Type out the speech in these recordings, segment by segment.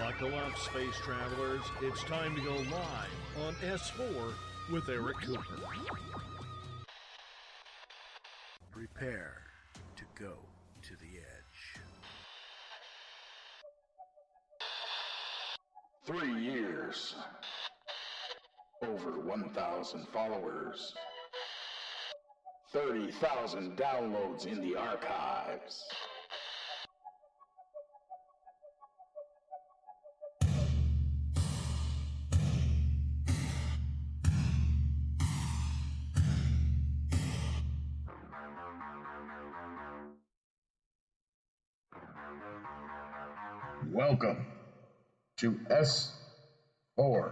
Buckle up, space travelers. It's time to go live on S4 with Eric Cooper. Prepare to go to the edge. 3 years. Over 1,000 followers. 30,000 downloads in the archives. Welcome to S4.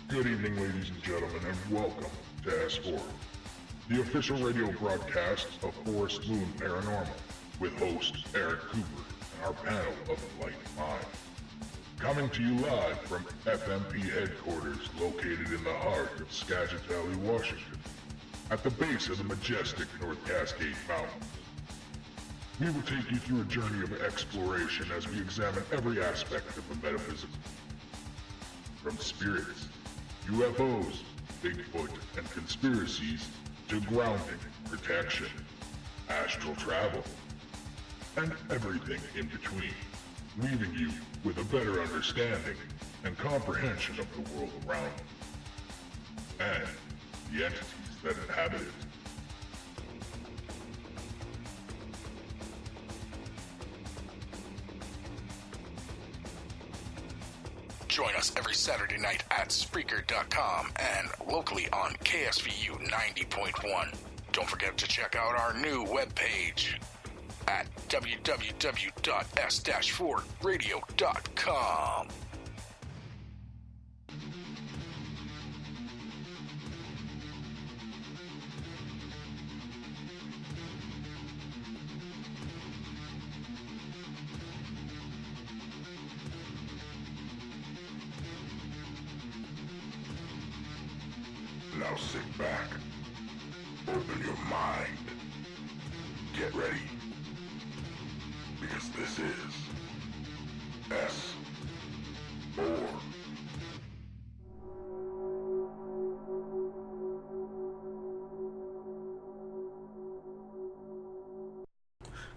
Good evening, ladies and gentlemen, and welcome to S4, the official radio broadcast of Forest Moon Paranormal, with host Eric Cooper and our panel of enlightened minds. Coming to you live from FMP headquarters located in the heart of Skagit Valley, Washington, at the base of the majestic North Cascade Mountains. We will take you through a journey of exploration as we examine every aspect of the metaphysical. From spirits, UFOs, Bigfoot, and conspiracies, to grounding, protection, astral travel, and everything in between, leaving you with a better understanding and comprehension of the world around you, and the entities that inhabit it. Join us every Saturday night at Spreaker.com and locally on KSVU 90.1. Don't forget to check out our new webpage at www.s-4radio.com. Now sit back, open your mind, get ready, because this is S4.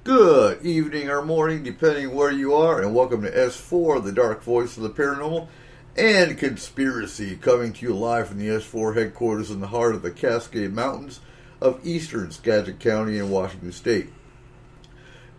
Good evening or morning, depending where you are, and welcome to S4, the dark voice of the paranormal and conspiracy, coming to you live from the S4 headquarters in the heart of the Cascade Mountains of eastern Skagit County in Washington State.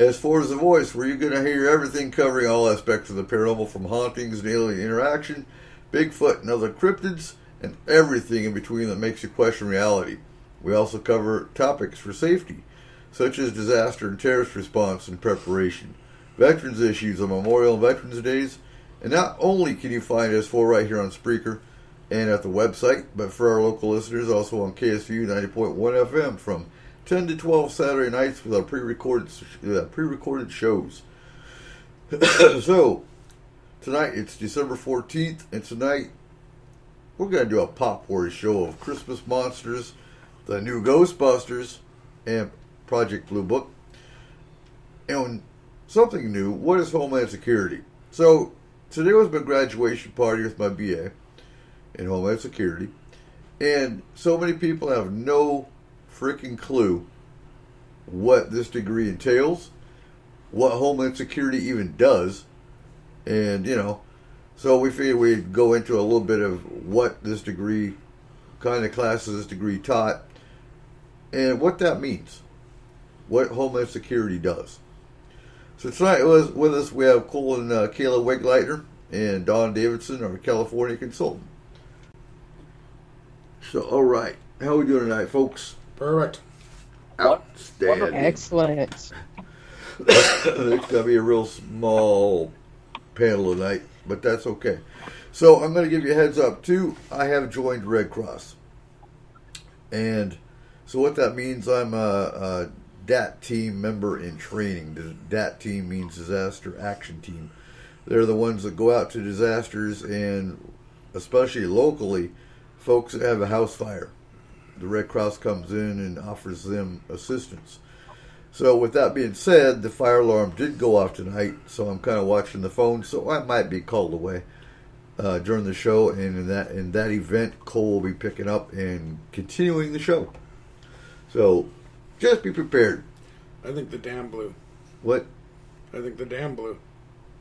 S4 is the voice where you're going to hear everything covering all aspects of the paranormal, from hauntings and alien interaction, Bigfoot and other cryptids, and everything in between that makes you question reality. We also cover topics for safety, such as disaster and terrorist response and preparation, veterans issues on Memorial and Veterans Days. And not only can you find S4 right here on Spreaker and at the website, but for our local listeners, also on KSVU 90.1 FM from 10 to 12 Saturday nights with our pre-recorded shows. So, tonight it's December 14th, and tonight we're going to do a potpourri show of Christmas monsters, the new Ghostbusters, and Project Blue Book. And something new, what is Homeland Security? So, today was my graduation party with my BA in Homeland Security, and so many people have no freaking clue what this degree entails, what Homeland Security even does, and, so we figured we'd go into a little bit of what this degree, kind of classes this degree taught, and what that means, what Homeland Security does. So tonight with us, we have Cole and Kayla Wegleitner and Don Davidson, our California consultant. So, all right. How are we doing tonight, folks? Perfect. Outstanding. Excellent. It's going to be a real small panel tonight, but that's okay. So I'm going to give you a heads up, too. I have joined Red Cross. And so what that means, I'm a DAT team member in training. The DAT team means Disaster Action Team. They're the ones that go out to disasters and especially locally, folks that have a house fire. The Red Cross comes in and offers them assistance. So with that being said, the fire alarm did go off tonight, so I'm kind of watching the phone, so I might be called away during the show, and in that event, Cole will be picking up and continuing the show. So just be prepared. I think the dam blew. What? I think the dam blew.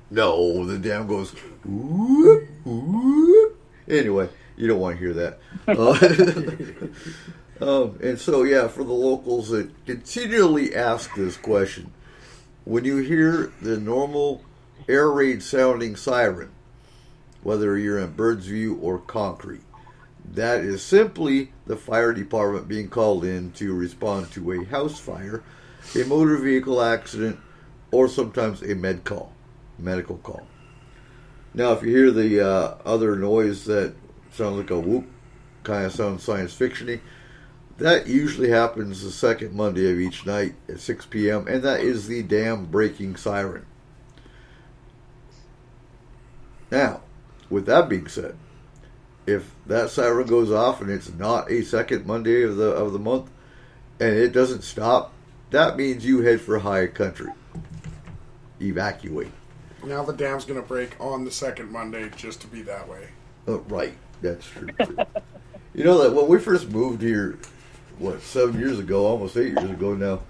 No, the dam goes, whoop, whoop. Anyway, you don't want to hear that. And so, yeah, for the locals that continually ask this question, when you hear the normal air raid sounding siren, whether you're in Birdsview or Concrete, that is simply the fire department being called in to respond to a house fire, a motor vehicle accident, or sometimes a medical call. Now, if you hear the other noise that sounds like a whoop, kind of sounds science fiction-y, that usually happens the second Monday of each night at 6 p.m., and that is the dam breaking siren. Now, with that being said, if that siren goes off and it's not a second Monday of the month, and it doesn't stop, that means you head for high country. Evacuate. Now the dam's going to break on the second Monday just to be that way. Right, that's true. You know that when we first moved here, 7 years ago, almost 8 years ago now,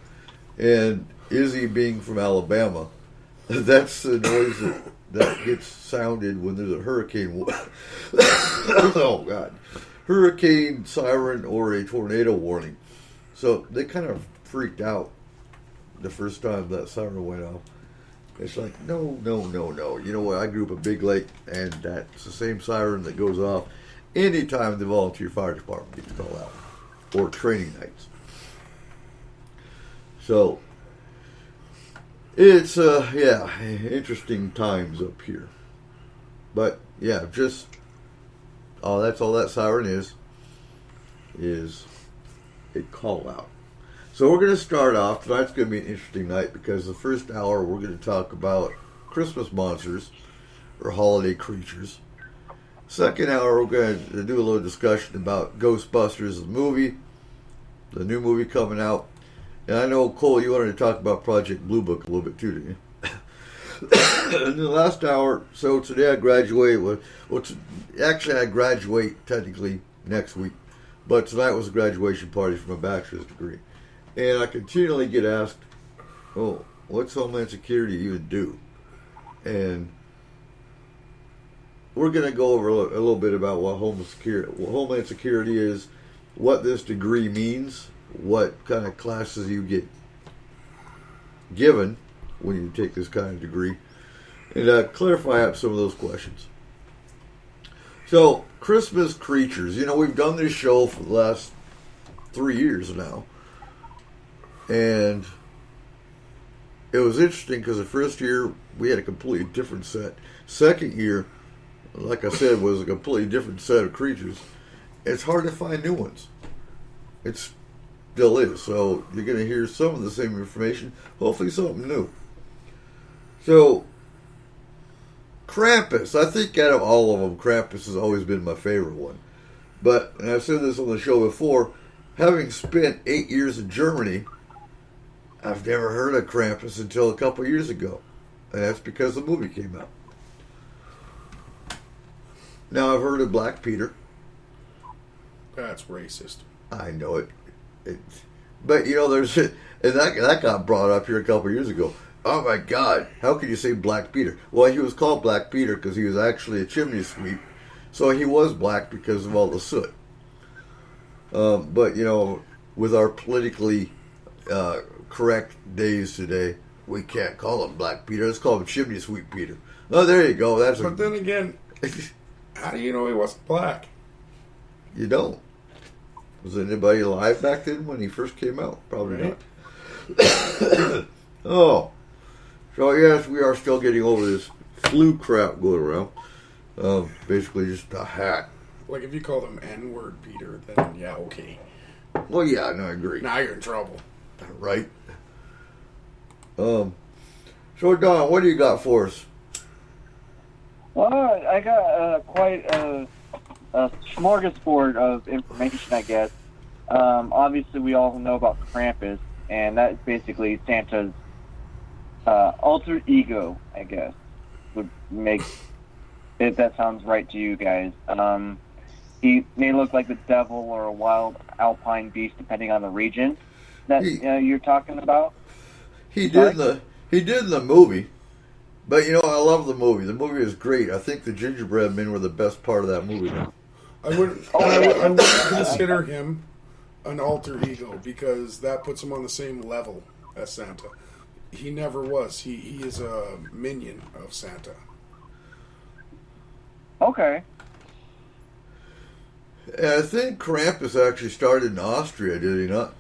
and Izzy being from Alabama, that's the noise that gets sounded when there's a hurricane. Oh, God. Hurricane siren or a tornado warning. So they kind of freaked out the first time that siren went off. It's like, no. You know what? I grew up in Big Lake, and that's the same siren that goes off anytime the volunteer fire department gets called out, or training nights. So, it's, interesting times up here. But, yeah, that's all that siren is a call out. So we're going to start off. Tonight's going to be an interesting night because the first hour we're going to talk about Christmas monsters or holiday creatures. Second hour we're going to do a little discussion about Ghostbusters, the movie, the new movie coming out. And I know, Cole, you wanted to talk about Project Blue Book a little bit too, didn't you? In the last hour, so today I graduate. I graduate technically next week, but tonight was a graduation party for my bachelor's degree. And I continually get asked, oh, what's Homeland Security even do? And we're going to go over a little bit about what Homeland Security is, what this degree means, what kind of classes you get given when you take this kind of degree, and clarify up some of those questions. So, Christmas creatures. We've done this show for the last 3 years now. And it was interesting because the first year we had a completely different set. Second year, like I said, was a completely different set of creatures. It's hard to find new ones. It still is. So you're going to hear some of the same information, hopefully something new. So, Krampus. I think out of all of them, Krampus has always been my favorite one. But, and I've said this on the show before, having spent 8 years in Germany, I've never heard of Krampus until a couple years ago. And that's because the movie came out. Now I've heard of Black Peter. That's racist. I know it. But, there's... And that got brought up here a couple years ago. Oh, my God. How can you say Black Peter? Well, he was called Black Peter because he was actually a chimney sweep. So he was black because of all the soot. But, with our politically... correct days today, we can't call him Black Peter. Let's call him Chimney Sweep Peter. Oh, there you go. Then again, how do you know he wasn't black? You don't. Was anybody alive back then when he first came out? Probably right. Not. Oh. So, yes, we are still getting over this flu crap going around. Basically just a hat. Like, if you call him N-word Peter, then yeah, okay. Well, yeah, no, I agree. Now you're in trouble. Right. So, Don, what do you got for us? Well, I got quite a smorgasbord of information, I guess. Obviously, we all know about Krampus, and that's basically Santa's alter ego, I guess, would make, if that sounds right to you guys. He may look like the devil or a wild alpine beast, depending on the region that you're talking about. He did in the movie. But, you know, I love the movie. The movie is great. I think the gingerbread men were the best part of that movie. I wouldn't consider him an alter ego because that puts him on the same level as Santa. He never was. He is a minion of Santa. Okay. And I think Krampus actually started in Austria, did he not?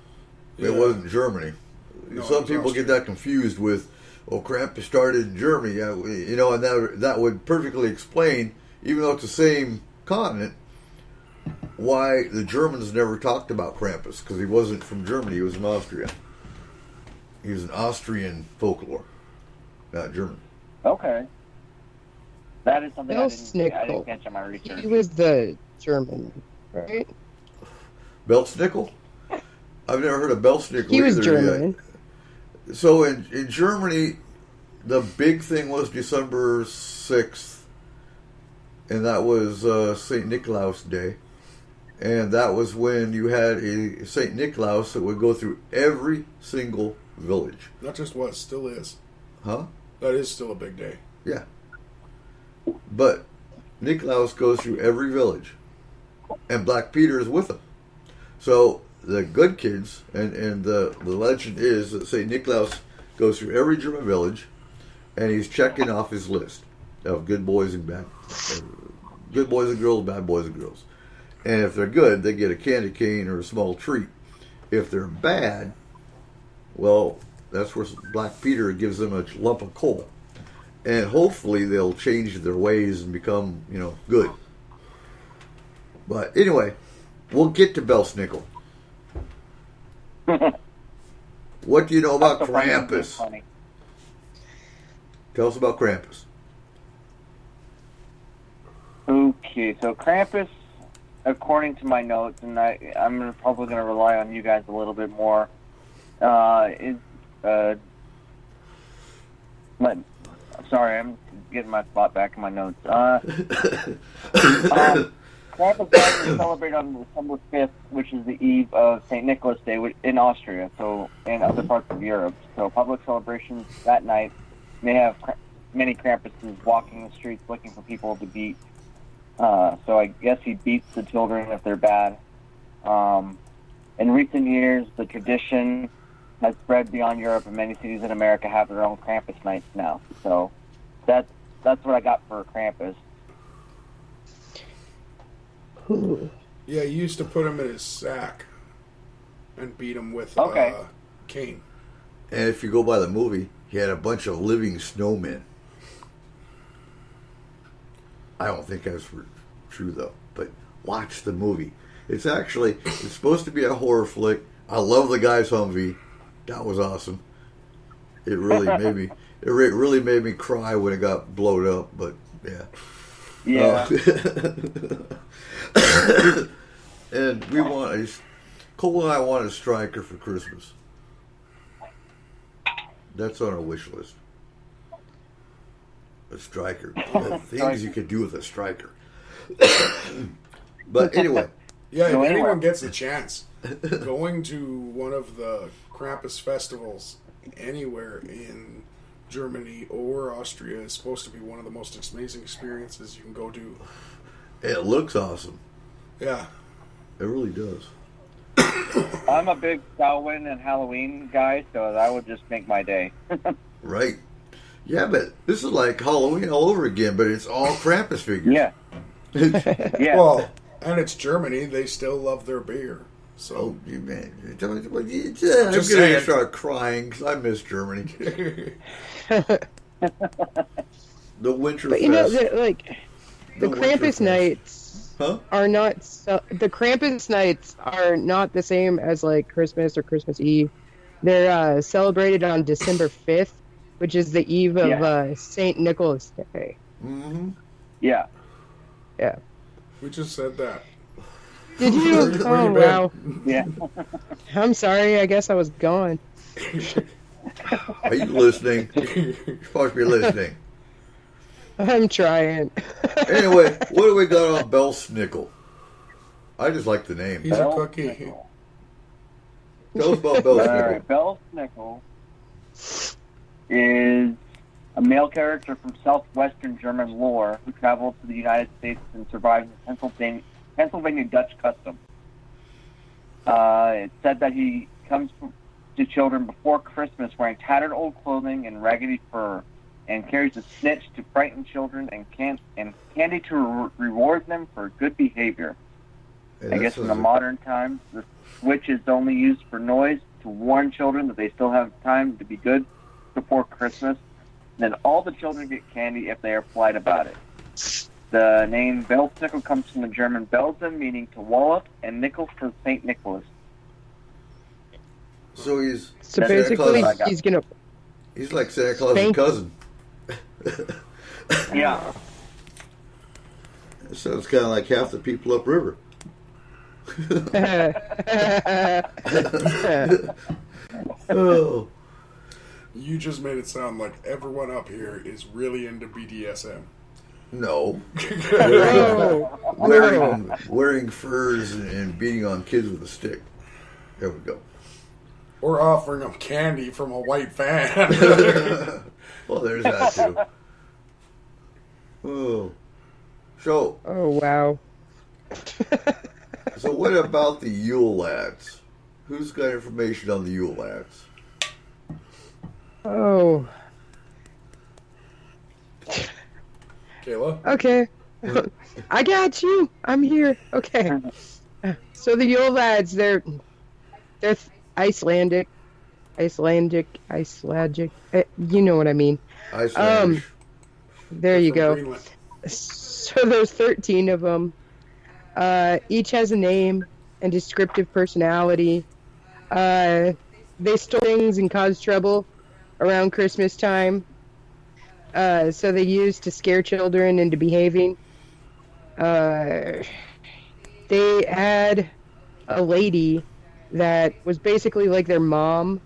Yeah. It wasn't Germany. No, Some people Austria. get that confused with, Krampus started in Germany. Yeah, you know, and that would perfectly explain, even though it's the same continent, why the Germans never talked about Krampus, because he wasn't from Germany, he was from Austria. He was an Austrian folklore, not German. Okay. That is something I didn't catch on my research. He was the German, right? Belznickel? I've never heard of Belznickel He was either German. yet. So in Germany, the big thing was December 6th, and that was St. Nicholas Day. And that was when you had a St. Nicholas that would go through every single village. Not just was, still is. Huh? That is still a big day. Yeah. But Nicholas goes through every village, and Black Peter is with him. So the good kids, and the legend is that St. Nicholas goes through every German village, and he's checking off his list of good boys and good boys and girls, bad boys and girls. And if they're good, they get a candy cane or a small treat. If they're bad, well, that's where Black Peter gives them a lump of coal. And hopefully they'll change their ways and become, good. But anyway, we'll get to Belznickel. What do you know about Krampus? Tell us about Krampus. Okay, so Krampus, according to my notes, and I'm probably going to rely on you guys a little bit more, sorry, I'm getting my spot back in my notes. Krampus is celebrated on December 5th, which is the eve of St. Nicholas Day in Austria, so in other parts of Europe. So public celebrations that night may have many Krampuses walking the streets looking for people to beat. So I guess he beats the children if they're bad. In recent years, the tradition has spread beyond Europe, and many cities in America have their own Krampus nights now. So that's what I got for Krampus. Ooh. Yeah, he used to put him in his sack and beat him with cane. And if you go by the movie, he had a bunch of living snowmen. I don't think that's true, though. But watch the movie. It's supposed to be a horror flick. I love the guy's Humvee. That was awesome. It really made me cry when it got blown up. But yeah. Yeah. And Cole and I want a striker for Christmas. That's on our wish list. A striker. The things you could do with a striker. But anyway. Yeah, if anyone gets a chance, going to one of the Krampus festivals anywhere in Germany or Austria is supposed to be one of the most amazing experiences you can go do. It looks awesome. Yeah. It really does. I'm a big Samhain and Halloween guy, so that would just make my day. Right. Yeah, but this is like Halloween all over again, but it's all Krampus figures. Yeah. Yeah. Well, and it's Germany. They still love their beer. So. Oh, you man. I'm going Just to saying. start crying because I miss Germany. The Winter But the Krampus nights are not the Krampus nights are not the same as like Christmas or Christmas Eve. They're celebrated on December 5th, which is the eve of St. Nicholas Day. Mm-hmm. Yeah. Yeah. We just said that. Did you? Where you Oh, been? wow. Yeah. I'm sorry. I guess I was gone. Are you listening? You're supposed to be listening. I'm trying. Anyway, what do we got on Belsnickel? I just like the name. He's a cookie. Tell us about All Belsnickel. right, Belsnickel is a male character from southwestern German lore who traveled to the United States and survived the Pennsylvania Dutch custom. It said that he comes to children before Christmas wearing tattered old clothing and raggedy fur, and carries a snitch to frighten children and candy to reward them for good behavior. Yeah, I guess in the modern times, the switch is only used for noise to warn children that they still have time to be good before Christmas. Then all the children get candy if they are polite about it. The name Belsnickel comes from the German Belsen, meaning to wallop, and nickel for St. Nicholas. So he's So Santa basically, Claus. he's gonna. He's like Santa Claus' Spank- cousin. Yeah. It sounds kind of like half the people upriver. Oh, You just made it sound like everyone up here is really into BDSM. no. No. Wearing furs and beating on kids with a stick. There we go. Or offering them candy from a white van. Well, there's that too. Oh. So, Oh, wow. so what about the Yule Lads? Who's got information on the Yule Lads? Oh, Kayla? okay. I got you. I'm here. Okay. So the Yule Lads, they're Icelandic. You know what I mean. Icelandic. There you From go. Greenland. So there's 13 of them. Each has a name and descriptive personality. They stole things and cause trouble around Christmas time. So they used to scare children into behaving. They had a lady that was basically like their mom,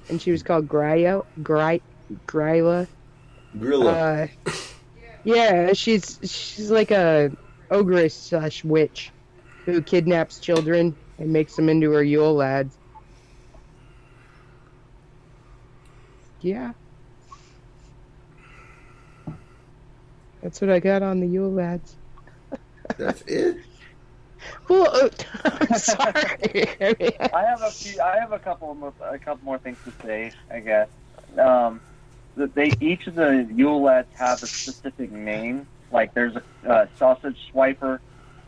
and she was called Gryla. Grilla. Yeah, she's like a ogress / witch who kidnaps children and makes them into her Yule Lads. Yeah. That's what I got on the Yule Lads. That's it? Well, I'm sorry. I have a couple more things to say, I guess. That each of the Yule Lads have a specific name. Like there's a sausage swiper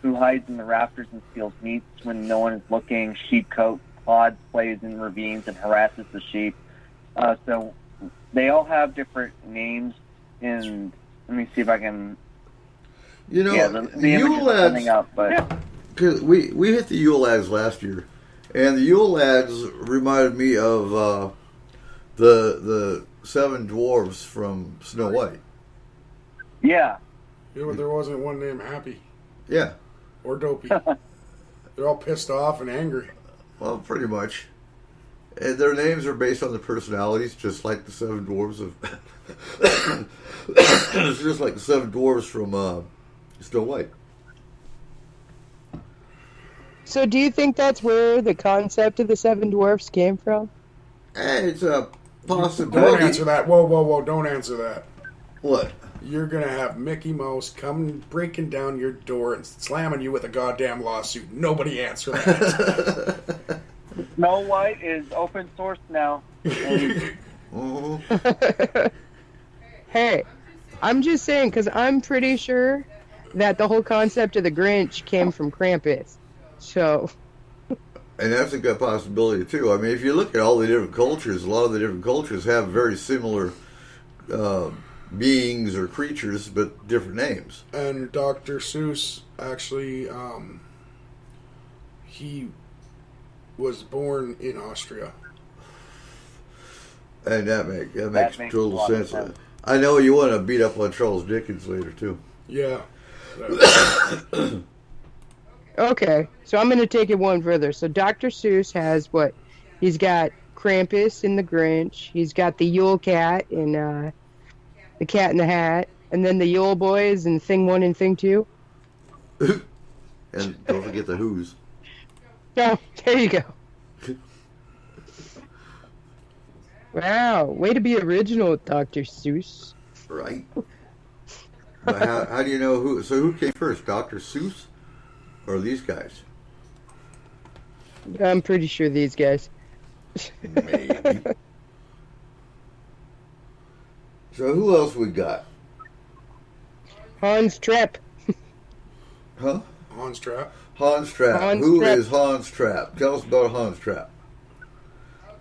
who hides in the rafters and steals meats when no one is looking. Sheepcoat Claude plays in ravines and harasses the sheep. So they all have different names. And let me see if I can. You know, Yeah, the Yule images are coming Lads. up, but Cause we hit the Yule Lads last year, and the Yule Lads reminded me of the seven dwarves from Snow White. yeah, Yeah, but there wasn't one named Happy Yeah, or Dopey. They're all pissed off and angry. well, pretty much. And their names are based on the personalities, just like the seven dwarves of. It's just like the seven dwarves from Snow White. So do you think that's where the concept of the seven dwarfs came from? It's a Don't possibility. answer that. Whoa, don't answer that. What? You're going to have Mickey Mouse come breaking down your door and slamming you with a goddamn lawsuit. Nobody answer that. Snow White is open source now. Hey, I'm just saying, because I'm pretty sure that the whole concept of the Grinch came from Krampus. So, And that's a good possibility, too. I mean, if you look at all the different cultures, a lot of the different cultures have very similar beings or creatures, but different names. And Dr. Seuss actually, he was born in Austria. And that makes makes total a lot of sense. sense. I know you want to beat up on Charles Dickens later, too. Yeah. Okay, so I'm going to take it one further. So Dr. Seuss has what? He's got Krampus in the Grinch. He's got the Yule Cat in the Cat in the Hat, and then the Yule Boys in Thing 1 and Thing 2. And don't forget the Who's. Oh, there you go. Wow, way to be original, Dr. Seuss. Right. But how do you know who? So who came first, Dr. Seuss or these guys? I'm pretty sure these guys. Maybe. So who else we got? Hans Trapp. Huh? Hans Trapp. Hans Trapp. Hans Who Trapp. is Hans Trapp? Tell us about Hans Trapp.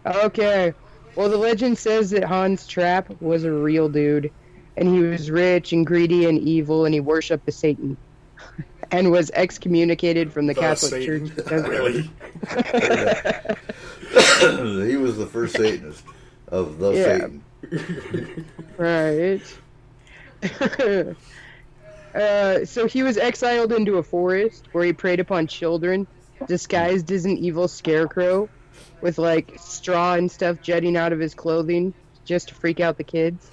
Okay. Well, the legend says that Hans Trapp was a real dude, and he was rich and greedy and evil, and he worshipped the Satan, and was excommunicated from the Catholic Satan. Church. Really? He was the first Satanist of the Yeah. Satan. Right. So he was exiled into a forest where he preyed upon children, disguised as an evil scarecrow, with like straw and stuff jutting out of his clothing just to freak out the kids.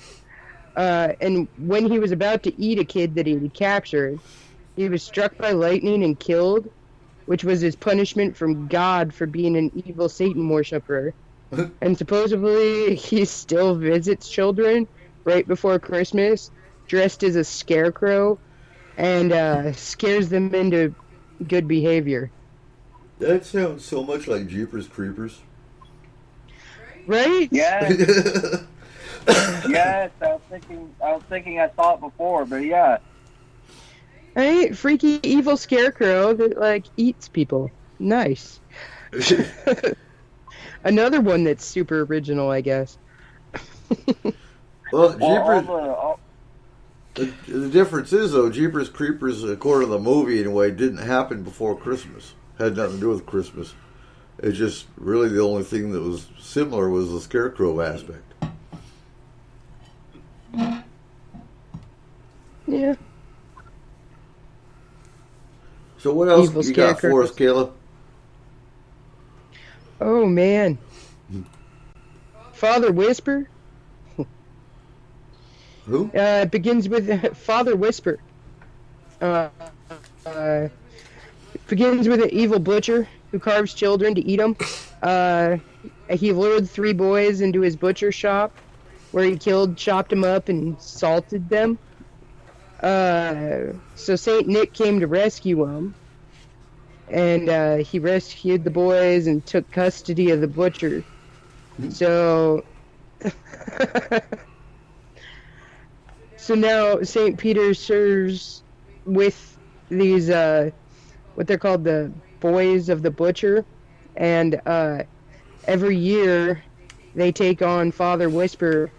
And when he was about to eat a kid that he had captured, he was struck by lightning and killed, which was his punishment from God for being an evil Satan worshiper. And supposedly he still visits children right before Christmas, dressed as a scarecrow, and scares them into good behavior. That sounds so much like Jeepers Creepers. Right? Yes. Yes, I was thinking I saw it before, but yeah. Right? Freaky evil scarecrow that like eats people. Nice. Another one that's super original, I guess. Well, Jeepers. All The difference is, though, Jeepers Creepers, according to the movie anyway, didn't happen before Christmas. Had nothing to do with Christmas. It's just really the only thing that was similar was the scarecrow aspect. Yeah. So what else Evil you got for us, Kayla? Oh, man. Father Whisper? Who? It begins with Father Whisper. It begins with an evil butcher who carves children to eat them. He lured 3 boys into his butcher shop, where he chopped them up, and salted them. So Saint Nick came to rescue them, and he rescued the boys and took custody of the butcher. So now St. Peter serves with these, what they're called, the boys of the butcher, and every year they take on Father Whisper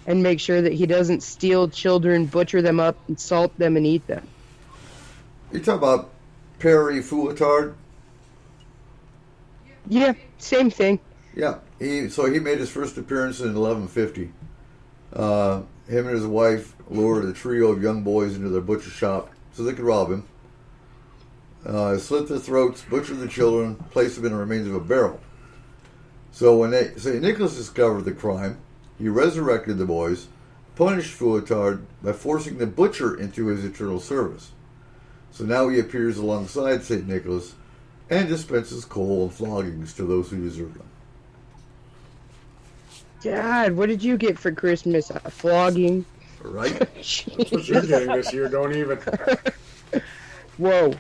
and make sure that he doesn't steal children, butcher them up, and salt them and eat them. You talking about Perry Fouettard? Yeah, same thing. Yeah, he made his first appearance in 1150. Him and his wife lured a trio of young boys into their butcher shop so they could rob him. Slit their throats, butchered the children, placed them in the remains of a barrel. So when St. Nicholas discovered the crime, he resurrected the boys, punished Fouettard by forcing the butcher into his eternal service. So now he appears alongside St. Nicholas and dispenses coal and floggings to those who deserve them. God, what did you get for Christmas? A flogging? Right? That's what you're getting this year, don't even. Whoa.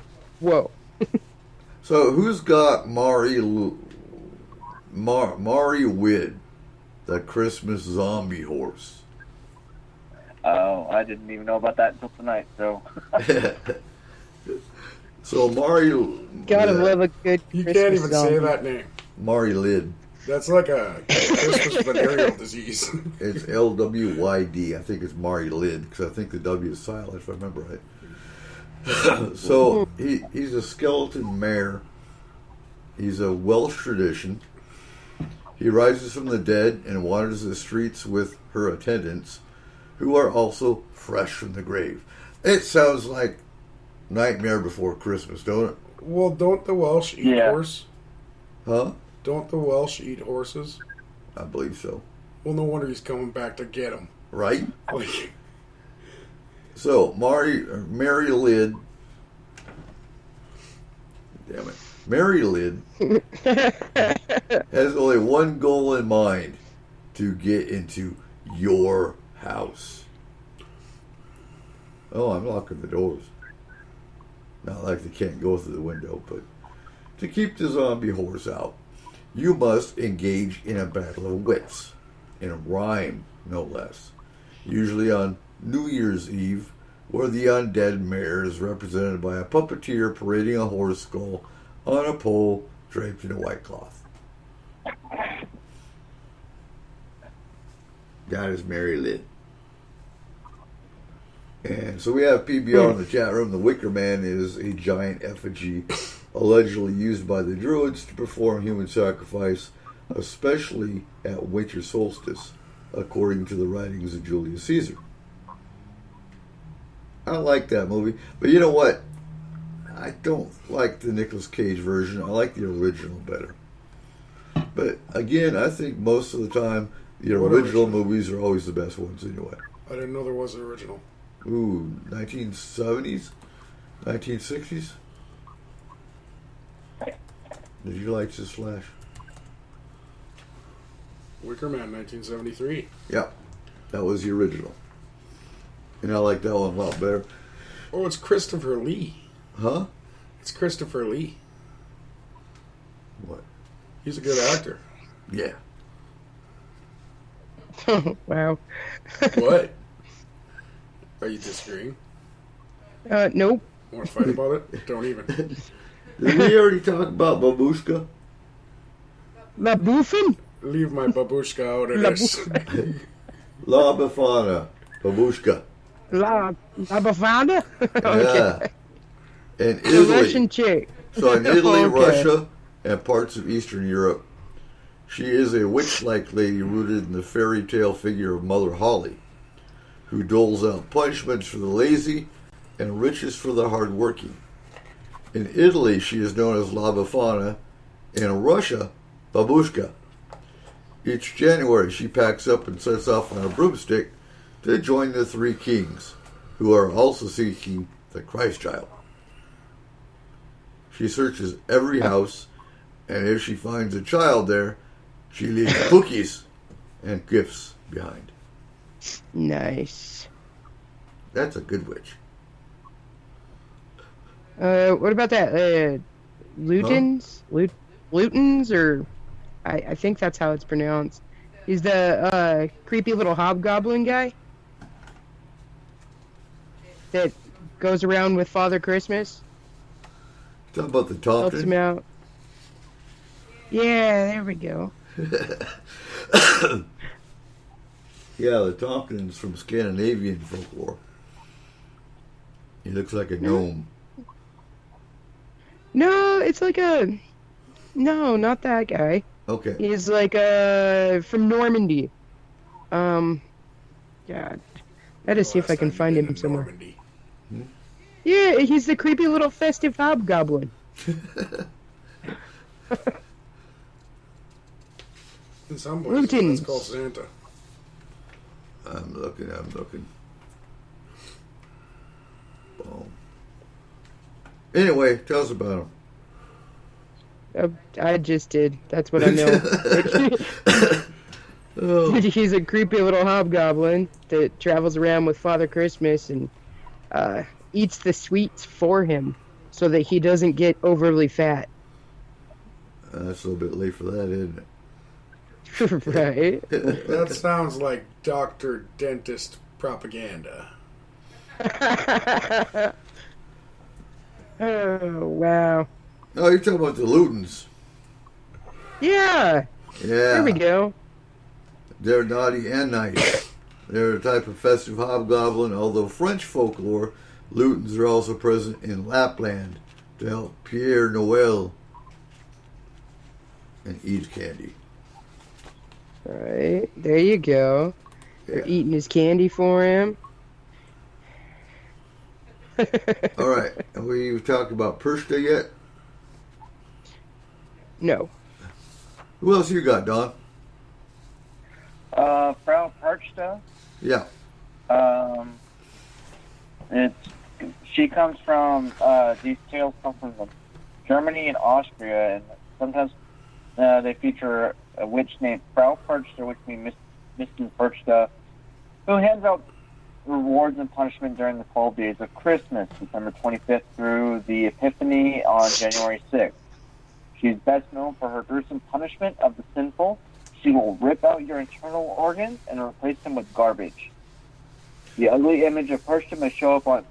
So who's got Mari Wid, the Christmas zombie horse? Oh, I didn't even know about that until tonight, so. So Mari... Gotta love a good You Christmas can't even zombie. say that name. Mari Lid. That's like a Christmas venereal disease. It's Lwyd. I think it's Mari Lid, because I think the W is silent, if I remember right. So he's a skeleton mare. He's a Welsh tradition. He rises from the dead and wanders the streets with her attendants, who are also fresh from the grave. It sounds like Nightmare Before Christmas, don't it? Well, don't the Welsh eat horse? Huh? Don't the Welsh eat horses? I believe so. Well, no wonder he's coming back to get them. Right? Like, So, Mary Lyd. Damn it. Mary Lyd has only one goal in mind: to get into your house. Oh, I'm locking the doors. Not like they can't go through the window, but to keep the zombie horse out, you must engage in a battle of wits, in a rhyme, no less. Usually on New Year's Eve, where the undead mayor is represented by a puppeteer parading a horse skull on a pole draped in a white cloth. That is Mary Lyd. And so we have PBR in the chat room. The Wicker Man is a giant effigy allegedly used by the Druids to perform human sacrifice, especially at winter solstice, according to the writings of Julius Caesar. I like that movie, but you know what? I don't like the Nicolas Cage version. I like the original better. But again, I think most of the time the original movies are always the best ones anyway. I didn't know there was an original. Ooh, 1970s? 1960s? Did you like this, Flash? Wicker Man, 1973. Yeah, that was the original. And I like that one a lot better. Oh, it's Christopher Lee. Huh? It's Christopher Lee. What? He's a good actor. Yeah. Oh, wow. What? Are you disagreeing? Nope. Want to fight about it? Don't even. Did we already talk about Babushka? La Buffin? Leave my babushka out of this. La Befana. Babushka. La Bafana? Yeah. In The Italy. Russian chick. So in Italy, Okay. Russia, and parts of Eastern Europe, she is a witch-like lady rooted in the fairy tale figure of Mother Holly, who doles out punishments for the lazy and riches for the hardworking. In Italy, she is known as La Befana. In Russia, Babushka. Each January, she packs up and sets off on a broomstick to join the three kings, who are also seeking the Christ child. She searches every house, and if she finds a child there, she leaves cookies and gifts behind. Nice. That's a good witch. What about that? Lutens? Lutens, or I think that's how it's pronounced. He's the creepy little hobgoblin guy that goes around with Father Christmas. Talk about the Helps him Tompkins. out. Yeah, there we go. Yeah, the Tompkins from Scandinavian folklore. He looks like a gnome. No, it's like a... No, not that guy. Okay. He's like from Normandy. God. I gotta see if I can find him somewhere. Normandy. Yeah, he's the creepy little festive hobgoblin. In some places, Lutens. that's called Santa. I'm looking. Boom. Anyway, tell us about him. I just did. That's what I know. Oh. He's a creepy little hobgoblin that travels around with Father Christmas and eats the sweets for him so that he doesn't get overly fat. That's a little bit late for that, isn't it? Right? That sounds like doctor dentist propaganda. Oh, wow. Oh, you're talking about the Lutens. Yeah. Yeah. There we go. They're naughty and nice. They're a type of festive hobgoblin, although French folklore, Lutens are also present in Lapland to help Pierre Noel and eat candy. Right. There you go. They're eating his candy for him. All right. And we talked about Pershta yet? No. Who else you got, Don? Frau Parchta. Yeah. She comes from, these tales come from Germany and Austria, and sometimes they feature a witch named Frau Parchta, which means Mrs. Parchta, who hands out rewards and punishment during the 12 days of Christmas, December 25th through the Epiphany on January 6th. She's best known for her gruesome punishment of the sinful. She will rip out your internal organs and replace them with garbage. The ugly image of Parchta may show up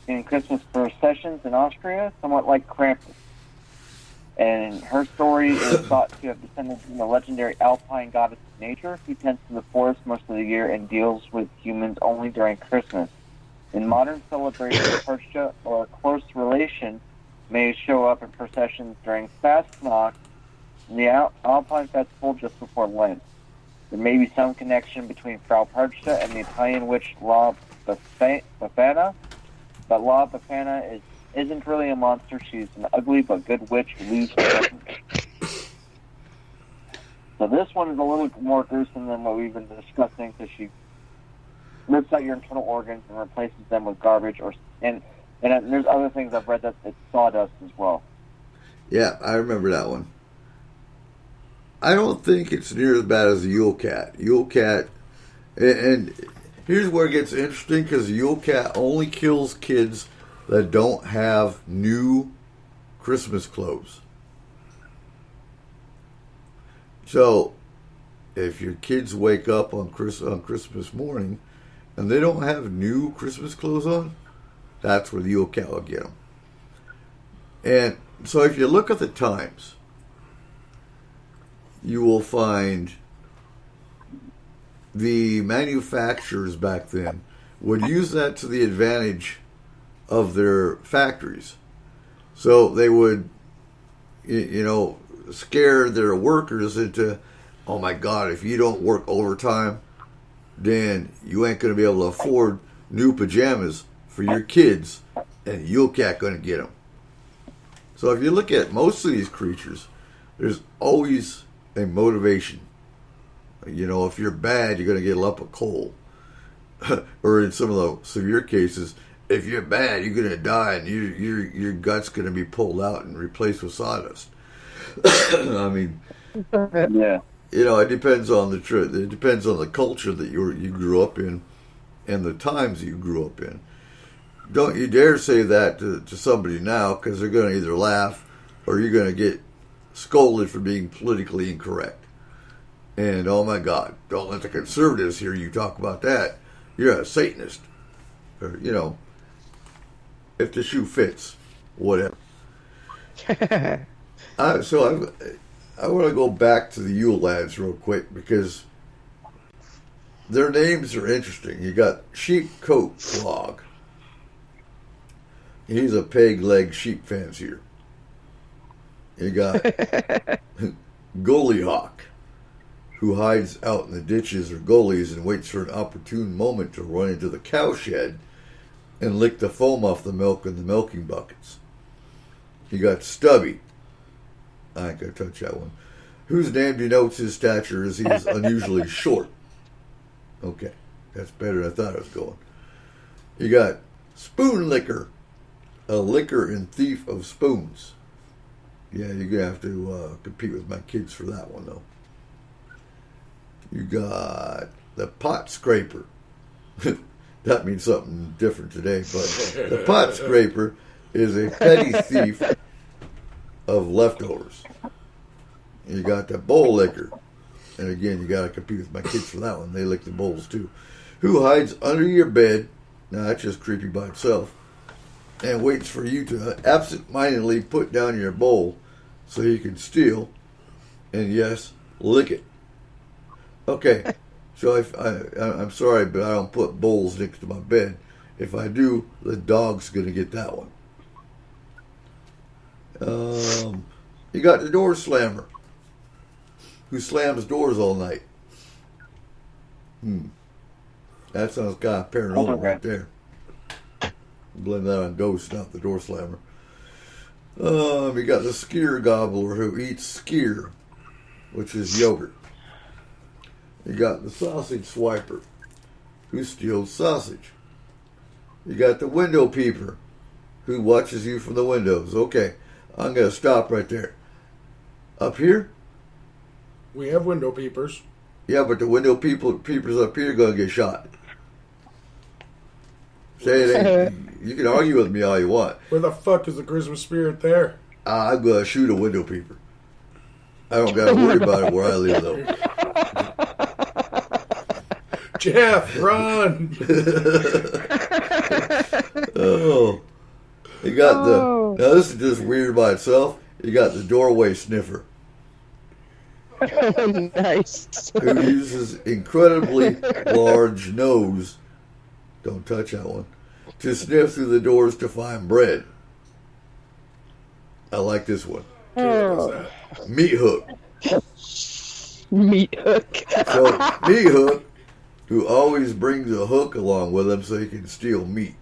in Christmas processions in Austria, somewhat like Krampus. And her story is thought to have descended from the legendary Alpine goddess of nature, who tends to the forest most of the year and deals with humans only during Christmas. In modern celebrations, Parchta or a close relation may show up in processions during Fastnacht, the Alpine festival just before Lent. There may be some connection between Frau Parchta and the Italian witch La Befana, but La Befana isn't really a monster. She's an ugly but good witch who leaves presents. So this one is a little more gruesome than what we've been discussing, because she rips out your internal organs and replaces them with garbage, and there's other things I've read that it's sawdust as well. Yeah, I remember that one. I don't think it's near as bad as the Yule Cat. Yule Cat, and here's where it gets interesting, because the Yule Cat only kills kids that don't have new Christmas clothes. So, if your kids wake up on Christmas morning and they don't have new Christmas clothes on, that's where the Yule Cat will get them. And so if you look at the times, you will find the manufacturers back then would use that to the advantage of their factories. So they would, scare their workers into, oh my God, if you don't work overtime, then you ain't going to be able to afford new pajamas for your kids, and Yule Cat going to get them. So if you look at most of these creatures, there's always a motivation. If you're bad, you're going to get a lump of coal. Or in some of the severe cases, if you're bad, you're going to die, and your gut's going to be pulled out and replaced with sawdust. I mean, yeah. It depends on the truth. It depends on the culture that you grew up in, and the times that you grew up in. Don't you dare say that to somebody now, because they're going to either laugh or you're going to get scolded for being politically incorrect. And oh my God, don't let the conservatives hear you talk about that. You're a Satanist. Or, if the shoe fits, whatever. So I want to go back to the Yule lads real quick, because their names are interesting. You got Sheep Coat Flog. He's a peg-leg sheep fancier. You got Goalie Hawk, who hides out in the ditches or gullies and waits for an opportune moment to run into the cowshed and lick the foam off the milk in the milking buckets. You got Stubby. I ain't going to touch that one. Whose name denotes his stature as he is unusually short. Okay, that's better than I thought it was going. You got Spoon Licker, a licker and thief of spoons. Yeah, you're going to have to compete with my kids for that one, though. You got the Pot Scraper. That means something different today, but the Pot Scraper is a petty thief of leftovers. You got the Bowl Licker. And again, you got to compete with my kids for that one. They lick the bowls, too. Who hides under your bed. Now, that's just creepy by itself. And waits for you to absent-mindedly put down your bowl so you can steal and, yes, lick it. Okay, so I'm sorry, but I don't put bowls next to my bed. If I do, the dog's going to get that one. You got the Door Slammer, who slams doors all night. That sounds kind of paranormal right there. Blame that on Ghost, not the door slammer. We got the skyr gobbler who eats skyr, which is yogurt. You got the sausage swiper who steals sausage. You got the window peeper who watches you from the windows. Okay, I'm going to stop right there. Up here? We have window peepers. Yeah, but the window peepers up here are going to get shot. Say it ain't. You can argue with me all you want. Where the fuck is the Christmas spirit there? I'm going to shoot a window peeper. I don't got to worry about it where I live, though. Jeff, run! Oh. You got the... Now, this is just weird by itself. You got the doorway sniffer. Nice. Who uses incredibly large nose, don't touch that one, to sniff through the doors to find bread. I like this one. Oh. Meat hook. Meat hook. So, meat hook, who always brings a hook along with him so he can steal meat.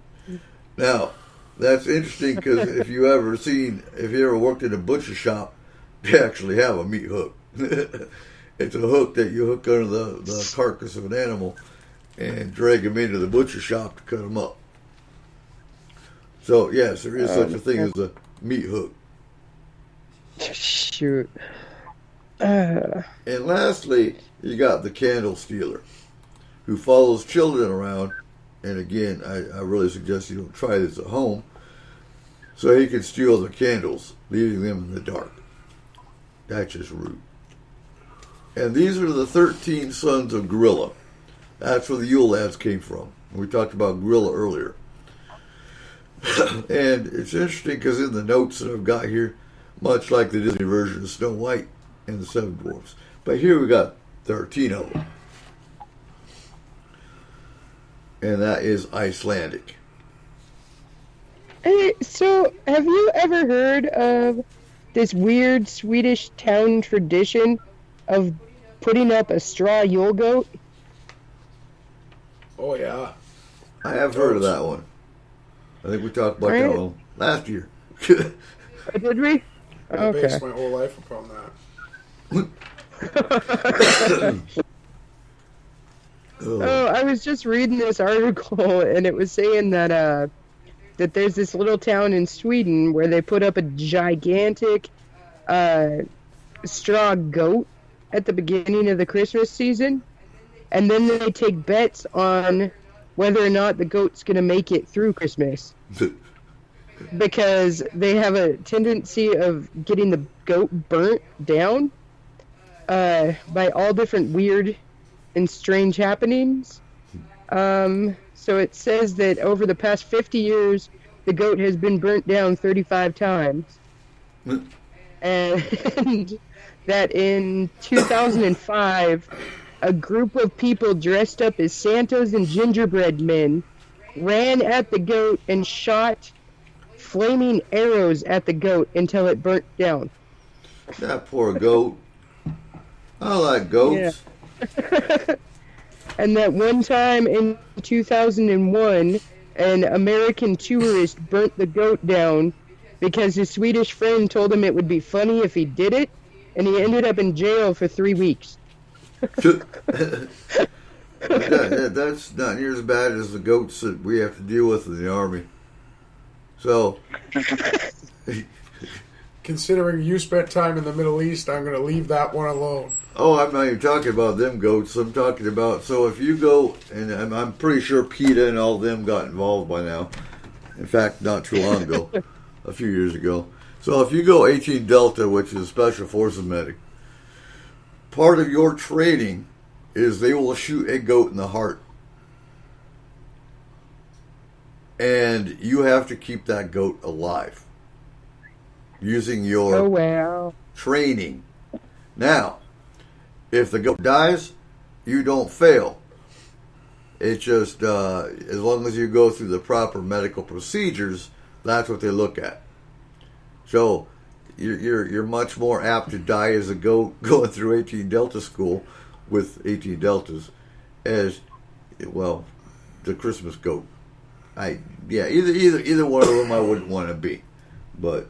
Now, that's interesting because if you ever worked in a butcher shop, they actually have a meat hook. It's a hook that you hook under the carcass of an animal and drag him into the butcher shop to cut him up. So, yes, there is such a thing as a meat hook. Shoot. And lastly, you got the candle stealer, who follows children around. And again, I really suggest you don't try this at home, so he can steal the candles, leaving them in the dark. That's just rude. And these are the 13 sons of Gorilla. That's where the Yule Lads came from. We talked about Gorilla earlier. And it's interesting because in the notes that I've got here, much like the Disney version of Snow White and the Seven Dwarfs, but here we got 13 of them. And that is Icelandic. Hey, so, have you ever heard of this weird Swedish town tradition of putting up a straw Yule goat? Oh, yeah. I have heard of that one. I think we talked about that one last year. Did we? I based my whole life upon that. Oh, I was just reading this article, and it was saying that that there's this little town in Sweden where they put up a gigantic straw goat at the beginning of the Christmas season, and then they take bets on whether or not the goat's going to make it through Christmas. Because they have a tendency of getting the goat burnt down by all different weird and strange happenings. So it says that over the past 50 years, the goat has been burnt down 35 times. And that in 2005, a group of people dressed up as Santas and gingerbread men ran at the goat and shot flaming arrows at the goat until it burnt down. That poor goat. I like goats. Yeah. And that one time in 2001, an American tourist burnt the goat down because his Swedish friend told him it would be funny if he did it, and he ended up in jail for 3 weeks. That's not near as bad as the goats that we have to deal with in the Army. So, considering you spent time in the Middle East, I'm going to leave that one alone. Oh, I'm not even talking about them goats. I'm talking about, so if you go, and I'm pretty sure PETA and all of them got involved by now. In fact, not too long ago, a few years ago. So if you go 18 Delta, which is Special Forces medic, part of your training is they will shoot a goat in the heart. And you have to keep that goat alive using your training. Now, if the goat dies, you don't fail. It's just as long as you go through the proper medical procedures, that's what they look at. So you're much more apt to die as a goat going through 18 Delta school with 18 Deltas as, well, the Christmas goat. Either one of them I wouldn't want to be, but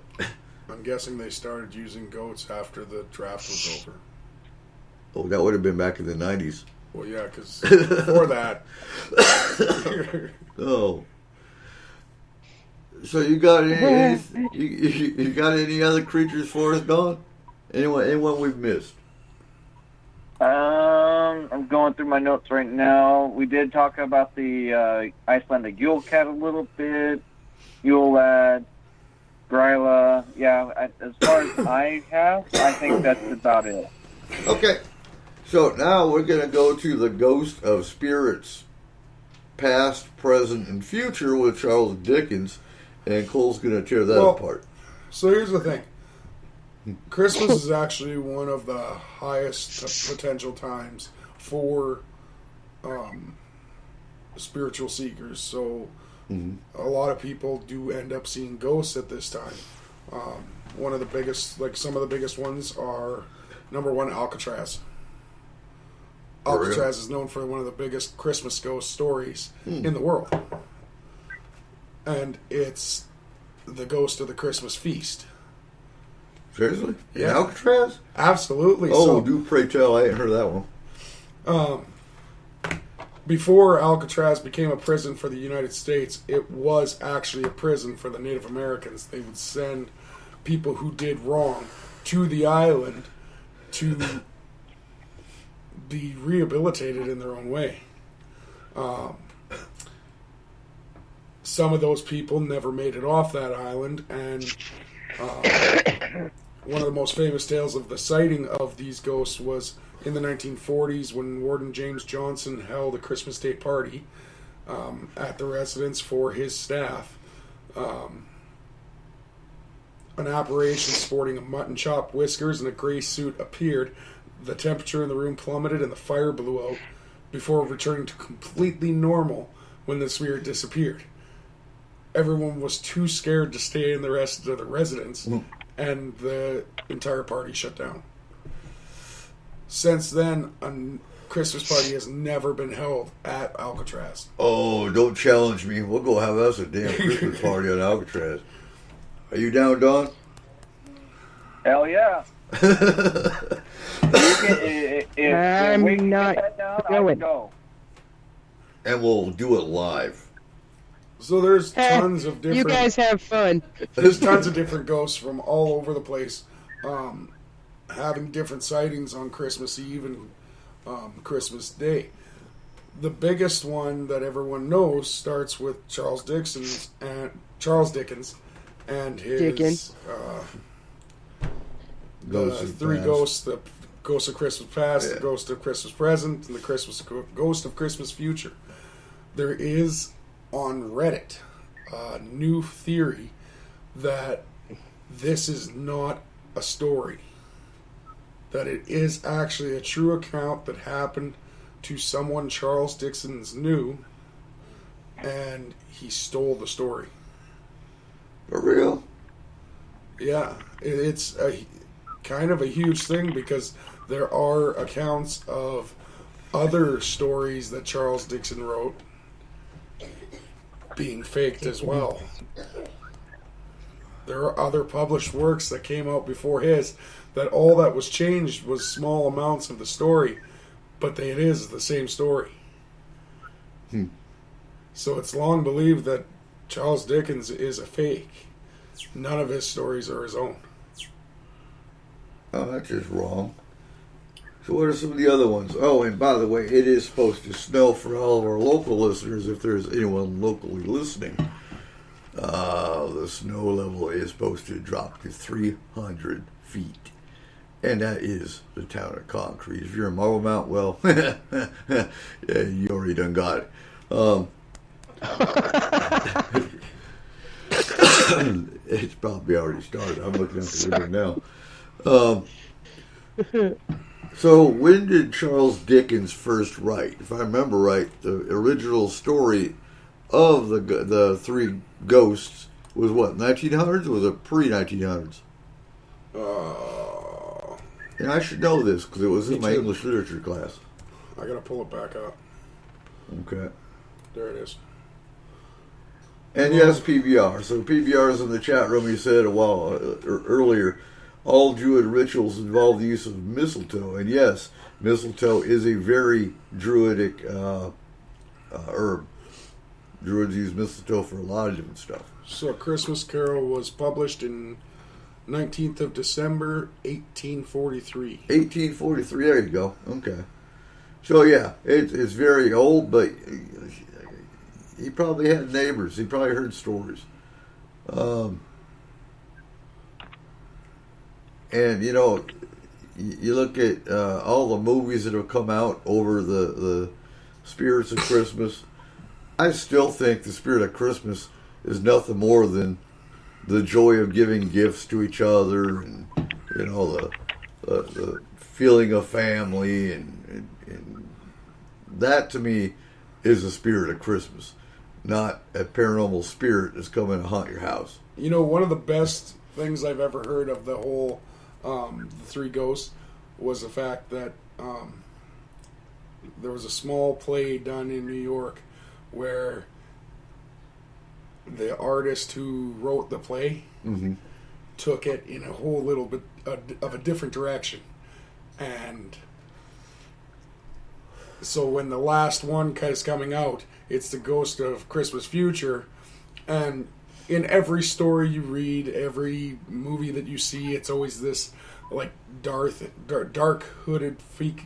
I'm guessing they started using goats after the draft was over. Oh, that would have been back in the 90s. Well, yeah, because before that. Oh. So you got you got any other creatures for us, Don? Anyone we've missed? I'm going through my notes right now. We did talk about the Icelandic Yule Cat a little bit. Yule Lad, Gryla. Yeah, as far as I have, I think that's about it. Okay. So now we're going to go to the Ghost of Spirits, past, present, and future with Charles Dickens, and Cole's going to tear that apart. So here's the thing. Christmas is actually one of the highest potential times for spiritual seekers. So a lot of people do end up seeing ghosts at this time. One of the biggest, some of the biggest ones are, number one, Alcatraz. Alcatraz is known for one of the biggest Christmas ghost stories in the world. And it's the ghost of the Christmas feast. Seriously? Yeah. In Alcatraz? Absolutely. Oh, do pray tell. I ain't heard that one. Before Alcatraz became a prison for the United States, it was actually a prison for the Native Americans. They would send people who did wrong to the island to be rehabilitated in their own way. Some of those people never made it off that island, and one of the most famous tales of the sighting of these ghosts was in the 1940s when Warden James Johnson held a Christmas Day party at the residence for his staff. An apparition sporting a mutton chop, whiskers, and a gray suit appeared. The temperature in the room plummeted and the fire blew out before returning to completely normal when the spirit disappeared. Everyone was too scared to stay in the rest of the residence, and the entire party shut down. Since then, a Christmas party has never been held at Alcatraz. Oh, don't challenge me. We'll go have us a damn Christmas party on Alcatraz. Are you down, Don? Hell yeah. I'm not going. Go. And we'll do it live. So there's tons of different... You guys have fun. There's tons of different ghosts from all over the place having different sightings on Christmas Eve and Christmas Day. The biggest one that everyone knows starts with Charles Dickens and his the three ghosts: the Ghost of Christmas Past, the Ghost of Christmas Present, and the Ghost of Christmas Future. There is on Reddit a new theory that this is not a story, that it is actually a true account that happened to someone Charles Dickens knew, and he stole the story. For real? Yeah, it's a kind of a huge thing because there are accounts of other stories that Charles Dickens wrote being faked as well. There are other published works that came out before his that all that was changed was small amounts of the story, but it is the same story. So it's long believed that Charles Dickens is a fake. None of his stories are his own. Oh, that's just wrong. So what are some of the other ones? Oh, and by the way, it is supposed to snow for all of our local listeners if there's anyone locally listening. The snow level is supposed to drop to 300 feet. And that is the town of Concrete. If you're in Marble Mount, well, yeah, you already done got it. It's probably already started. I'm looking at the window now. So when did Charles Dickens first write? If I remember right, the original story of the three ghosts was what, 1900s? Or was it pre-1900s? And I should know this because it was in my English literature class. I gotta pull it back up. Okay. There it is. And yes, PBR. So PBR is in the chat room. He said a while earlier, all Druid rituals involve the use of mistletoe. And yes, mistletoe is a very Druidic herb. Druids use mistletoe for a lot of different stuff. So A Christmas Carol was published in 19th of December, 1843. 1843, there you go. Okay. So yeah, it's very old, but he probably had neighbors. He probably heard stories. And, you know, you look at all the movies that have come out over the spirits of Christmas. I still think the spirit of Christmas is nothing more than the joy of giving gifts to each other, and, you know, the feeling of family, and that to me is the spirit of Christmas, not a paranormal spirit that's coming to haunt your house. You know, one of the best things I've ever heard of the whole the three ghosts was the fact that there was a small play done in New York where the artist who wrote the play took it in a whole little bit of a different direction. And so when the last one is coming out, it's the Ghost of Christmas Future. And in every story you read, every movie that you see, it's always this like dark hooded figure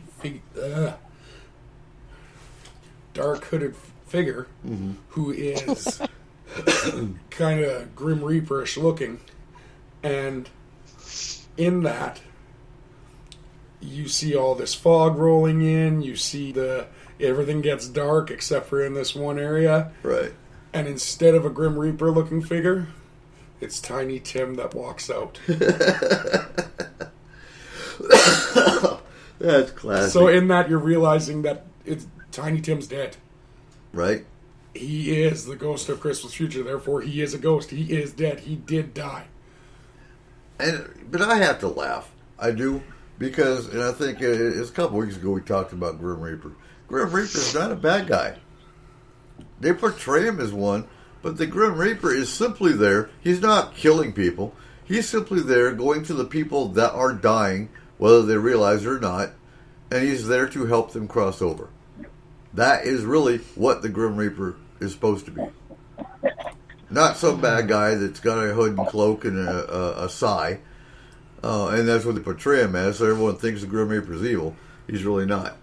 who is kind of Grim Reaper-ish looking, and in that you see all this fog rolling in, you see everything gets dark except for in this one area, right? And instead of a Grim Reaper looking figure, it's Tiny Tim that walks out. That's classic. So in that you're realizing that it's Tiny Tim's dead. Right. He is the Ghost of Christmas Future, therefore he is a ghost. He is dead. He did die. But I have to laugh. I do, because, and I think it's a couple weeks ago we talked about Grim Reaper. Grim Reaper's not a bad guy. They portray him as one, but the Grim Reaper is simply there. He's not killing people. He's simply there going to the people that are dying, whether they realize it or not, and he's there to help them cross over. That is really what the Grim Reaper is supposed to be. Not some bad guy that's got a hood and cloak and a sai. And that's what they portray him as, so everyone thinks the Grim Reaper's evil. He's really not.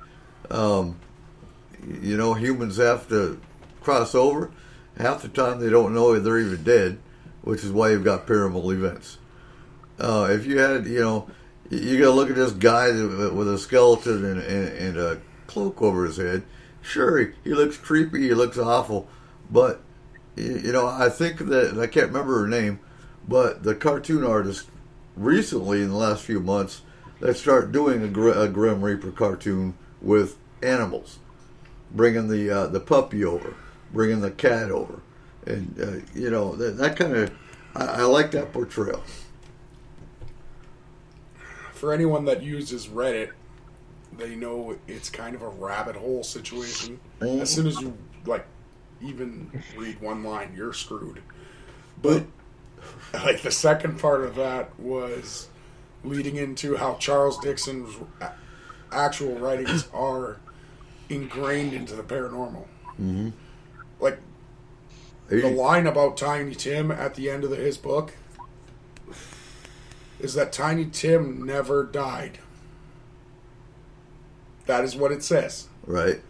You know, humans have to cross over. Half the time they don't know they're even dead, which is why you've got paranormal events. If you had, you know, you got to look at this guy with a skeleton and a cloak over his head. Sure, he looks creepy, he looks awful, but, you know, I think that, I can't remember her name, but the cartoon artist recently, in the last few months, they start doing a Grim Reaper cartoon with animals, bringing the puppy over, bringing the cat over, and, you know, that kind of, I like that portrayal. For anyone that uses Reddit, they know it's kind of a rabbit hole situation. As soon as you, like, even read one line, you're screwed. But, like, the second part of that was leading into how Charles Dixon's actual writings are ingrained into the paranormal. Mm-hmm. Like, the line about Tiny Tim at the end of his book is that Tiny Tim never died. That is what it says. Right.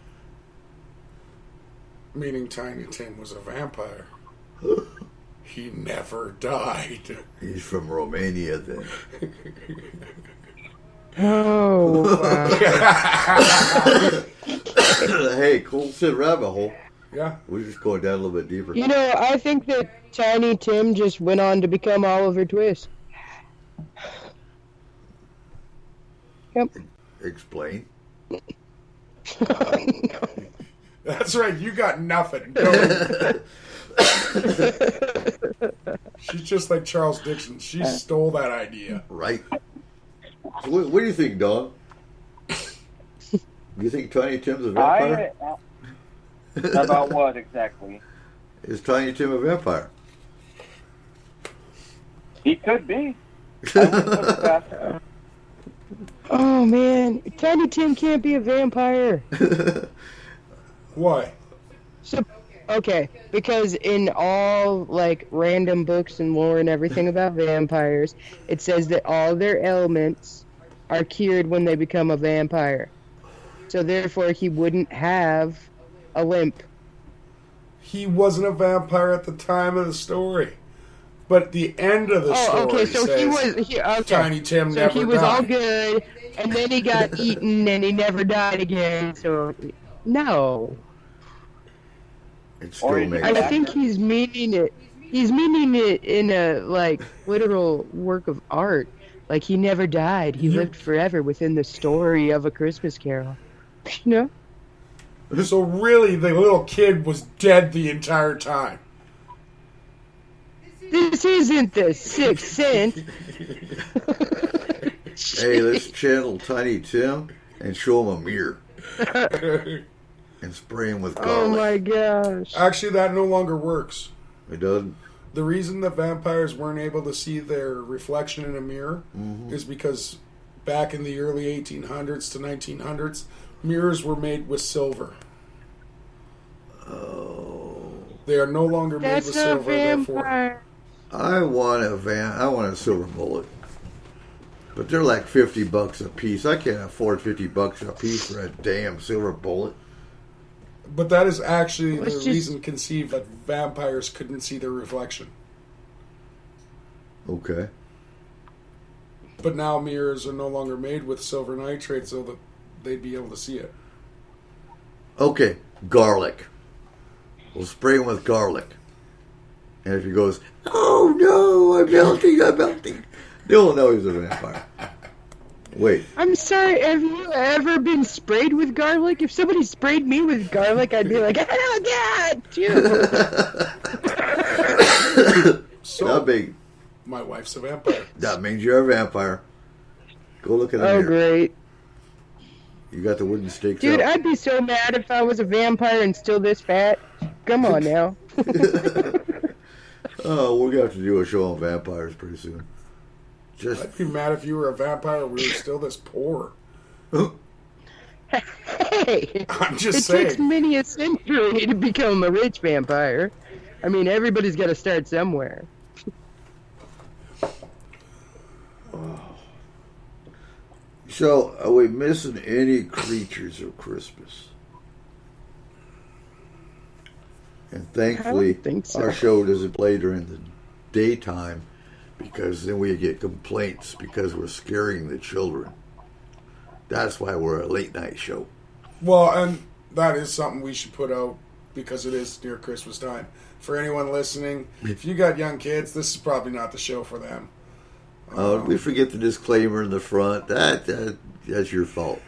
Meaning Tiny Tim was a vampire. He never died. He's from Romania, then. Oh, wow. Hey, cool shit rabbit hole. Yeah. We're just going down a little bit deeper. You know, I think that Tiny Tim just went on to become Oliver Twist. Yep. Explain. No. That's right, you got nothing. She's just like Charles Dixon. She stole that idea. Right. So what do you think, Don? Do you think Tiny Tim's a vampire? About what exactly? Is Tiny Tim a vampire? He could be. I wouldn't put it past him. Oh man, Tiny Tim can't be a vampire. Why? So, okay, because in all like random books and lore and everything about vampires, it says that all their ailments are cured when they become a vampire. So therefore, he wouldn't have a limp. He wasn't a vampire at the time of the story. But the end of the story okay, so says Tiny Tim so never he was died. all good, and then he got eaten, and he never died again. So, no. It still makes I think he's meaning it. He's meaning it in a like literal work of art. Like he never died. He lived forever within the story of A Christmas Carol. You know? So really, the little kid was dead the entire time. This isn't the Sixth Sense. Hey, let's channel Tiny Tim and show him a mirror. And spray him with garlic. Oh my gosh. Actually, that no longer works. It doesn't? The reason that vampires weren't able to see their reflection in a mirror is because back in the early 1800s to 1900s, mirrors were made with silver. Oh. They are no longer made That's with a silver, therefore. vampire. I want a silver bullet. But they're like $50 a piece. I can't afford $50 a piece for a damn silver bullet. But that is actually Let's the just- reason conceived that vampires couldn't see their reflection. Okay. But now mirrors are no longer made with silver nitrate so that they'd be able to see it. Okay, garlic. We'll spray him with garlic. And if he goes, oh no, I'm melting, they'll know he's a vampire. Wait. I'm sorry, have you ever been sprayed with garlic? If somebody sprayed me with garlic, I'd be like, oh God, dude. So, Not big. my wife's a vampire. That means you're a vampire. Go look at the Oh, mirror. great. You got the wooden stakes Dude, out. I'd be so mad if I was a vampire and still this fat. Come on now. Oh, we're going to have to do a show on vampires pretty soon. Just I'd be mad if you were a vampire and we were still this poor. Hey, I'm just it saying. takes many a century to become a rich vampire. I mean, everybody's got to start somewhere. So, are we missing any creatures of Christmas? And thankfully, I don't think so. our show doesn't play during the daytime because then we get complaints because we're scaring the children. That's why we're a late night show. Well, and that is something we should put out because it is near Christmas time. For anyone listening, if you got young kids, this is probably not the show for them. We forget the disclaimer in the front. That's your fault.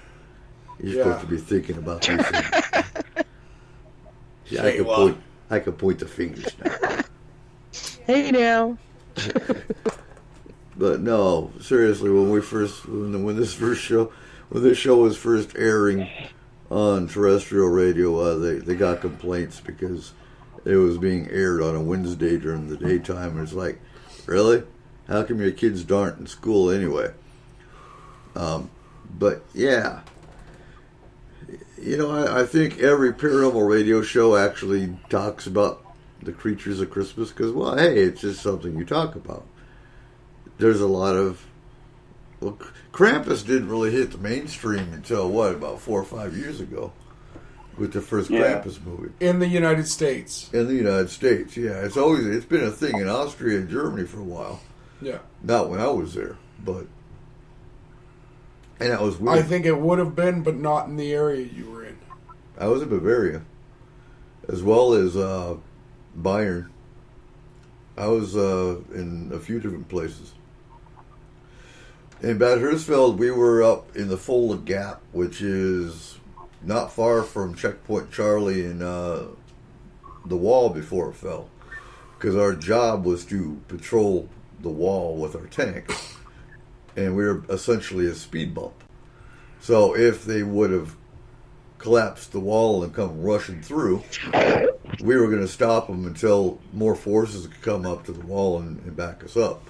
You're supposed to be thinking about these things. Yeah, I can point the fingers now. Hey now. But no, seriously, when this show was first airing on terrestrial radio, they got complaints because it was being aired on a Wednesday during the daytime. And it's like, really? How come your kids aren't in school anyway? But yeah, you know, I think every paranormal radio show actually talks about the creatures of Christmas because, well, hey, it's just something you talk about. There's a lot of... Well, Krampus didn't really hit the mainstream until, about 4 or 5 years ago with the first Krampus movie. In the United States. In the United States, yeah. It's been a thing in Austria and Germany for a while. Yeah. Not when I was there, but... And that was weird. I think it would have been, but not in the area you were in. I was in Bavaria, as well as Bayern. I was in a few different places. In Bad Hersfeld, we were up in the Fulda Gap, which is not far from Checkpoint Charlie and the wall before it fell. Because our job was to patrol the wall with our tank. And we were essentially a speed bump. So if they would have collapsed the wall and come rushing through, we were going to stop them until more forces could come up to the wall and back us up.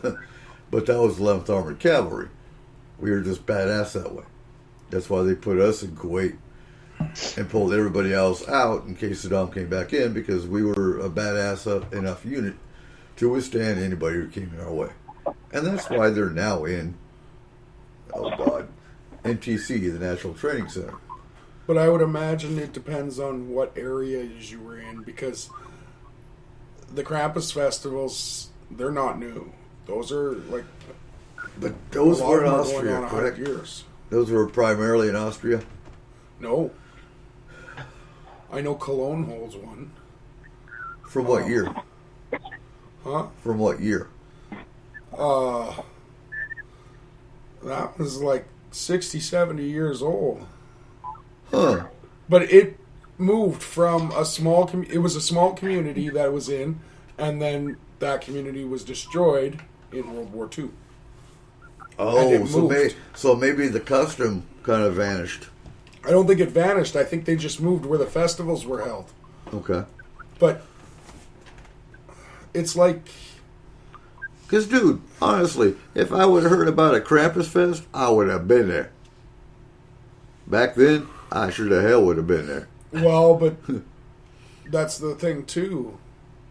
But that was the 11th Armored Cavalry. We were just badass that way. That's why they put us in Kuwait and pulled everybody else out in case Saddam came back in, because we were a badass enough unit to withstand anybody who came in our way. And that's why they're now in, NTC, the National Training Center. But I would imagine it depends on what areas you were in, because the Krampus festivals, they're not new. Those are like... But those were in Austria, on correct? Years. Those were primarily in Austria? No. I know Cologne holds one. From what year? Huh? From what year? That was like 60, 70 years old. Huh. But it moved from a small... it was a small community that it was in, and then that community was destroyed in World War II. Oh, so maybe the custom kind of vanished. I don't think it vanished. I think they just moved where the festivals were held. Okay. But it's like... Because, dude, honestly, if I would have heard about a Krampus Fest, I would have been there. Back then, I sure the hell would have been there. Well, but that's the thing, too.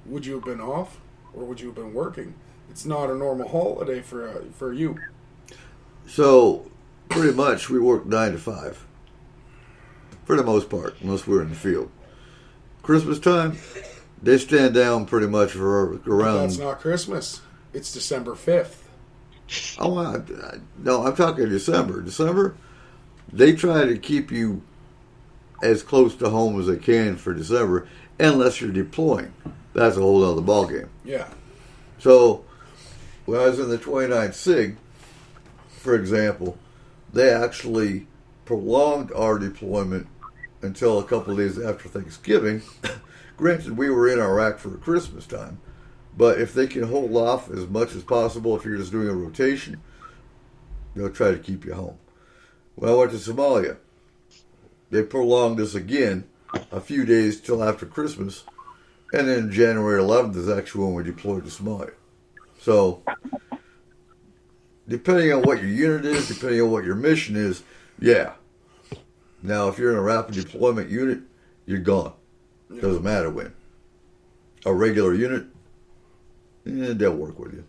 Would you have been off, or would you have been working? It's not a normal holiday for you. So, pretty much, we work 9 to 5. For the most part, unless we're in the field. Christmas time, they stand down pretty much for around... But that's not Christmas. It's December 5th. Oh, no, I'm talking December. December, they try to keep you as close to home as they can for December, unless you're deploying. That's a whole other ballgame. Yeah. So, when I was in the 29th SIG, for example, they actually prolonged our deployment until a couple of days after Thanksgiving. Granted, we were in Iraq for Christmas time, but if they can hold off as much as possible, if you're just doing a rotation, they'll try to keep you home. When I went to Somalia, they prolonged us again a few days till after Christmas, and then January 11th is actually when we deployed to Somalia. So, depending on what your unit is, depending on what your mission is, yeah. Now, if you're in a rapid deployment unit, you're gone. Doesn't matter when. A regular unit, they'll work with you.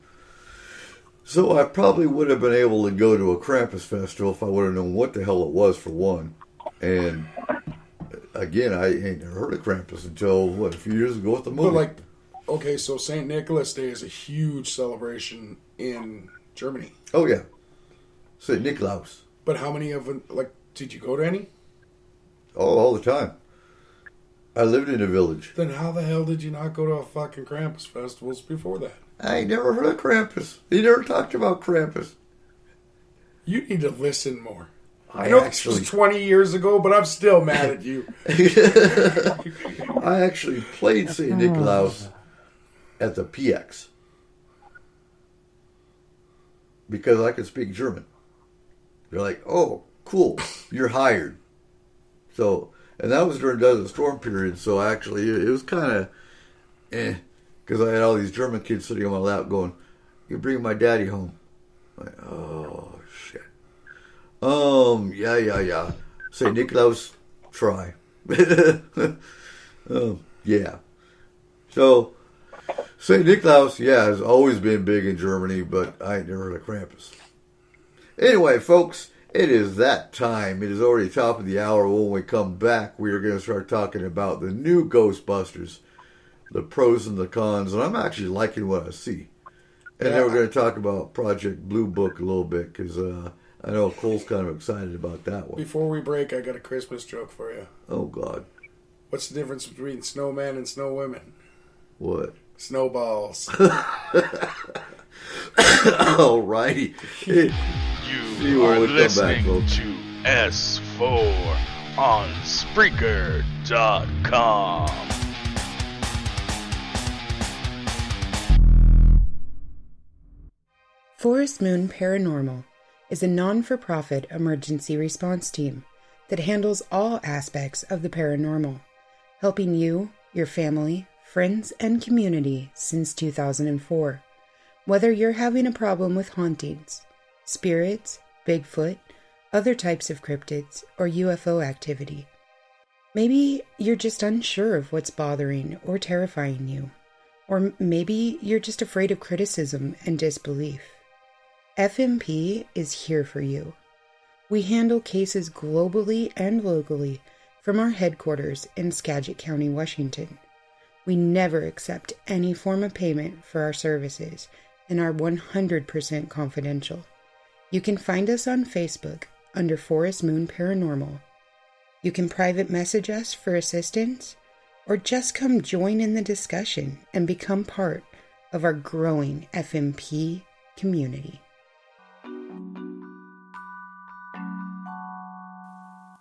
So I probably would have been able to go to a Krampus festival if I would have known what the hell it was, for one. And again, I ain't never heard of Krampus until, a few years ago with the movie. But okay, so St. Nicholas Day is a huge celebration in Germany. Oh, yeah. St. Niklaus. But how many of them, did you go to any? Oh, all the time. I lived in a village. Then how the hell did you not go to a fucking Krampus festivals before that? I ain't never heard of Krampus. He never talked about Krampus. You need to listen more. I know this was 20 years ago, but I'm still mad at you. I actually played St. Niklaus at the PX. Because I could speak German. They're like, oh, cool, you're hired. So, and that was during Desert Storm period, so actually it was kind of because I had all these German kids sitting on my lap going, you're bringing my daddy home. I'm like, oh, shit. Yeah. St. Niklaus, try. Yeah. So, St. Niklaus, has always been big in Germany, but I ain't never heard of Krampus. Anyway, folks, it is that time. It is already top of the hour. When we come back, we are going to start talking about the new Ghostbusters, the pros and the cons, and I'm actually liking what I see. And then we're going to talk about Project Blue Book a little bit, because I know Cole's kind of excited about that one. Before we break, I got a Christmas joke for you. Oh, God. What's the difference between snowmen and snow women? What? Snowballs. Alrighty. You are listening to S4 on Spreaker.com. Forest Moon Paranormal is a non-for-profit emergency response team that handles all aspects of the paranormal, helping you your family, friends, and community since 2004. Whether you're having a problem with hauntings, spirits, Bigfoot, other types of cryptids, or UFO activity. Maybe you're just unsure of what's bothering or terrifying you. Or maybe you're just afraid of criticism and disbelief. FMP is here for you. We handle cases globally and locally from our headquarters in Skagit County, Washington. We never accept any form of payment for our services and are 100% confidential. You can find us on Facebook under Forest Moon Paranormal. You can private message us for assistance, or just come join in the discussion and become part of our growing FMP community.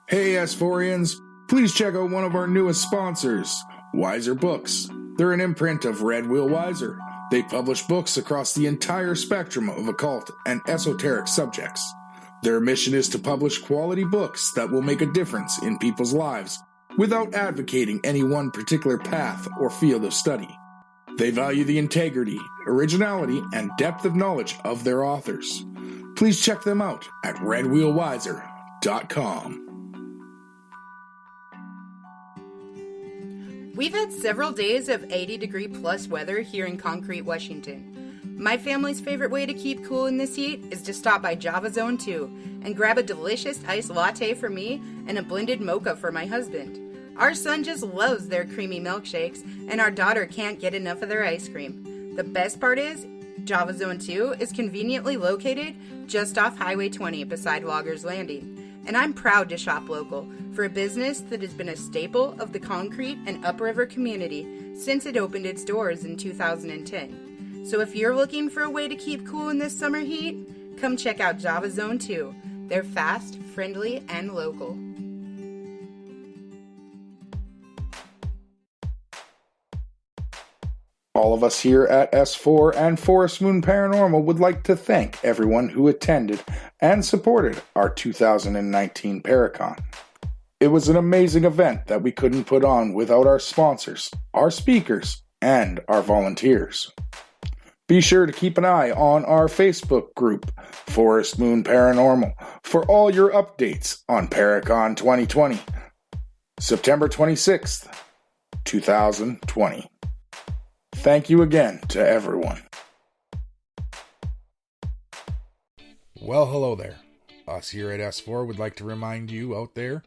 Hey S4ians, please check out one of our newest sponsors, Wiser Books. They're an imprint of Red Wheel Wiser. They publish books across the entire spectrum of occult and esoteric subjects. Their mission is to publish quality books that will make a difference in people's lives without advocating any one particular path or field of study. They value the integrity, originality, and depth of knowledge of their authors. Please check them out at redwheelwiser.com. We've had several days of 80-degree plus weather here in Concrete, Washington. My family's favorite way to keep cool in this heat is to stop by Java Zone 2 and grab a delicious iced latte for me and a blended mocha for my husband. Our son just loves their creamy milkshakes, and our daughter can't get enough of their ice cream. The best part is, Java Zone 2 is conveniently located just off Highway 20 beside Loggers Landing. And I'm proud to shop local for a business that has been a staple of the Concrete and Upriver community since it opened its doors in 2010. So if you're looking for a way to keep cool in this summer heat, come check out Java Zone 2. They're fast, friendly, and local. All of us here at S4 and Forest Moon Paranormal would like to thank everyone who attended and supported our 2019 Paracon. It was an amazing event that we couldn't put on without our sponsors, our speakers, and our volunteers. Be sure to keep an eye on our Facebook group, Forest Moon Paranormal, for all your updates on Paracon 2020, September 26th, 2020. Thank you again to everyone. Well, hello there. Us here at S4 would like to remind you out there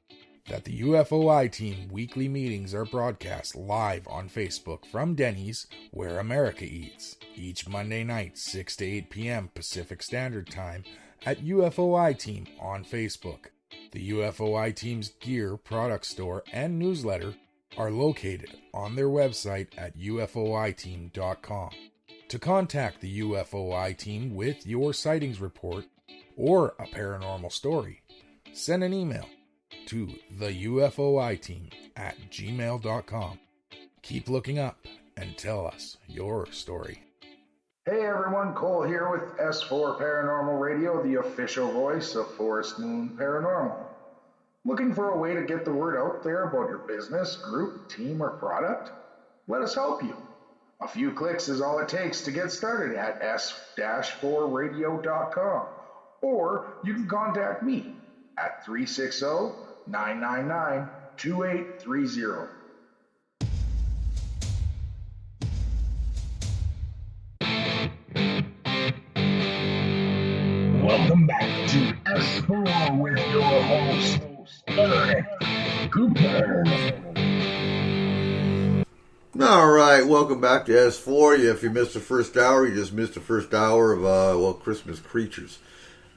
that the UFOI team weekly meetings are broadcast live on Facebook from Denny's, where America eats, each Monday night, 6 to 8 p.m. Pacific Standard Time at UFOI Team on Facebook. The UFOI team's gear, product store, and newsletter are located on their website at ufoiteam.com. To contact the UFOI team with your sightings report or a paranormal story, send an email to theufoiteam@gmail.com. Keep looking up and tell us your story. Hey everyone, Cole here with S4 Paranormal Radio, the official voice of Forest Moon Paranormal. Looking for a way to get the word out there about your business, group, team, or product? Let us help you. A few clicks is all it takes to get started at s-4radio.com, or you can contact me at 360-999-2830. Welcome back to S4 with your host, Eric Cooper. Alright, welcome back to S4. If you missed the first hour, you just missed the first hour of, Christmas Creatures.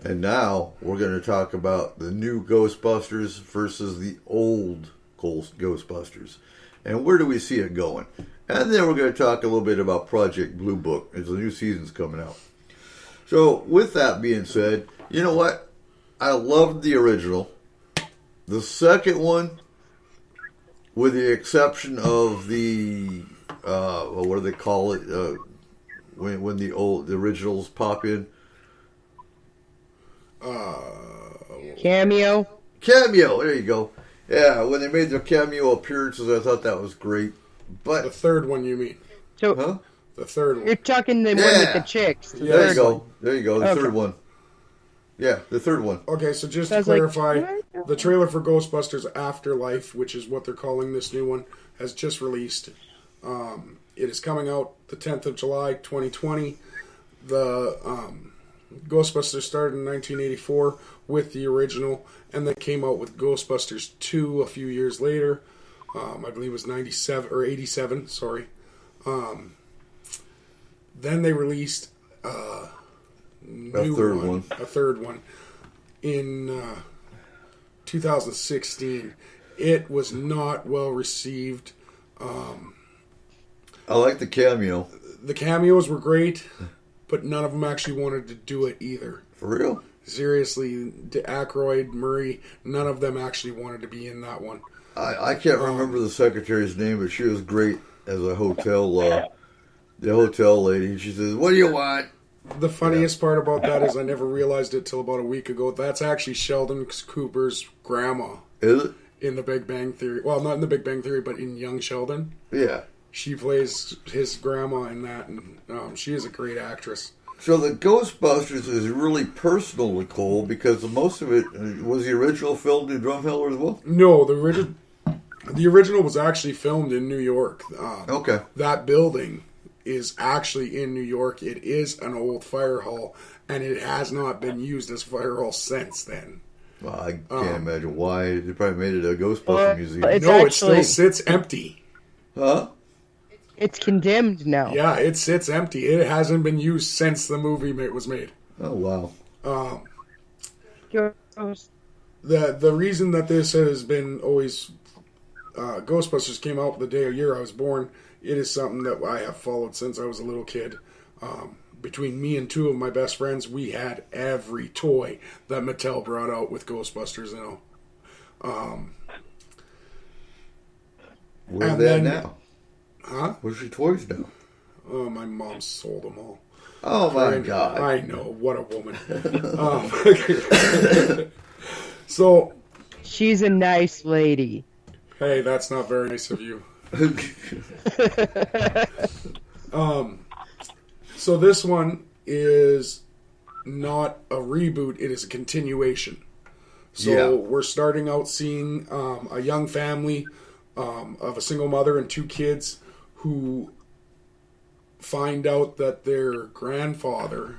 And now, we're going to talk about the new Ghostbusters versus the old Ghostbusters. And where do we see it going? And then we're going to talk a little bit about Project Blue Book, as the new season's coming out. So, with that being said, you know what? I loved the original. The second one, with the exception of the, what do they call it, when the originals pop in? Cameo, there you go. Yeah, when they made their cameo appearances, I thought that was great. But the third one, you mean? So the third one. You're talking the one with the chicks. The There you third go. one. There you go. The third one. Yeah, the third one. Okay, so just to clarify, the trailer for Ghostbusters Afterlife, which is what they're calling this new one, has just released. It is coming out the 10th of July, 2020. The Ghostbusters started in 1984 with the original, and then came out with Ghostbusters 2 a few years later. I believe it was 97 or 87. Sorry. Then they released a third one in 2016. It was not well received. I like the cameo. The cameos were great, but none of them actually wanted to do it either. For real? Seriously, Aykroyd, Murray, none of them actually wanted to be in that one. I can't remember the secretary's name, but she was great as a hotel, the hotel lady. She says, "What do you want?" The funniest part about that is I never realized it till about a week ago. That's actually Sheldon Cooper's grandma. Is it? In The Big Bang Theory. Well, not in The Big Bang Theory, but in Young Sheldon. Yeah. She plays his grandma in that, and she is a great actress. So the Ghostbusters is really personal to Cole because most of it was the original filmed in Drumheller as well. No, the original was actually filmed in New York. Okay. That building is actually in New York. It is an old fire hall, and it has not been used as fire hall since then. Well, I can't imagine why. They probably made it a Ghostbuster museum. It still sits empty. Huh? It's condemned now. Yeah, it sits empty. It hasn't been used since the movie was made. Oh, wow. The reason that this has been always... Ghostbusters came out the day or year I was born. It is something that I have followed since I was a little kid. Between me and two of my best friends, we had every toy that Mattel brought out with Ghostbusters, Where's that now? Huh? Where's your toys now? Oh, my mom sold them all. Oh, my God. I know. What a woman. So... She's a nice lady. Hey, that's not very nice of you. So this one is not a reboot, it is a continuation. So we're starting out seeing a young family of a single mother and two kids who find out that their grandfather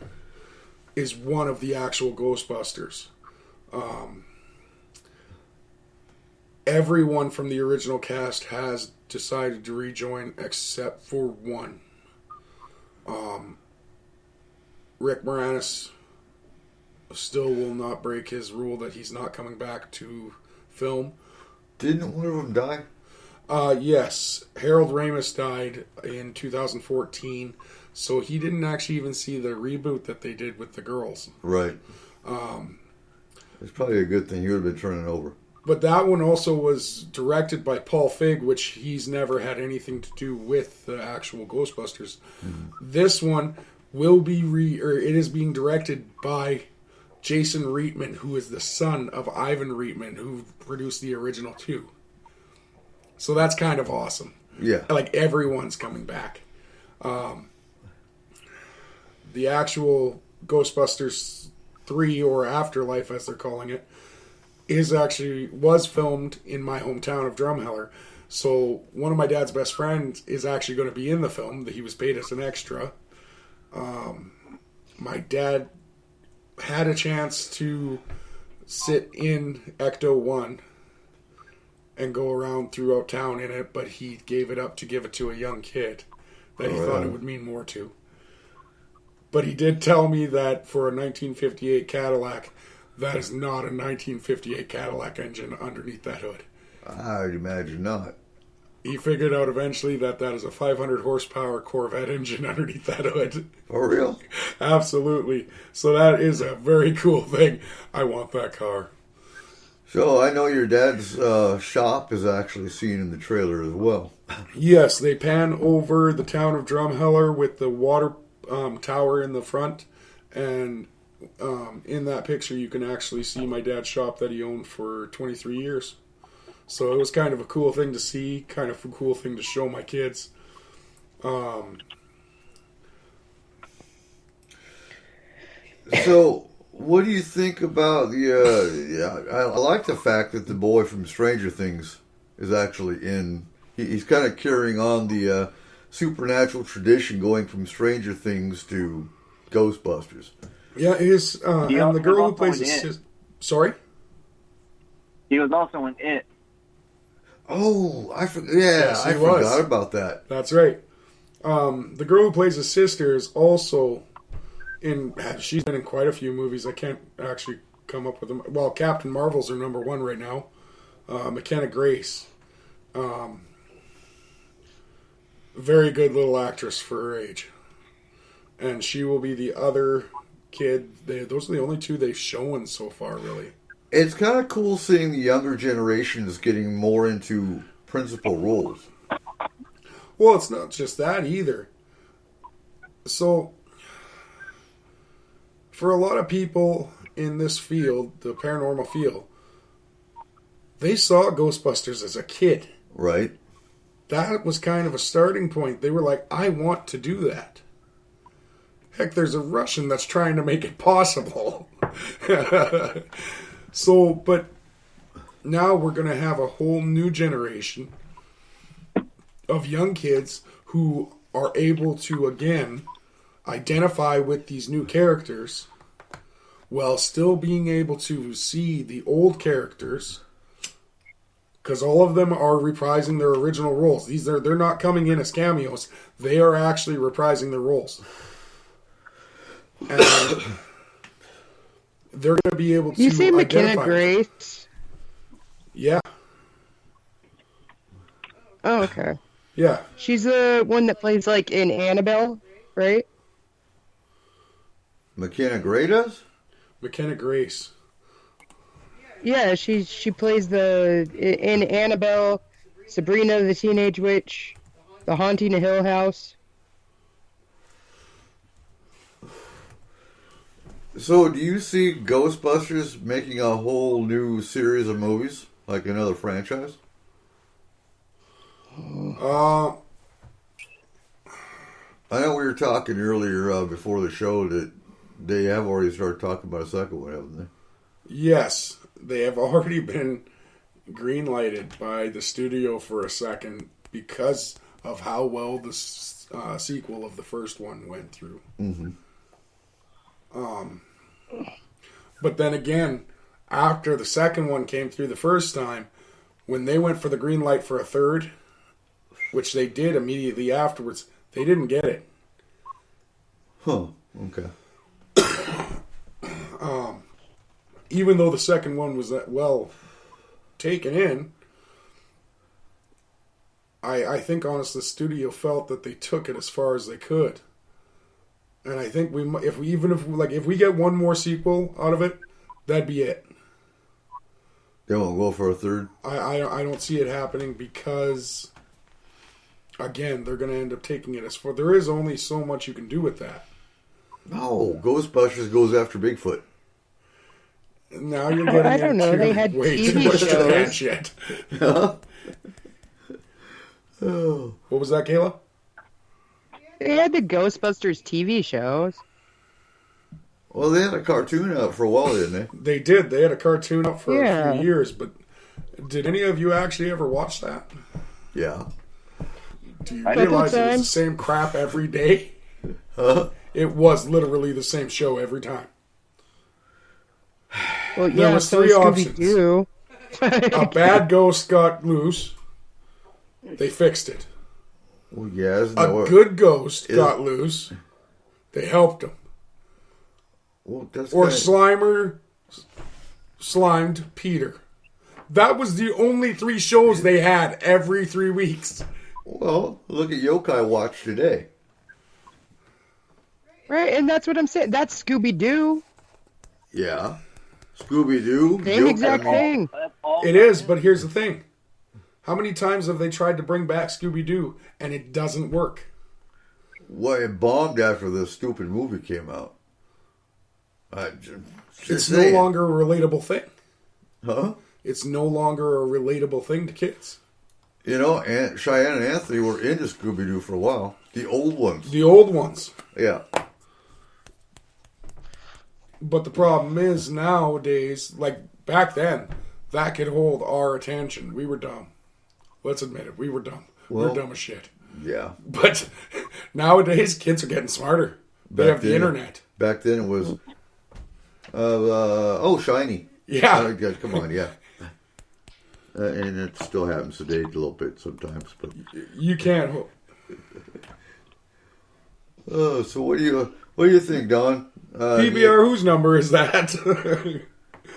is one of the actual Ghostbusters. Everyone from the original cast has decided to rejoin except for one. Rick Moranis still will not break his rule that he's not coming back to film. Didn't one of them die? Yes. Harold Ramis died in 2014, so he didn't actually even see the reboot that they did with the girls. Right. It's probably a good thing. He would have been turning over. But that one also was directed by Paul Feig, which he's never had anything to do with the actual Ghostbusters. Mm-hmm. This one will be it is being directed by Jason Reitman, who is the son of Ivan Reitman, who produced the original two. So that's kind of awesome. Yeah. Like, everyone's coming back. The actual Ghostbusters 3, or Afterlife as they're calling it, was filmed in my hometown of Drumheller. So one of my dad's best friends is actually going to be in the film. He was paid as an extra. My dad had a chance to sit in Ecto 1 and go around throughout town in it, but he gave it up to give it to a young kid that he thought it would mean more to. But he did tell me that for a 1958 Cadillac, that is not a 1958 Cadillac engine underneath that hood. I'd imagine not. He figured out eventually that is a 500 horsepower Corvette engine underneath that hood. For real? Absolutely. So that is a very cool thing. I want that car. So I know your dad's shop is actually seen in the trailer as well. Yes, they pan over the town of Drumheller with the water tower in the front, and in that picture you can actually see my dad's shop that he owned for 23 years. So it was kind of a cool thing to see, kind of a cool thing to show my kids. So, what do you think about the? I like the fact that the boy from Stranger Things is actually in. He's kind of carrying on the supernatural tradition, going from Stranger Things to Ghostbusters. Yeah, he's and the girl who plays sorry. He was also in It. Oh, I forgot about that. That's right. The girl who plays his sister is also in. She's been in quite a few movies. I can't actually come up with them. Well, Captain Marvel's her number one right now. McKenna Grace. Very good little actress for her age. And she will be the other kid. Those are the only two they've shown so far, really. It's kind of cool seeing the younger generations getting more into principal roles. Well, it's not just that either. So, for a lot of people in this field, the paranormal field, they saw Ghostbusters as a kid. Right. That was kind of a starting point. They were like, I want to do that. Heck, there's a Russian that's trying to make it possible. So, but now we're going to have a whole new generation of young kids who are able to, again, identify with these new characters while still being able to see the old characters, because all of them are reprising their original roles. They're not coming in as cameos. They are actually reprising their roles. And they're going to be able to. You say McKenna Grace? Yeah. Oh, okay. Yeah. She's the one that plays like in Annabelle, right? McKenna Gray does? McKenna Grace. Yeah, she plays in Annabelle, Sabrina the Teenage Witch, The Haunting of Hill House. So, do you see Ghostbusters making a whole new series of movies, like another franchise? I know we were talking earlier before the show that they have already started talking about a second one, haven't they? Yes, they have already been green-lighted by the studio for a second because of how well the sequel of the first one went through. Mm-hmm. But then again, after the second one came through the first time, when they went for the green light for a third, which they did immediately afterwards, they didn't get it. Huh. Okay. Even though the second one was that well taken in, I think honestly the studio felt that they took it as far as they could. And I think if we get one more sequel out of it, that'd be it. They won't go for a third? I don't see it happening because, again, they're going to end up taking it as far. There is only so much you can do with that. No, Ghostbusters goes after Bigfoot. Now you're getting I don't know. They had TV shows. Yet. Huh? What was that, Kayla? They had the Ghostbusters TV shows. Well, they had a cartoon out for a while, didn't they? They did. They had a cartoon up for a few years, but did any of you actually ever watch that? Yeah. Do you realize it was the same crap every day? Huh? It was literally the same show every time. Well, there was three options. A bad ghost got loose. They fixed it. Well, yeah, a good ghost got loose. They helped him. Well, that's or Slimer slimed Peter. That was the only three shows they had every 3 weeks. Well, look at Yokai Watch today. Right, and that's what I'm saying. That's Scooby-Doo. Yeah. Scooby-Doo. Same exact thing. It is, but here's the thing. How many times have they tried to bring back Scooby-Doo and it doesn't work? Well, it bombed after the stupid movie came out. It's no longer a relatable thing. Huh? It's no longer a relatable thing to kids. You know, and Cheyenne and Anthony were into Scooby-Doo for a while. The old ones. The old ones. Yeah. But the problem is nowadays, like back then, that could hold our attention. We were dumb. Let's admit it. We were dumb. We were dumb as shit. Yeah. But nowadays, kids are getting smarter. They have the internet. Back then it was, Shiny. Yeah. Come on, yeah. And it still happens today a little bit sometimes. But you can't. So what do you think, Don? PBR, whose number is that?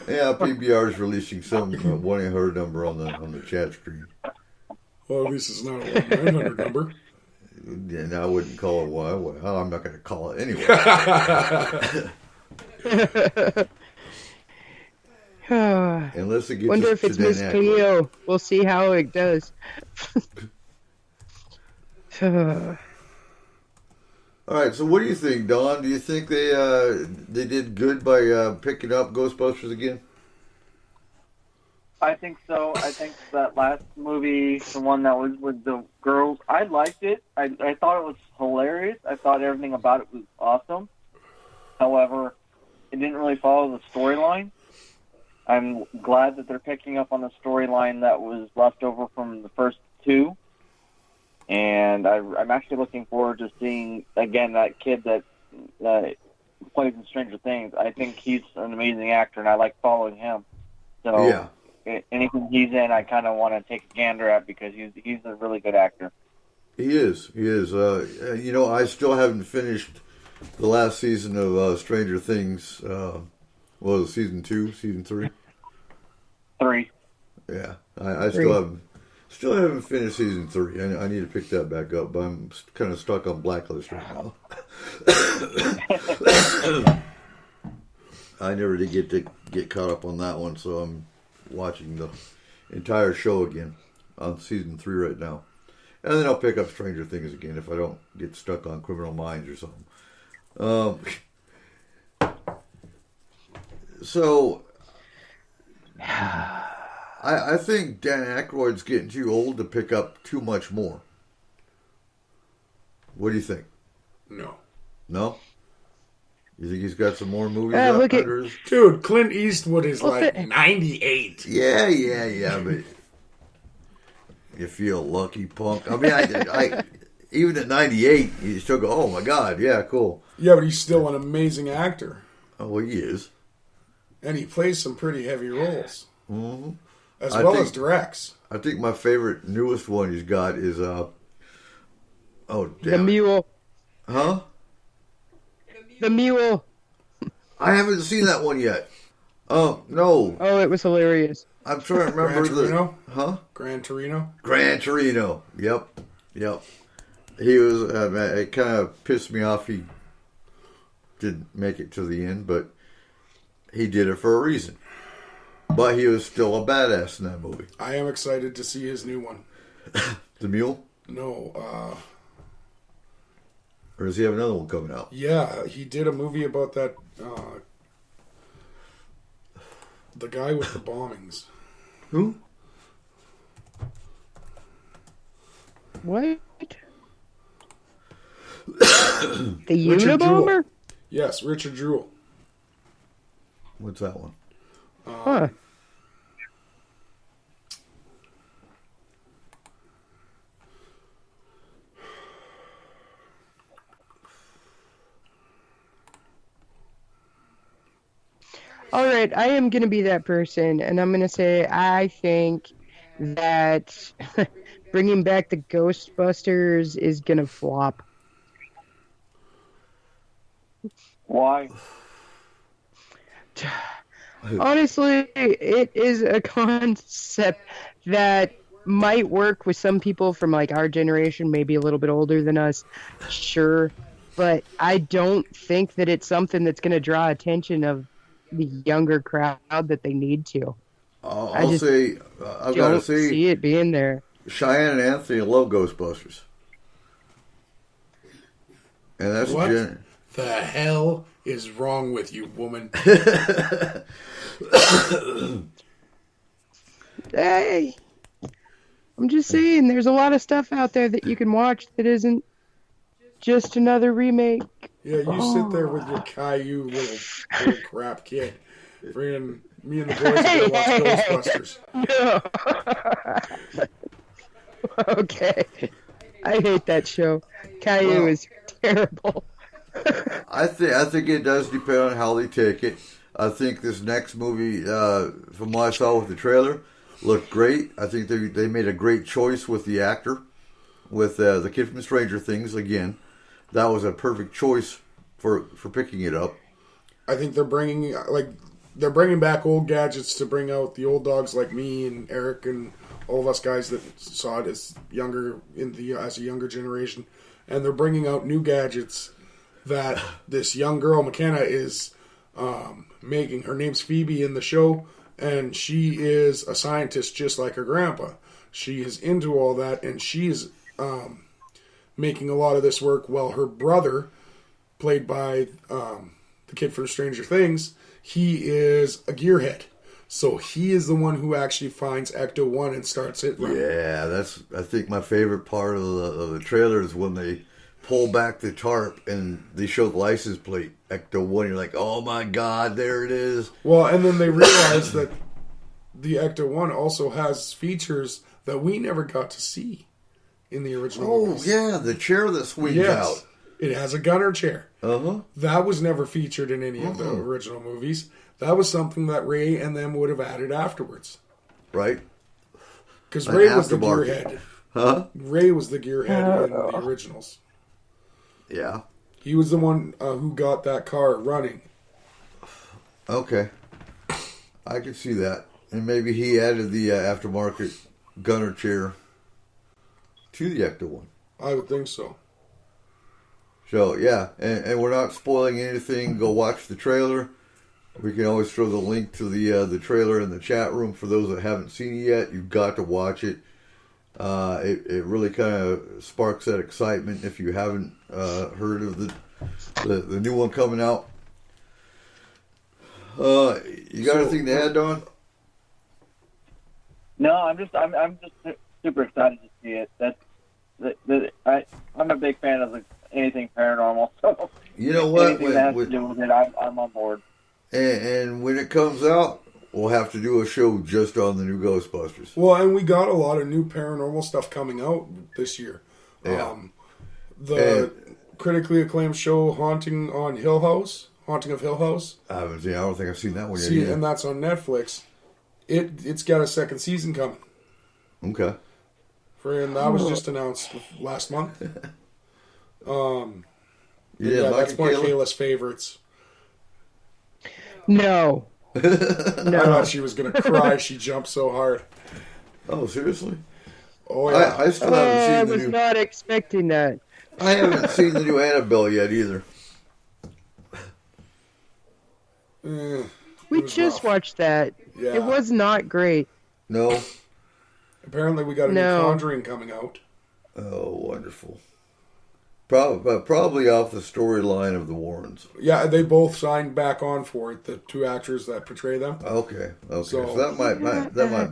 Yeah, PBR is releasing some 1-800 number on the chat screen. Well, at least it's not a 1-900 number. And I wouldn't call it one. Well, I'm not going to call it anyway. Unless it gets Wonder if it's Miss Cleo. We'll see how it does. All right, so what do you think, Don? Do you think they did good by picking up Ghostbusters again? I think so. I think that last movie, the one that was with the girls, I liked it. I thought it was hilarious. I thought everything about it was awesome. However, it didn't really follow the storyline. I'm glad that they're picking up on the storyline that was left over from the first two. And I'm actually looking forward to seeing, again, that kid that plays in Stranger Things. I think he's an amazing actor, and I like following him. So yeah. Anything he's in, I kind of want to take a gander at because he's a really good actor. He is. I still haven't finished the last season of Stranger Things. What was it, season 2, season 3? 3. Yeah, I still haven't finished season 3. I need to pick that back up, but I'm kind of stuck on Blacklist right now. I never did get caught up on that one, so I'm watching the entire show again on season 3 right now. And then I'll pick up Stranger Things again if I don't get stuck on Criminal Minds or something. So, I think Dan Aykroyd's getting too old to pick up too much more. What do you think? No. No? You think he's got some more movies out under his... Dude, Clint Eastwood is 98. Yeah, but you feel lucky, punk. I mean, I even at 98, you still go, oh my God, yeah, cool. Yeah, but he's still an amazing actor. Oh, well, he is. And he plays some pretty heavy roles. Mm-hmm. As well as directs. I think my favorite, newest one he's got is, The Mule. Huh? The Mule. I haven't seen that one yet. Oh, no. Oh, it was hilarious. I'm trying to remember Gran Torino? Huh? Gran Torino? Gran Torino. Yep. He was, it kind of pissed me off he didn't make it to the end, but he did it for a reason. But he was still a badass in that movie. I am excited to see his new one. The Mule? No, Or does he have another one coming out? Yeah, he did a movie about that, the guy with the bombings. Who? What? The Unabomber? Yes, Richard Jewell. What's that one? Huh. All right, I am going to be that person, and I'm going to say I think that bringing back the Ghostbusters is going to flop. Why? Honestly, it is a concept that might work with some people from like our generation, maybe a little bit older than us, sure. But I don't think that it's something that's going to draw attention of the younger crowd that they need to. I've got to say, see it being there. Cheyenne and Anthony love Ghostbusters, and that's what the hell is wrong with you, woman? Hey, I'm just saying, there's a lot of stuff out there that you can watch that isn't just another remake. Yeah, you sit there with your Caillou little bull crap kid. Friggin' me and the boys are gonna watch Ghostbusters. No. Okay. I hate that show. Caillou is terrible. I think it does depend on how they take it. I think this next movie, from what I saw with the trailer, looked great. I think they made a great choice with the actor, with the kid from Stranger Things. Again, that was a perfect choice for picking it up. I think they're bringing back old gadgets to bring out the old dogs like me and Eric and all of us guys that saw it as a younger generation, and they're bringing out new gadgets that this young girl McKenna is making. Her name's Phoebe in the show, and she is a scientist just like her grandpa. She is into all that, and she's making a lot of this work while her brother, played by the kid from Stranger Things, he is a gearhead. So he is the one who actually finds Ecto-1 and starts it running. Yeah, that's, I think, my favorite part of the trailer is when they pull back the tarp and they show the license plate, Ecto-1. You're like, oh my God, there it is. Well, and then they realize that the Ecto-1 also has features that we never got to see in the original movies. Yeah, the chair that swings out. It has a gunner chair. Uh-huh. That was never featured in any of the original movies. That was something that Ray and them would have added afterwards. Right. Because Ray was the gearhead. Huh? Ray was the gearhead in the originals. Yeah. He was the one who got that car running. Okay. I could see that. And maybe he added the aftermarket gunner chair to the Ecto-1. I would think so. So, yeah. And we're not spoiling anything. Go watch the trailer. We can always throw the link to the trailer in the chat room for those that haven't seen it yet. You've got to watch it. It really kind of sparks that excitement if you haven't heard of the new one coming out. You got anything to add, Don? No, I'm just super excited to see it. I'm a big fan of anything paranormal. So you know what? Anything that has to do with it, I'm on board. And when it comes out, we'll have to do a show just on the new Ghostbusters. Well, and we got a lot of new paranormal stuff coming out this year. Yeah. The critically acclaimed show Haunting of Hill House. I don't think I've seen that one yet. See, and that's on Netflix. It's got a second season coming. Okay. And that was just announced last month. Yeah, that's one of Kayla's favorites. No. I thought she was going to cry. She jumped so hard. Oh, seriously? Oh, yeah. I still haven't seen the new... I was not expecting that. I haven't seen the new Annabelle yet either. We just watched that. Yeah. It was not great. No? Apparently we got a new Conjuring coming out. Oh, wonderful. Probably off the storyline of the Warrens. Yeah, they both signed back on for it, the two actors that portray them. Okay. So that might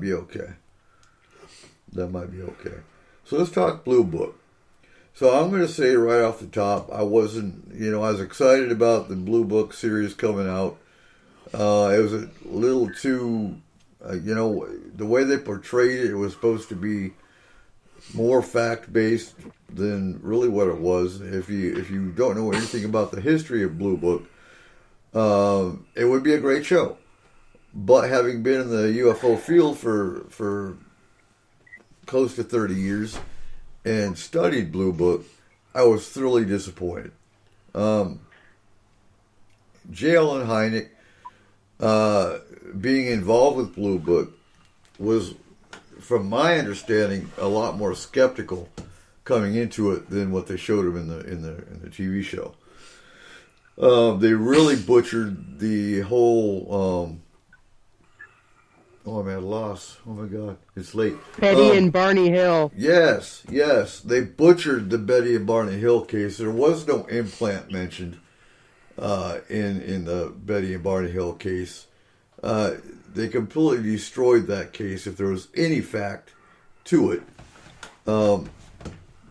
be okay. That might be okay. So let's talk Blue Book. So I'm going to say right off the top, I was excited about the Blue Book series coming out. It was a little too, the way they portrayed it, it was supposed to be more fact-based than really what it was. If you don't know anything about the history of Blue Book, it would be a great show. But having been in the UFO field for close to 30 years and studied Blue Book, I was thoroughly disappointed. J. Allen Hynek, being involved with Blue Book, was, from my understanding, a lot more skeptical coming into it than what they showed him in the TV show. They really butchered the whole. I'm at a loss. Oh my God, it's late. Betty and Barney Hill. Yes, they butchered the Betty and Barney Hill case. There was no implant mentioned in the Betty and Barney Hill case. they completely destroyed that case if there was any fact to it.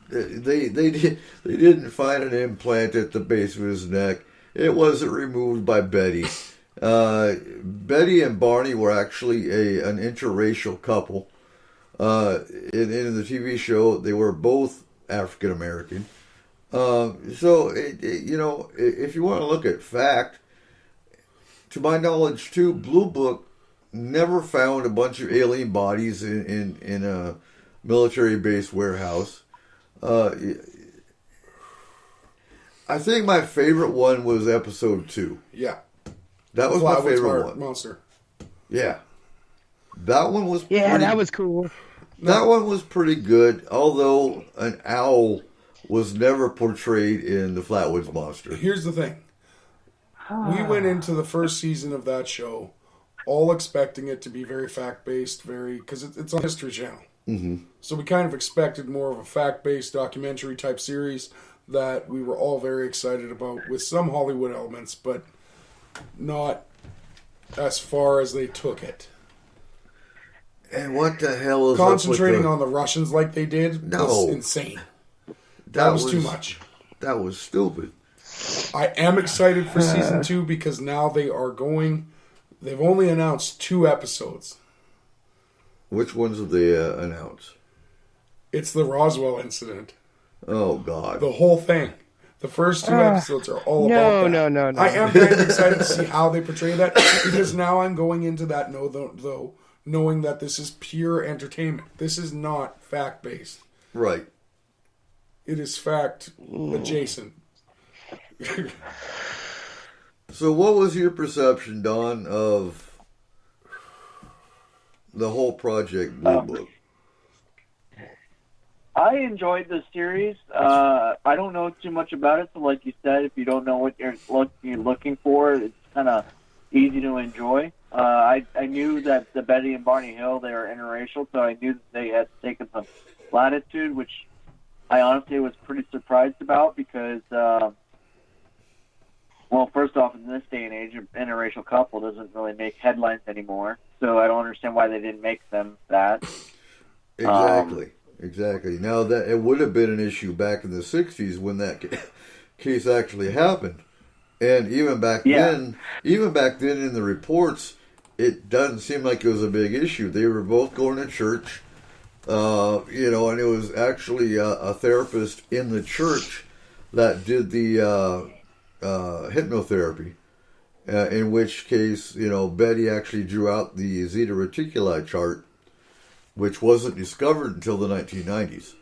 They didn't find an implant at the base of his neck. It wasn't removed by Betty. Betty and Barney were actually an interracial couple. In the TV show, they were both African American. So if you want to look at fact, to my knowledge, too, Blue Book never found a bunch of alien bodies in a military base warehouse. I think my favorite one was episode 2. Yeah. That was my favorite one. Monster. Yeah. That one was that was cool. That one was pretty good, although an owl was never portrayed in the Flatwoods Monster. Here's the thing. We went into the first season of that show all expecting it to be very fact-based, because it's on History Channel. Mm-hmm. So we kind of expected more of a fact-based documentary type series that we were all very excited about, with some Hollywood elements, but not as far as they took it. And what the hell is concentrating on the Russians like they did was insane. That was too much. That was stupid. I am excited for season 2 because now they've only announced 2 episodes. Which ones have they announced? It's the Roswell incident. Oh, God. The whole thing. The first 2 episodes are all about that. No. I am kind of excited to see how they portray that, because now I'm going into that though, knowing that this is pure entertainment. This is not fact-based. Right. It is fact adjacent. So what was your perception, Don, of the whole Project Blue Book? I enjoyed the series. I don't know too much about it, so like you said, if you don't know what you're looking for, it's kind of easy to enjoy. I knew that the Betty and Barney Hill, they were interracial, so I knew that they had taken some latitude, which I honestly was pretty surprised about because, first off, in this day and age, an interracial couple doesn't really make headlines anymore, so I don't understand why they didn't make them that. Exactly. Now, that it would have been an issue back in the 60s when that case actually happened. And even back then in the reports, it doesn't seem like it was a big issue. They were both going to church, and it was actually a therapist in the church that did the hypnotherapy, in which case, Betty actually drew out the Zeta Reticuli chart, which wasn't discovered until the 1990s.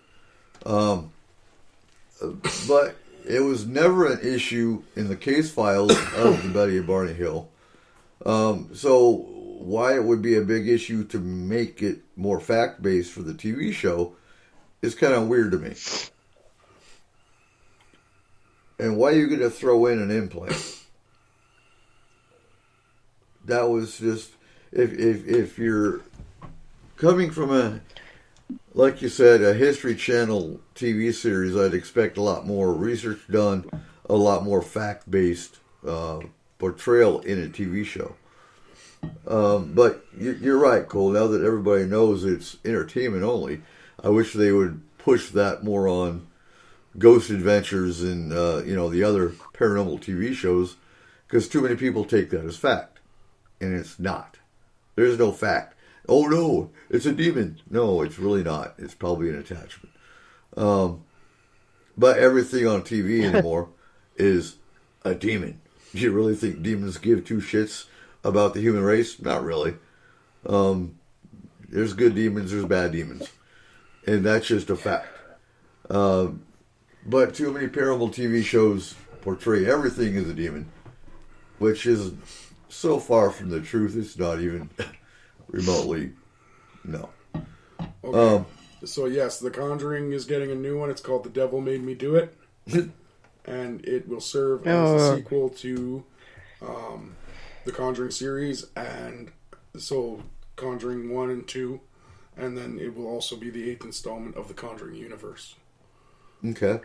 But it was never an issue in the case files of the Betty and Barney Hill. So why it would be a big issue to make it more fact-based for the TV show is kind of weird to me. And why are you going to throw in an implant? That was just... If you're coming from like you said, a History Channel TV series, I'd expect a lot more research done, a lot more fact-based portrayal in a TV show. But you're right, Cole. Now that everybody knows it's entertainment only, I wish they would push that more on Ghost Adventures and the other paranormal TV shows, because too many people take that as fact, and it's not. There's no fact. Oh no, it's a demon. No, it's really not. It's probably an attachment. But everything on TV anymore is a demon. Do you really think demons give 2 shits about the human race? Not really. There's good demons, there's bad demons. And that's just a fact. But too many paranormal TV shows portray everything as a demon, which is so far from the truth, it's not even remotely, no. Okay. So yes, The Conjuring is getting a new one. It's called The Devil Made Me Do It. And it will serve as a sequel to the Conjuring series, and so Conjuring 1 and 2, and then it will also be the 8th installment of the Conjuring universe. Okay.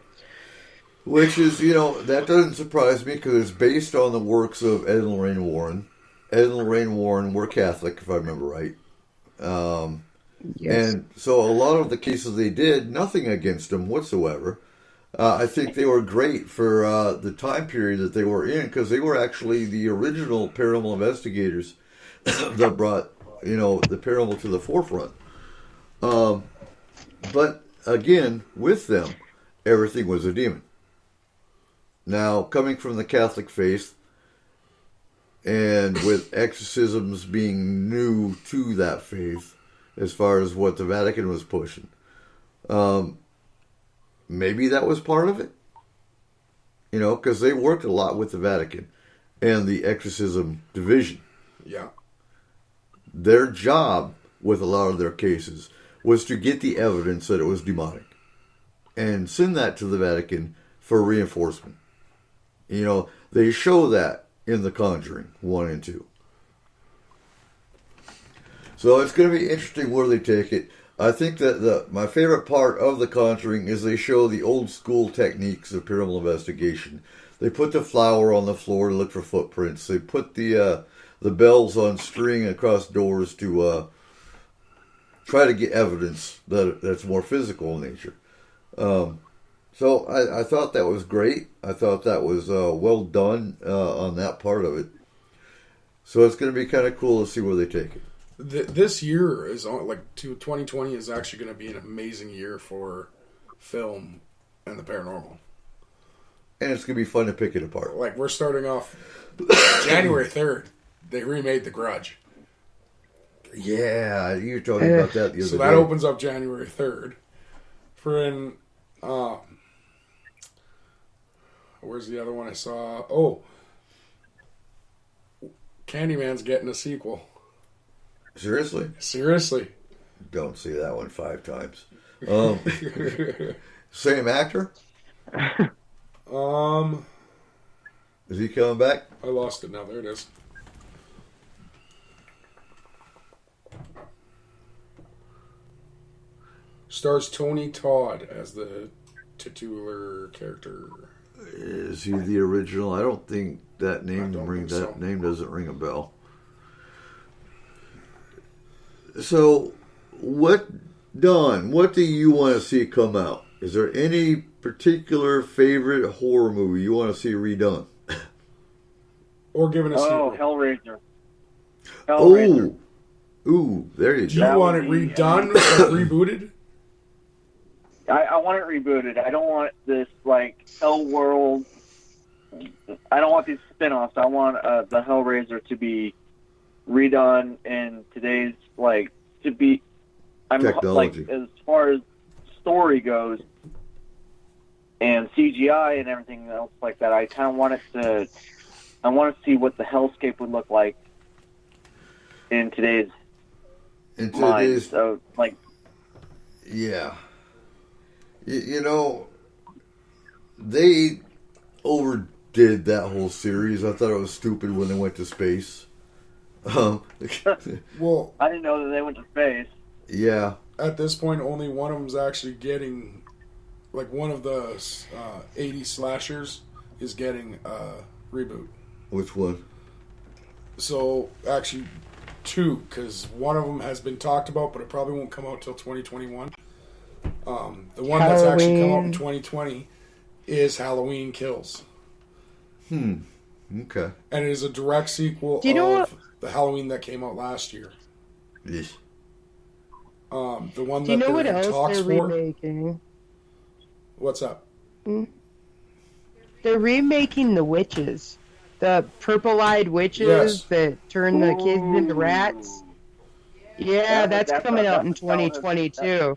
Which is, that doesn't surprise me, because it's based on the works of Ed and Lorraine Warren, Ed and Lorraine Warren were Catholic, if I remember right. Yes. And so a lot of the cases they did, nothing against them whatsoever. I think they were great for the time period that they were in, because they were actually the original paranormal investigators that brought, the paranormal to the forefront. But again, with them, everything was a demon. Now, coming from the Catholic faith, and with exorcisms being new to that faith, as far as what the Vatican was pushing, maybe that was part of it. Because they worked a lot with the Vatican and the exorcism division. Yeah. Their job with a lot of their cases was to get the evidence that it was demonic and send that to the Vatican for reinforcement. They show that in The Conjuring 1 and 2. So it's going to be interesting where they take it. I think that my favorite part of The Conjuring is they show the old school techniques of paranormal investigation. They put the flower on the floor to look for footprints. They put the bells on string across doors to try to get evidence that's more physical in nature. So I thought that was great. I thought that was well done on that part of it. So it's going to be kind of cool to see where they take it. This year is 2020 is actually going to be an amazing year for film and the paranormal. And it's going to be fun to pick it apart. Like, we're starting off January 3rd. They remade The Grudge. Yeah, you were talking about that the other day. So that opens up January 3rd. Where's the other one I saw? Oh, Candyman's getting a sequel. Seriously? Seriously. Don't see that one 5 times. Same actor? Is he coming back? I lost it now. There it is. Stars Tony Todd as the titular character. Is he the original? I don't think that name so. Name doesn't ring a bell. So, Don, what do you want to see come out? Is there any particular favorite horror movie you want to see redone? Or given a sequel? Hellraiser. Ooh, there you go. Do you want it redone or rebooted? I want it rebooted. I don't want this, Hell World. I don't want these spin-offs. I want the Hellraiser to be redone in today's, to be... technology. As far as story goes and CGI and everything else like that, I kind of want it to... I want to see what the hellscape would look like in today's mind. So, Yeah. They overdid that whole series. I thought it was stupid when they went to space. Well, I didn't know that they went to space. Yeah. At this point, only one of them's actually getting, one of the 80 slashers is getting a reboot. Which one? So, actually, 2, because one of them has been talked about, but it probably won't come out till 2021. The one that's actually come out in 2020 is Halloween Kills. Okay. And it is a direct sequel of the Halloween that came out last year. Yes. The one Do that you know they're what in else talks they're for. remaking? What's up? They're remaking The Witches. The purple-eyed witches that turn the kids into rats. Yeah, that's coming out in 2022.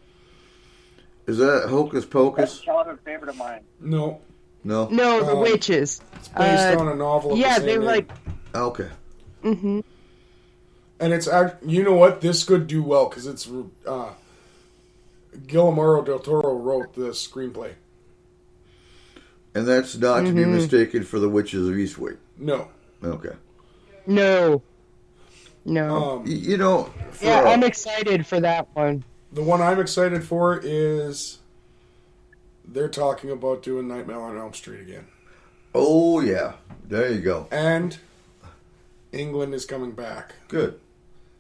Is that Hocus Pocus? That's a childhood favorite of mine. No. No, The Witches. It's based on a novel of the same they're name. Okay. Mm-hmm. And it's you know what? This could do well because it's Guillermo del Toro wrote the screenplay. And that's not to be mistaken for The Witches of Eastwick. No. Okay. No. I'm excited for that one. The one I'm excited for is they're talking about doing Nightmare on Elm Street again. Oh, yeah. There you go. And England is coming back. Good.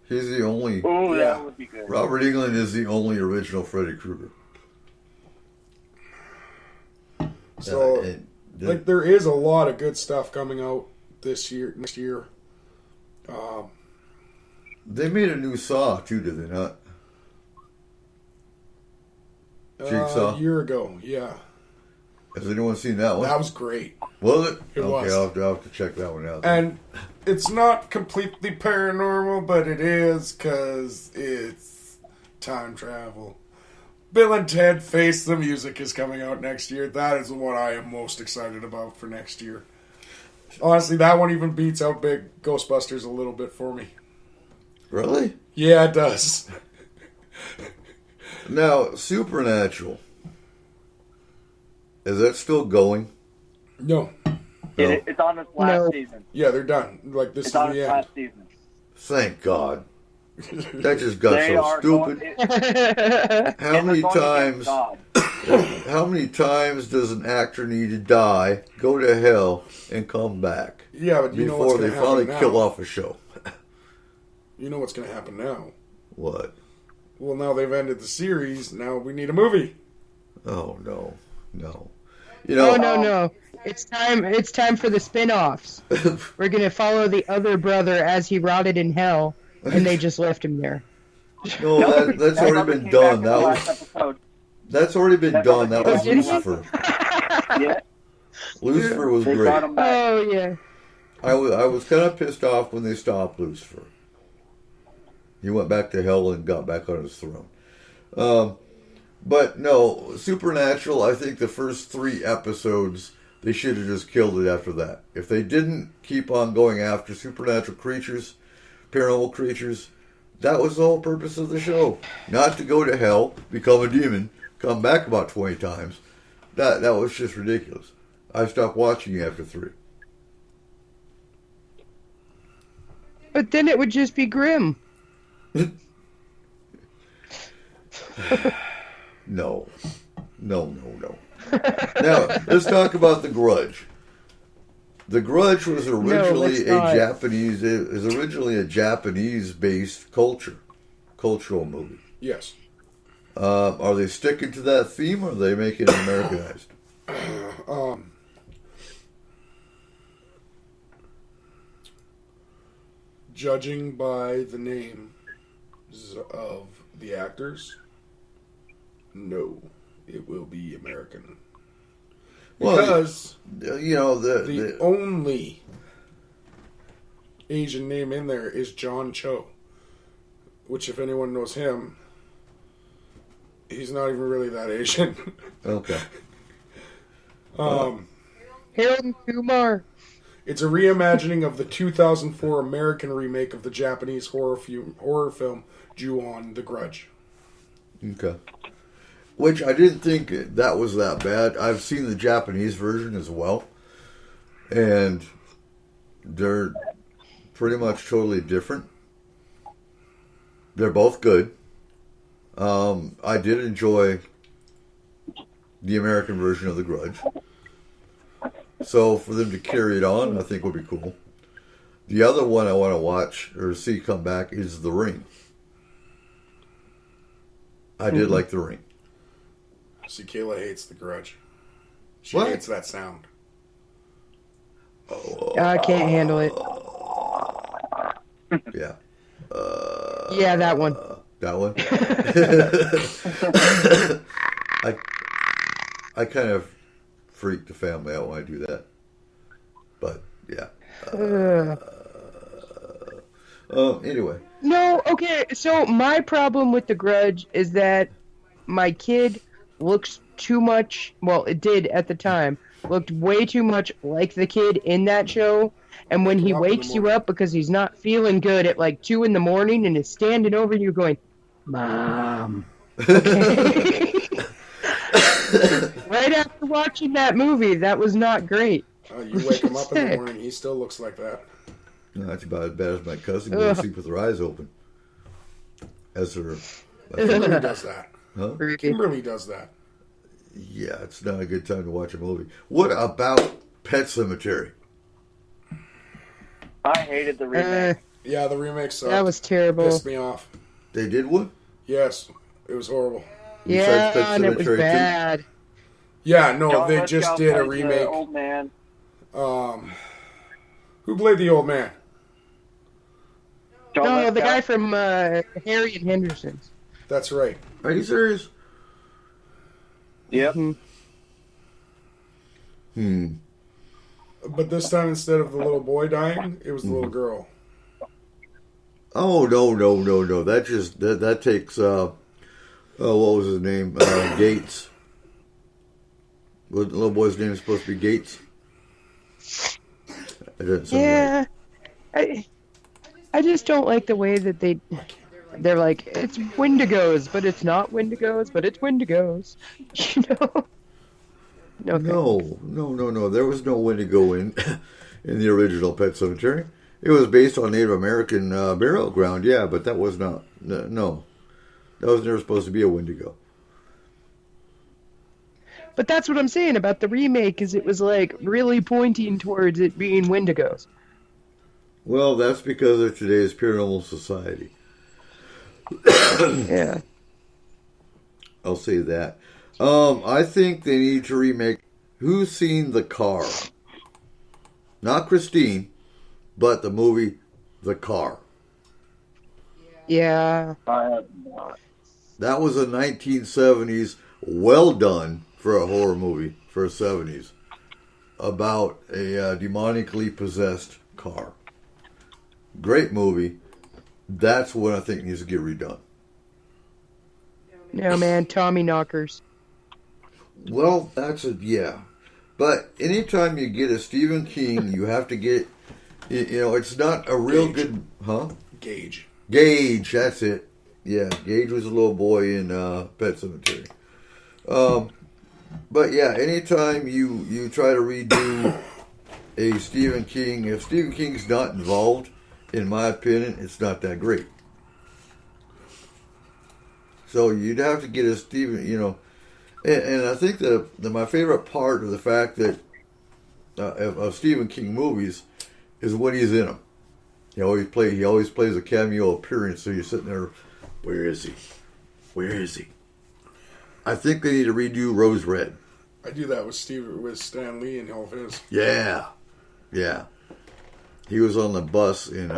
He's the only. Oh, yeah. That would be good. Robert Englund is the only original Freddy Krueger. So, there is a lot of good stuff coming out next year. They made a new Saw too, did they not? Jigsaw. A year ago, yeah. Has anyone seen that one? That was great. Was it? It was. I'll have to check that one out. And it's not completely paranormal, but it is because it's time travel. Bill and Ted Face the Music is coming out next year. That is what I am most excited about for next year. Honestly, that one even beats out Big Ghostbusters a little bit for me. Really? Yeah, it does. Now, Supernatural. Is that still going? No. It's on its last season. Yeah, they're done. Like, this It's is on the its end. last season. Thank God. That just got so stupid. How many times does an actor need to die, go to hell, and come back? Yeah, but you know what's before they gonna finally happen kill now. off a show. You know what's going to happen now. What? Well, now they've ended the series. Now we need a movie. Oh no. You No, know, no. It's time for the spin-offs. We're gonna follow the other brother as he rotted in hell, and they just left him there. No, that's already been done. That's already been done. That was Lucifer. Yeah. Lucifer was great. Oh yeah. I was kind of pissed off when they stopped Lucifer. He went back to hell and got back on his throne. But no, Supernatural, I think the first 3 episodes, they should have just killed it after that. If they didn't keep on going after supernatural creatures, paranormal creatures, that was the whole purpose of the show. Not to go to hell, become a demon, come back about 20 times. That was just ridiculous. I stopped watching after 3. But then it would just be grim. No. Now, let's talk about The Grudge. The Grudge was originally a Japanese-based cultural movie. Yes. Are they sticking to that theme, or are they making it Americanized? Judging by the names of the actors, no, it will be American. Because the only Asian name in there is John Cho, which, if anyone knows him, he's not even really that Asian. Okay. Harold and Kumar. It's a reimagining of the 2004 American remake of the Japanese horror film Ju-on: The Grudge. Okay. Which I didn't think that was that bad. I've seen the Japanese version as well. And they're pretty much totally different. They're both good. I did enjoy the American version of The Grudge. So for them to carry it on, I think would be cool. The other one I want to watch or see come back is The Ring. I did like The Ring. See, Kayla hates The Grudge. She What? hates that sound. I can't handle it. Yeah. Yeah, that one. That one? I kind of freak the family out when I do that. But, yeah. Anyway. No, okay, so my problem with The Grudge is that my kid looks too much, well, it did at the time, looked way too much like the kid in that show. And when he wakes you up because he's not feeling good at like 2 in the morning and is standing over you going, Mom. Okay. Right after watching that movie, that was not great. You wake him up in the morning, he still looks like that. No, that's about as bad as my cousin going to sleep with her eyes open. As her... Kimberly does that. Huh? Kimberly does that. Yeah, it's not a good time to watch a movie. What about Pet Sematary? I hated the remake. Yeah, the remake sucked. That was terrible. Pissed me off. They did one? Yes, it was horrible. Yeah, and it was bad. Yeah, no, John they Lithgow just did a played the remake. Old man. Who played the old man? John No, the Lithgow. guy from Harry and Henderson's. That's right. Are you serious? Yep. But this time, instead of the little boy dying, it was the little girl. Oh, no. That takes, what was his name? Gates. What, the little boy's name is supposed to be Gates? That doesn't sound Yeah. right. I just don't like the way that they're like, it's Wendigos, but it's not Wendigos, but it's Wendigos. You know? No. There was no Wendigo in the original Pet Sematary. It was based on Native American burial ground, yeah, but that was not. No. That was never supposed to be a Wendigo. But that's what I'm saying about the remake, is it was like really pointing towards it being Wendigos. Well, that's because of today's paranormal society. Yeah. I'll say that. I think they need to remake Who's Seen the Car? Not Christine, but the movie The Car. Yeah. That was a 1970s, well done for a horror movie for the 70s, about a demonically possessed car. Great movie. That's what I think needs to get redone. No, man, Tommy Knockers. Well, yeah. But anytime you get a Stephen King, you have to get, it's not a real good, Gage, that's it. Yeah, Gage was a little boy in Pet Sematary. But yeah, anytime you try to redo a Stephen King, if Stephen King's not involved, in my opinion, it's not that great. So you'd have to get a Stephen, and I think my favorite part of the fact that of Stephen King movies is when he's in them. He always plays a cameo appearance. So you're sitting there, where is he? Where is he? I think they need to redo Rose Red. I do that with Stan Lee and all of his. Yeah. He was on the bus in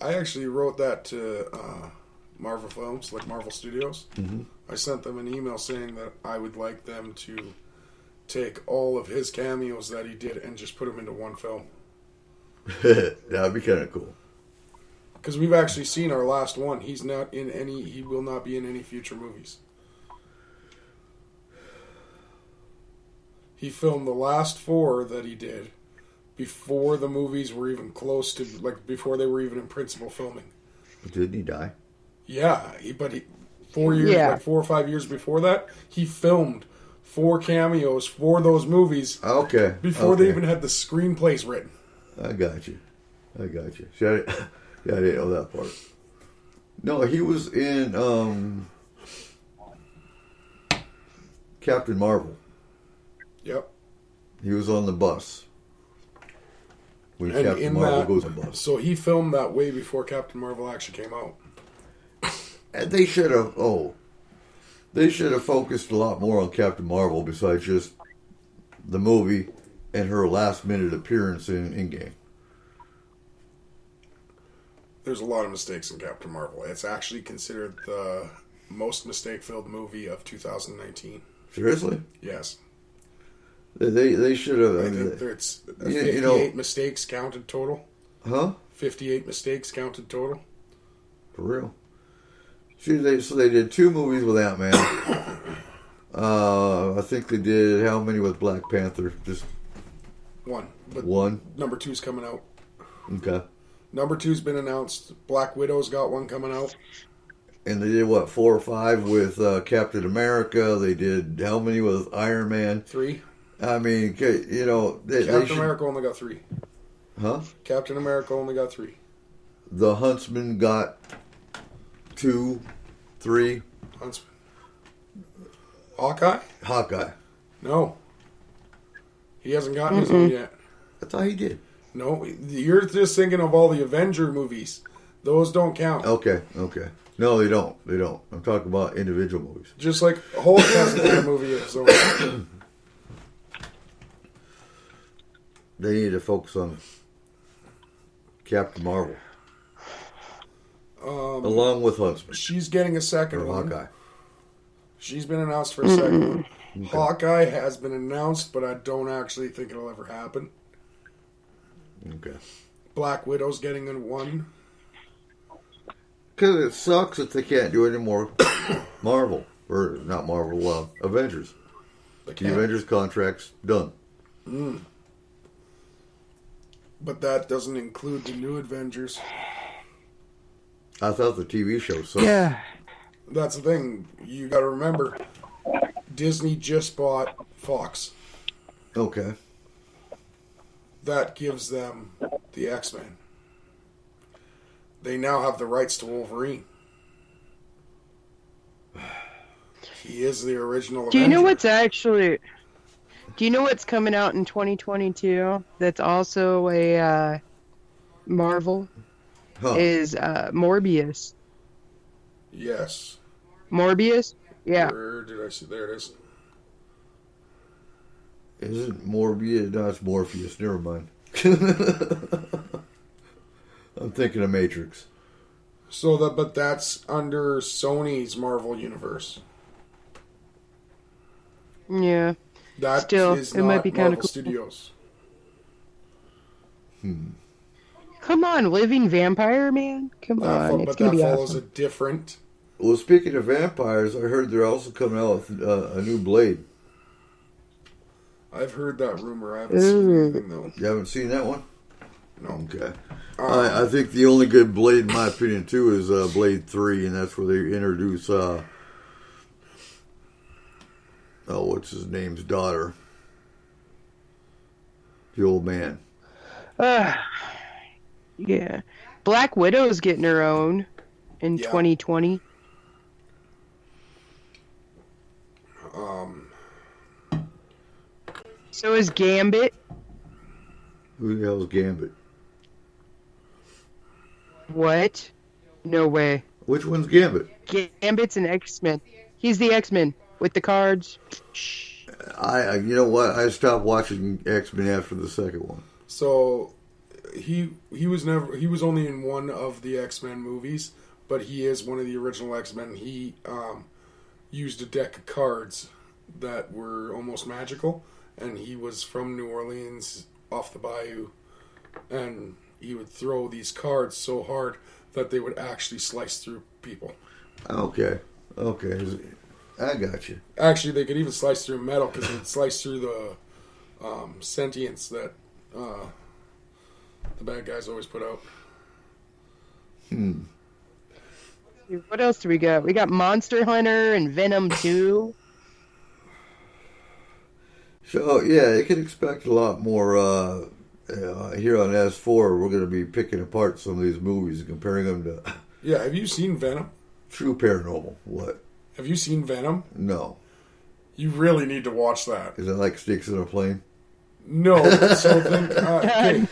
I actually wrote that to Marvel Films, like Marvel Studios. Mm-hmm. I sent them an email saying that I would like them to take all of his cameos that he did and just put them into one film. That'd be kind of cool. Because we've actually seen our last one. He will not be in any future movies. He filmed the last 4 that he did before the movies were even close to, before they were even in principal filming. Didn't he die? Yeah, 4 years, 4 or 5 years before that, he filmed 4 cameos for those movies. Okay. Before they even had the screenplays written. I got you. See, I didn't know that part. No, he was in Captain Marvel. Yep. He was on the bus. When Captain Marvel goes on the bus. So he filmed that way before Captain Marvel actually came out. And they should have focused a lot more on Captain Marvel besides just the movie and her last minute appearance in Endgame. There's a lot of mistakes in Captain Marvel. It's actually considered the most mistake-filled movie of 2019. Seriously? Yes. They should have. It's 58 mistakes counted total. Huh? 58 mistakes counted total. For real. See, they did 2 movies with Ant-Man. I think they did how many with Black Panther? Just 1. But 1. Number 2's coming out. Okay. Number 2's been announced. Black Widow's got one coming out. And they did 4 or 5 with Captain America. They did how many with Iron Man? 3. I mean, Captain America only got 3. Huh? Captain America only got 3. The Huntsman got 2, 3. Huntsman. Hawkeye? Hawkeye. No. He hasn't gotten his own yet. I thought he did. No, you're just thinking of all the Avenger movies. Those don't count. Okay. No, they don't. I'm talking about individual movies. Just like Hulk hasn't been a movie yet, so They need to focus on Captain Marvel. Along with Huntsman. She's getting a second one. Hawkeye. She's been announced for a second one. Okay. Hawkeye has been announced, but I don't actually think it'll ever happen. Okay. Black Widow's getting a one. Because it sucks that they can't do any more Marvel. Or not Marvel, Avengers. The Avengers contract's done. But that doesn't include the new Avengers. I thought the TV show sucked. Yeah. That's the thing. You got to remember, Disney just bought Fox. Okay. That gives them the X-Men. They now have the rights to Wolverine. He is the original Avenger. Do you know what's coming out in 2022 that's also a Marvel? Is Morbius. Yes. Morbius? Yeah. Where did I see? There it is. Isn't Morbius? No, it's Morpheus. Never mind. I'm thinking of Matrix. But that's under Sony's Marvel Universe. Yeah. That Still, is it not might be kind of Marvel cool. Studios. Come on, living vampire, man. Come on, it's gonna be follows awesome. a different. Well, speaking of vampires, I heard they're also coming out with a new Blade. I've heard that rumor. I haven't seen anything though. You haven't seen that one? No. Okay. I think the only good Blade, in my opinion, too, is Blade 3, and that's where they introduce, what's his name's daughter? The old man. Yeah. Black Widow's getting her own in 2020. So is Gambit. Who the hell is Gambit? What? No way. Which one's Gambit? Gambit's an X-Men. He's the X-Men with the cards. You know what? I stopped watching X-Men after the second one. So he was only in one of the X-Men movies, but he is one of the original X-Men. He used a deck of cards that were almost magical, and he was from New Orleans off the bayou, and he would throw these cards so hard that they would actually slice through people. Okay. I got you. Actually, they could even slice through metal because they'd slice through the sentience that the bad guys always put out. What else do we got? We got Monster Hunter and Venom 2. So, yeah, you can expect a lot more here on S4. We're going to be picking apart some of these movies and comparing them to... Yeah, have you seen Venom? True Paranormal. What? Have you seen Venom? No. You really need to watch that. Is it like Snakes in a Plane? No. So think... okay.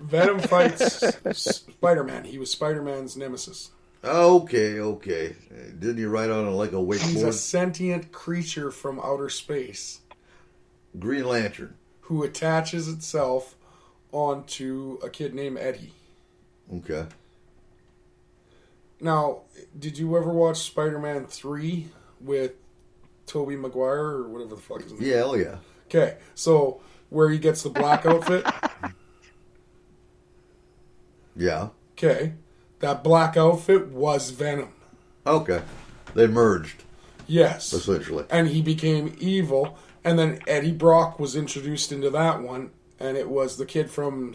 Venom fights Spider-Man. He was Spider-Man's nemesis. Okay. Didn't he write on like a wakeboard? He's a sentient creature from outer space. Green Lantern. Who attaches itself onto a kid named Eddie. Okay. Now, did you ever watch Spider-Man 3 with Tobey Maguire or whatever the fuck his name is? Yeah, hell yeah. Okay, so where he gets the black outfit? Yeah. Okay. That black outfit was Venom. Okay. They merged. Yes. Essentially. And he became evil. And then Eddie Brock was introduced into that one. And it was the kid from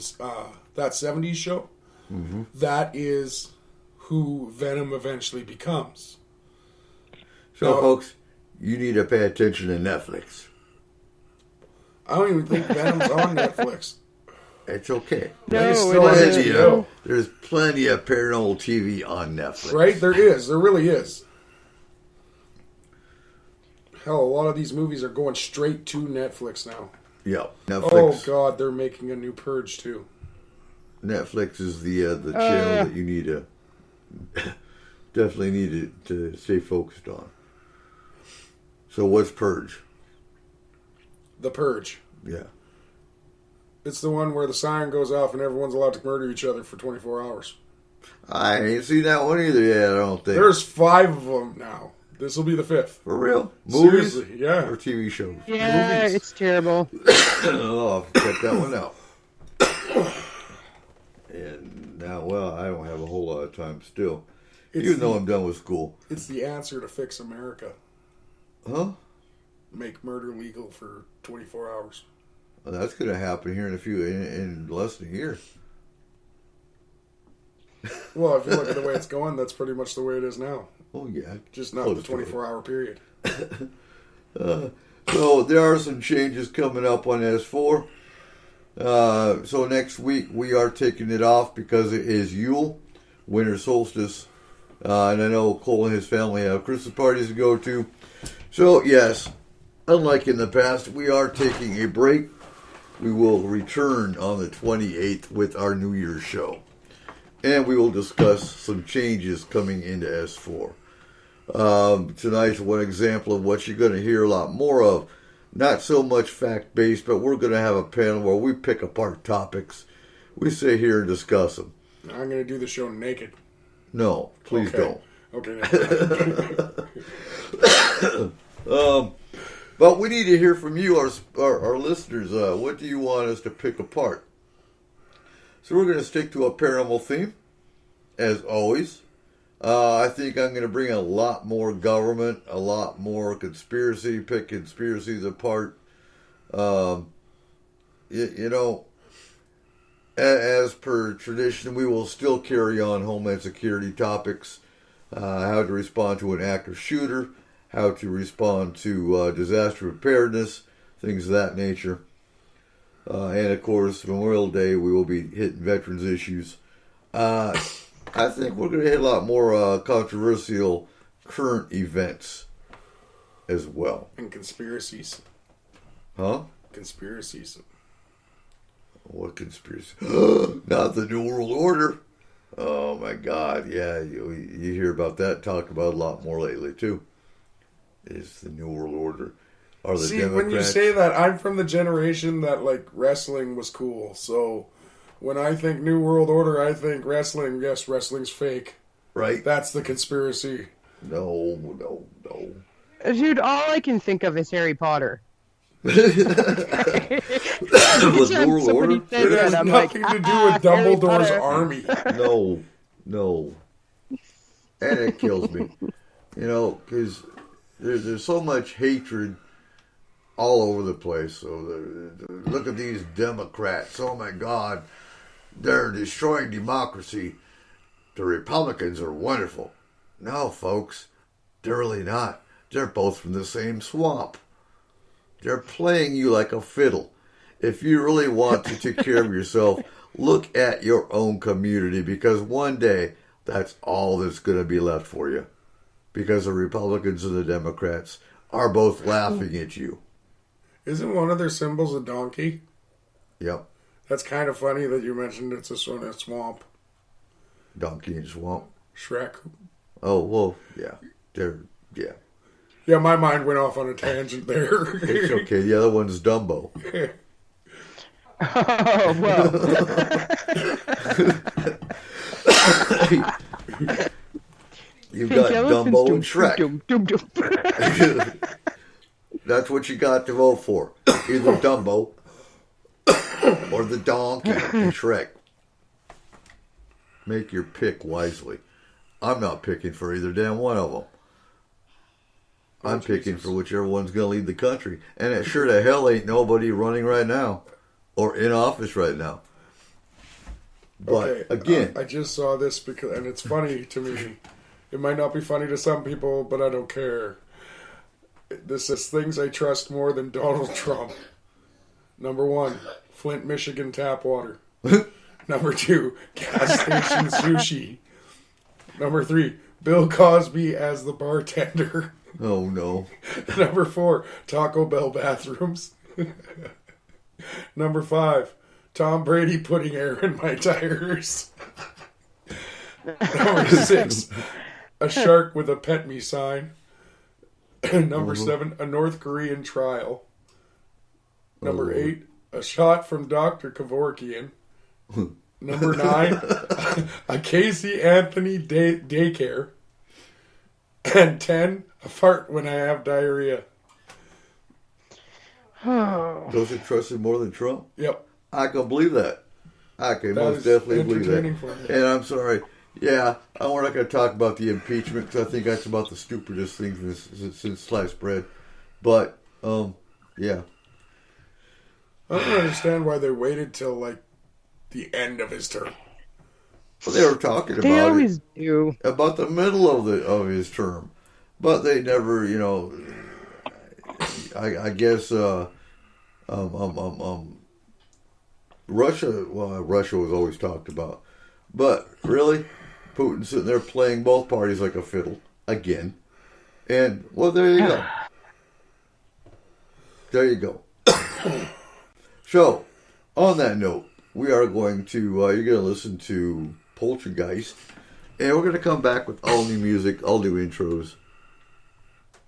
that 70s show. Mm-hmm. That is who Venom eventually becomes. So, now, folks, you need to pay attention to Netflix. I don't even think Venom's on Netflix. It's okay. No, there's plenty of paranormal TV on Netflix. Right? There is. There really is. Hell, a lot of these movies are going straight to Netflix now. Yeah, Netflix. Oh God, they're making a new Purge too. Netflix is the channel that you need to definitely need to stay focused on. So what's Purge? The Purge. Yeah. It's the one where the siren goes off and everyone's allowed to murder each other for 24 hours. I ain't seen that one either yet, I don't think. There's 5 of them now. This will be the 5th. For real? Movies? Seriously, yeah. Or TV shows? Yeah, Movies. it's terrible. Oh, I'll have to check that one out. And now, well, I don't have a whole lot of time still. Even though I'm done with school. It's the answer to fix America. Huh? Make murder legal for 24 hours. Well, that's going to happen here in less than a year. Well, if you look at the way it's going, that's pretty much the way it is now. Oh, yeah. Just not the 24-hour period. So there are some changes coming up on S4. So next week we are taking it off because it is Yule, winter solstice. And I know Cole and his family have Christmas parties to go to. So, yes, unlike in the past, we are taking a break. We will return on the 28th with our New Year's show. And we will discuss some changes coming into S4. Tonight's one example of what you're going to hear a lot more of. Not so much fact-based, but we're going to have a panel where we pick apart topics. We sit here and discuss them. I'm going to do the show naked. No, please don't. Okay. But we need to hear from you, our listeners. What do you want us to pick apart? So we're going to stick to a paranormal theme, as always. I think I'm going to bring a lot more government, a lot more conspiracy, pick conspiracies apart. You know, as per tradition, we will still carry on Homeland Security topics, how to respond to an active shooter, how to respond to disaster preparedness, things of that nature. And of course, Memorial Day, we will be hitting veterans issues. I think we're going to hit a lot more controversial current events as well. And conspiracies. Huh? Conspiracies. What conspiracy? Not the New World Order. Oh my God! Yeah, you hear about that talked about a lot more lately too. Is the New World Order? Are the Democrats? When you say that, I'm from the generation that like wrestling was cool. So when I think New World Order, I think wrestling. Yes, wrestling's fake. Right. That's the conspiracy. No. Dude, all I can think of is Harry Potter. Was New World Order? It has nothing to do with Dumbledore's army. No. And it kills me. You know, because there's so much hatred all over the place. So look at these Democrats. Oh my God. They're destroying democracy. The Republicans are wonderful. No, folks. They're really not. They're both from the same swamp. They're playing you like a fiddle. If you really want to take care of yourself, look at your own community, because one day that's all that's going to be left for you. Because the Republicans and the Democrats are both laughing at you. Isn't one of their symbols a donkey? Yep. That's kind of funny that you mentioned it's a sort of swamp. Donkey and swamp. Shrek. Oh, well, yeah. Yeah. Yeah, my mind went off on a tangent there. It's okay. The other one's Dumbo. Oh, well. You've got Dumbo and Shrek. That's what you got to vote for. Either Dumbo or the donkey and Shrek. Make your pick wisely. I'm not picking for either damn one of them. I'm picking for whichever one's going to lead the country. And it sure the hell ain't nobody running right now. Or in office right now. But, okay, again... I just saw this, and it's funny to me. It might not be funny to some people, but I don't care. This is things I trust more than Donald Trump. Number 1, Flint, Michigan tap water. Number 2, gas station sushi. Number 3, Bill Cosby as the bartender. Oh, no. Number 4, Taco Bell bathrooms. Number 5, Tom Brady putting air in my tires. Number 6, a shark with a pet me sign. Number 7, a North Korean trial. Number 8, a shot from Dr. Kevorkian. Number 9, a Casey Anthony daycare. And 10, a fart when I have diarrhea. Those are trusted more than Trump? Yep. I can believe that. I can most definitely believe that. And I'm sorry. Yeah, we're not going to talk about the impeachment because I think that's about the stupidest thing since sliced bread. But, yeah. I don't understand why they waited till, like, the end of his term. Well, they were talking They about always it. do. About the middle of his term. But they never, I guess, Russia was always talked about. But, really, Putin's sitting there playing both parties like a fiddle, again. And, well, there you go. There you go. So, on that note, we are going to, you're going to listen to Poltergeist, and we're going to come back with all new music, all new intros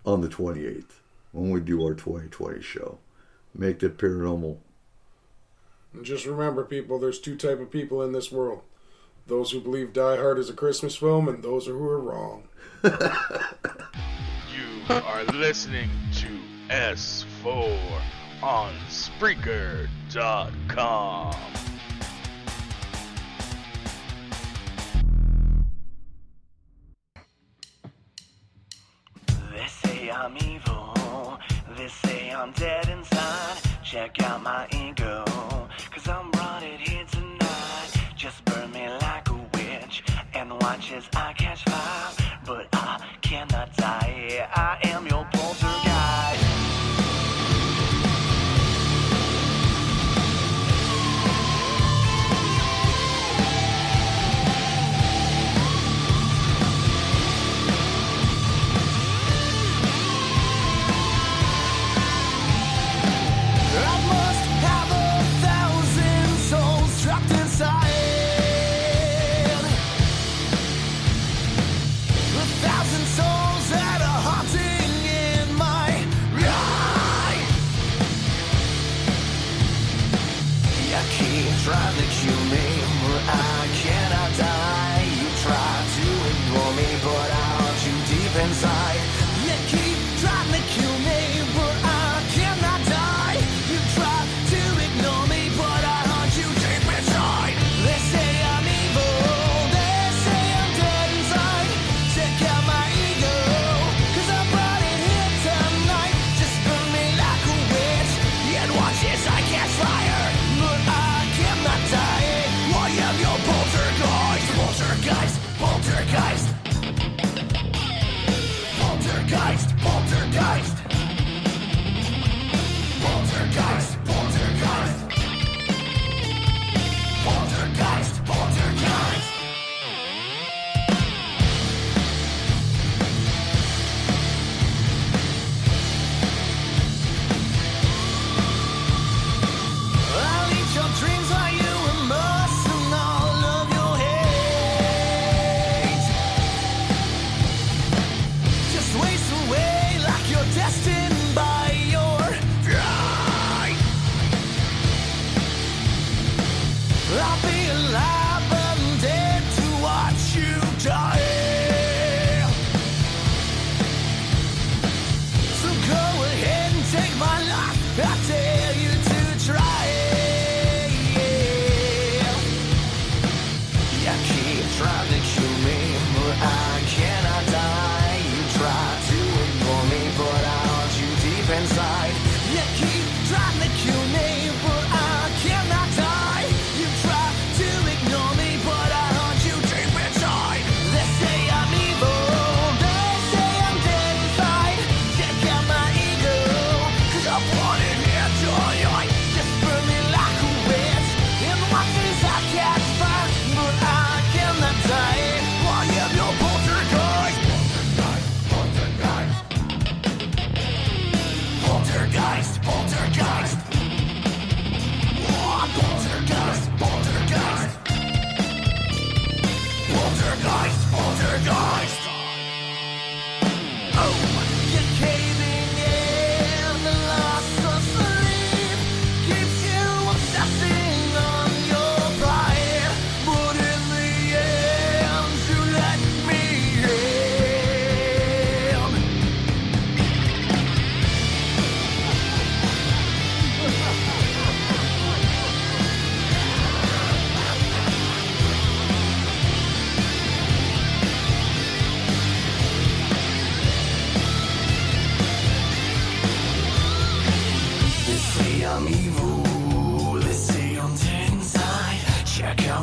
on the 28th, when we do our 2020 show. Make that paranormal. And just remember, people, there's 2 types of people in this world. Those who believe Die Hard is a Christmas film, and those who are wrong. You are listening to S4 on Spreaker.com. They say I'm evil, they say I'm dead inside. Check out my ego, cause I'm running here tonight. Just burn me like a witch, and watch as I catch fire. But I cannot die, I am your poltergeist. Trying to kill me, but I cannot die. You try to ignore me, but I haunt you deep inside. You keep trying to kill me, but I cannot die. You try to ignore me, but I haunt you deep inside. They say I'm evil, they say I'm dead inside. Check out my ego, cause I brought it here tonight. Just burn me like a witch, and watch as I catch fire. But I cannot die. I am your poltergeist. Poltergeist, poltergeist. Poltergeist, poltergeist. Poltergeist, poltergeist. Poltergeist, poltergeist. I'll eat your dreams while you immerse in all of your hate. Just waste away like you're destined by your fate. I'll be alive but I'm dead to watch you die. So go ahead and take my life, I dare you to try it. You keep trying to kill me, but I cannot die. You try to ignore me, but I haunt you deep inside. You keep trying to kill me, but I cannot die. You try to ignore me, but I haunt you deep inside. They say I'm evil, they say I'm dead inside. Check out my ego, cause I brought it here tonight. Just burn me like a witch, and watch as I catch fire. But I cannot die. I am your poltergeist. Poltergeist, poltergeist. Poltergeist.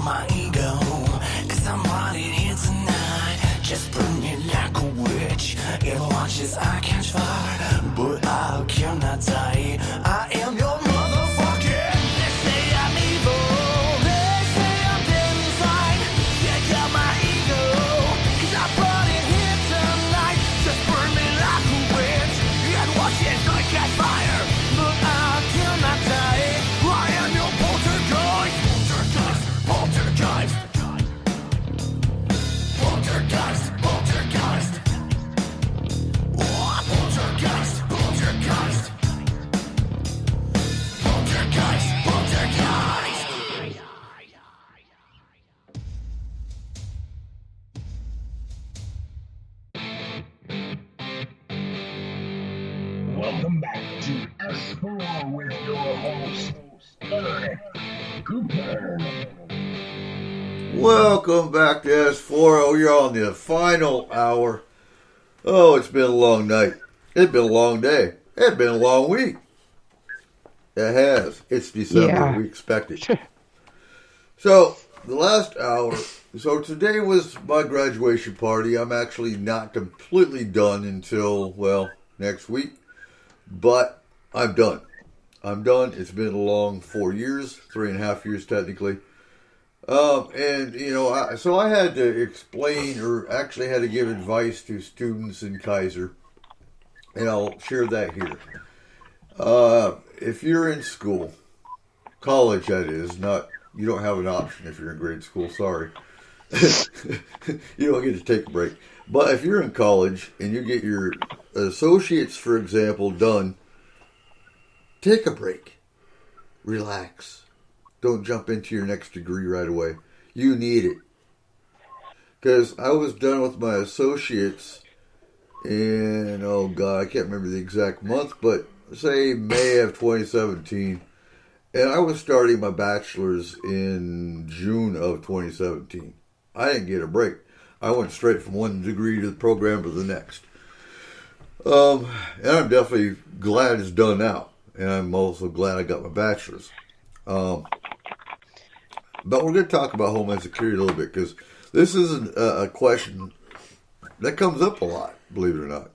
my ego, 'cause I'm running here tonight. Just burn me like a witch. It watches I catch fire, but I cannot die. I am your motherfucker. They say I'm evil. They say I'm dead inside. Check out my ego, 'cause I'm running here tonight. Just burn me like a witch. It watches I catch fire, but I cannot die. I am your poltergeist. Poltergeist. Poltergeist. Poltergeist. Oh, poltergeist. Poltergeist. Poltergeist. Poltergeist. Welcome back to S4 with your host, Eric Cooper. Welcome back to S4. Oh, you're on the final hour. Oh, it's been a long night. It's been a long day. It's been a long week. It has. It's December. Yeah. We expect it. So, the last hour. So, today was my graduation party. I'm actually not completely done until, well, next week. But I'm done. I'm done. It's been a long 4 years, 3.5 years technically. And, you know, so I had to explain, or actually had to give advice to students in Kaiser. And I'll share that here. If you're in school, college that is, not, you don't have an option if you're in grade school, sorry. You don't get to take a break. But if you're in college and you get your associates, for example, done, take a break. Relax. Don't jump into your next degree right away. You need it. Because I was done with my associates in, oh God, I can't remember the exact month, but say May of 2017. And I was starting my bachelor's in June of 2017. I didn't get a break. I went straight from one degree to the program to the next. And I'm definitely glad it's done now. And I'm also glad I got my bachelor's. But we're going to talk about Homeland Security a little bit, because this is a question that comes up a lot, believe it or not.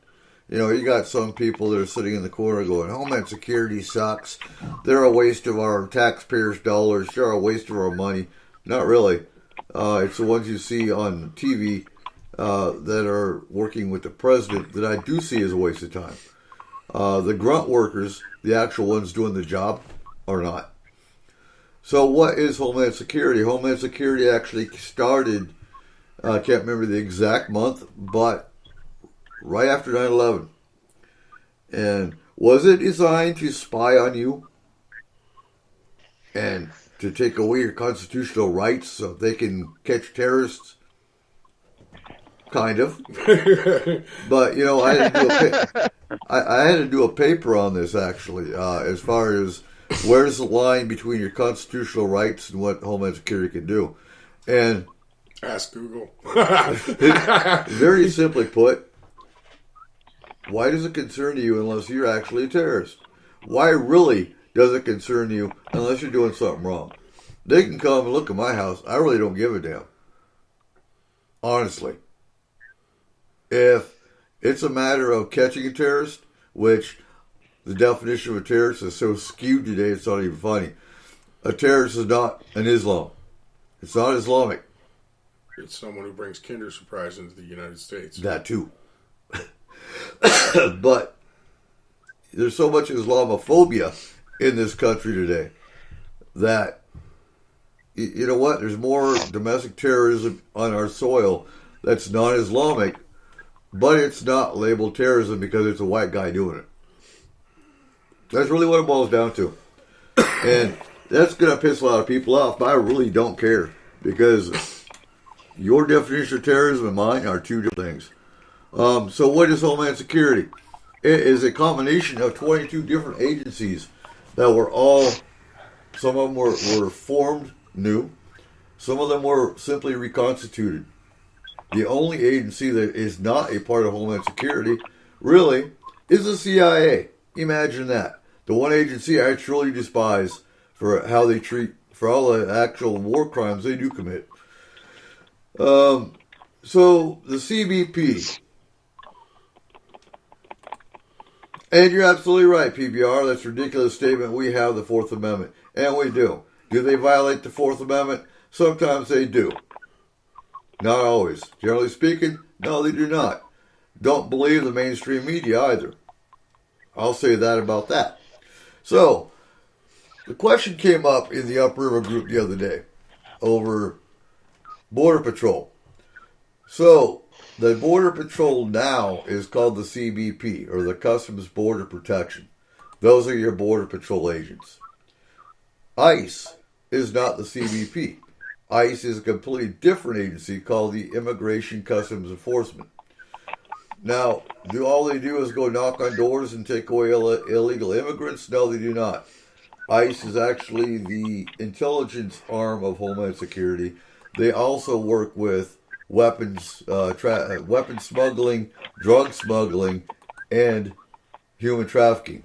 You know, you got some people that are sitting in the corner going, Homeland Security sucks. They're a waste of our taxpayers' dollars. They're a waste of our money. Not really. It's the ones you see on TV that are working with the president that I do see as a waste of time. The grunt workers, the actual ones doing the job, are not. So what is Homeland Security? Homeland Security actually started, I can't remember the exact month, but right after 9/11. And was it designed to spy on you and to take away your constitutional rights so they can catch terrorists? Kind of. But, you know, I had to do a paper on this, actually, as far as where's the line between your constitutional rights and what Homeland Security can do. And ask Google. Very simply put, why does it concern you unless you're actually a terrorist? Why really does it concern you unless you're doing something wrong? They can come and look at my house. I really don't give a damn. Honestly. If it's a matter of catching a terrorist, which the definition of a terrorist is so skewed today it's not even funny. A terrorist is not an Islam. It's not Islamic. It's someone who brings Kinder Surprise into the United States. That too. But there's so much Islamophobia in this country today that, you know what, there's more domestic terrorism on our soil that's non-Islamic, but it's not labeled terrorism because it's a white guy doing it. That's really what it boils down to. And that's going to piss a lot of people off, but I really don't care, because your definition of terrorism and mine are two different things. So what is Homeland Security? It is a combination of 22 different agencies that were all, some of them were formed new, some of them were simply reconstituted. The only agency that is not a part of Homeland Security, really, is the CIA. Imagine that. The one agency I truly despise for how they treat for all the actual war crimes they do commit. So the CBP, and you're absolutely right, PBR. That's a ridiculous statement. We have the Fourth Amendment, and we do. Do they violate the Fourth Amendment? Sometimes they do. Not always. Generally speaking, no, they do not. Don't believe the mainstream media either. I'll say that about that. So, the question came up in the Upriver group the other day over Border Patrol. So, the Border Patrol now is called the CBP, or the Customs Border Protection. Those are your Border Patrol agents. ICE is not the CBP. ICE is a completely different agency called the Immigration Customs Enforcement. Now, do all they do is go knock on doors and take away illegal immigrants? No, they do not. ICE is actually the intelligence arm of Homeland Security. They also work with weapons smuggling, drug smuggling, and human trafficking.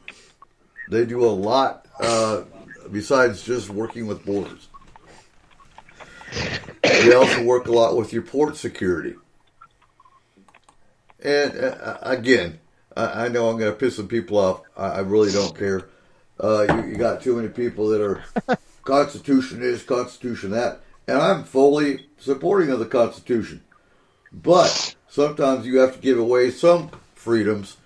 They do a lot besides just working with borders. They also work a lot with your port security. And again, I know I'm going to piss some people off. I really don't care. You got too many people that are Constitution this, Constitution that. And I'm fully supporting of the Constitution. But sometimes you have to give away some freedoms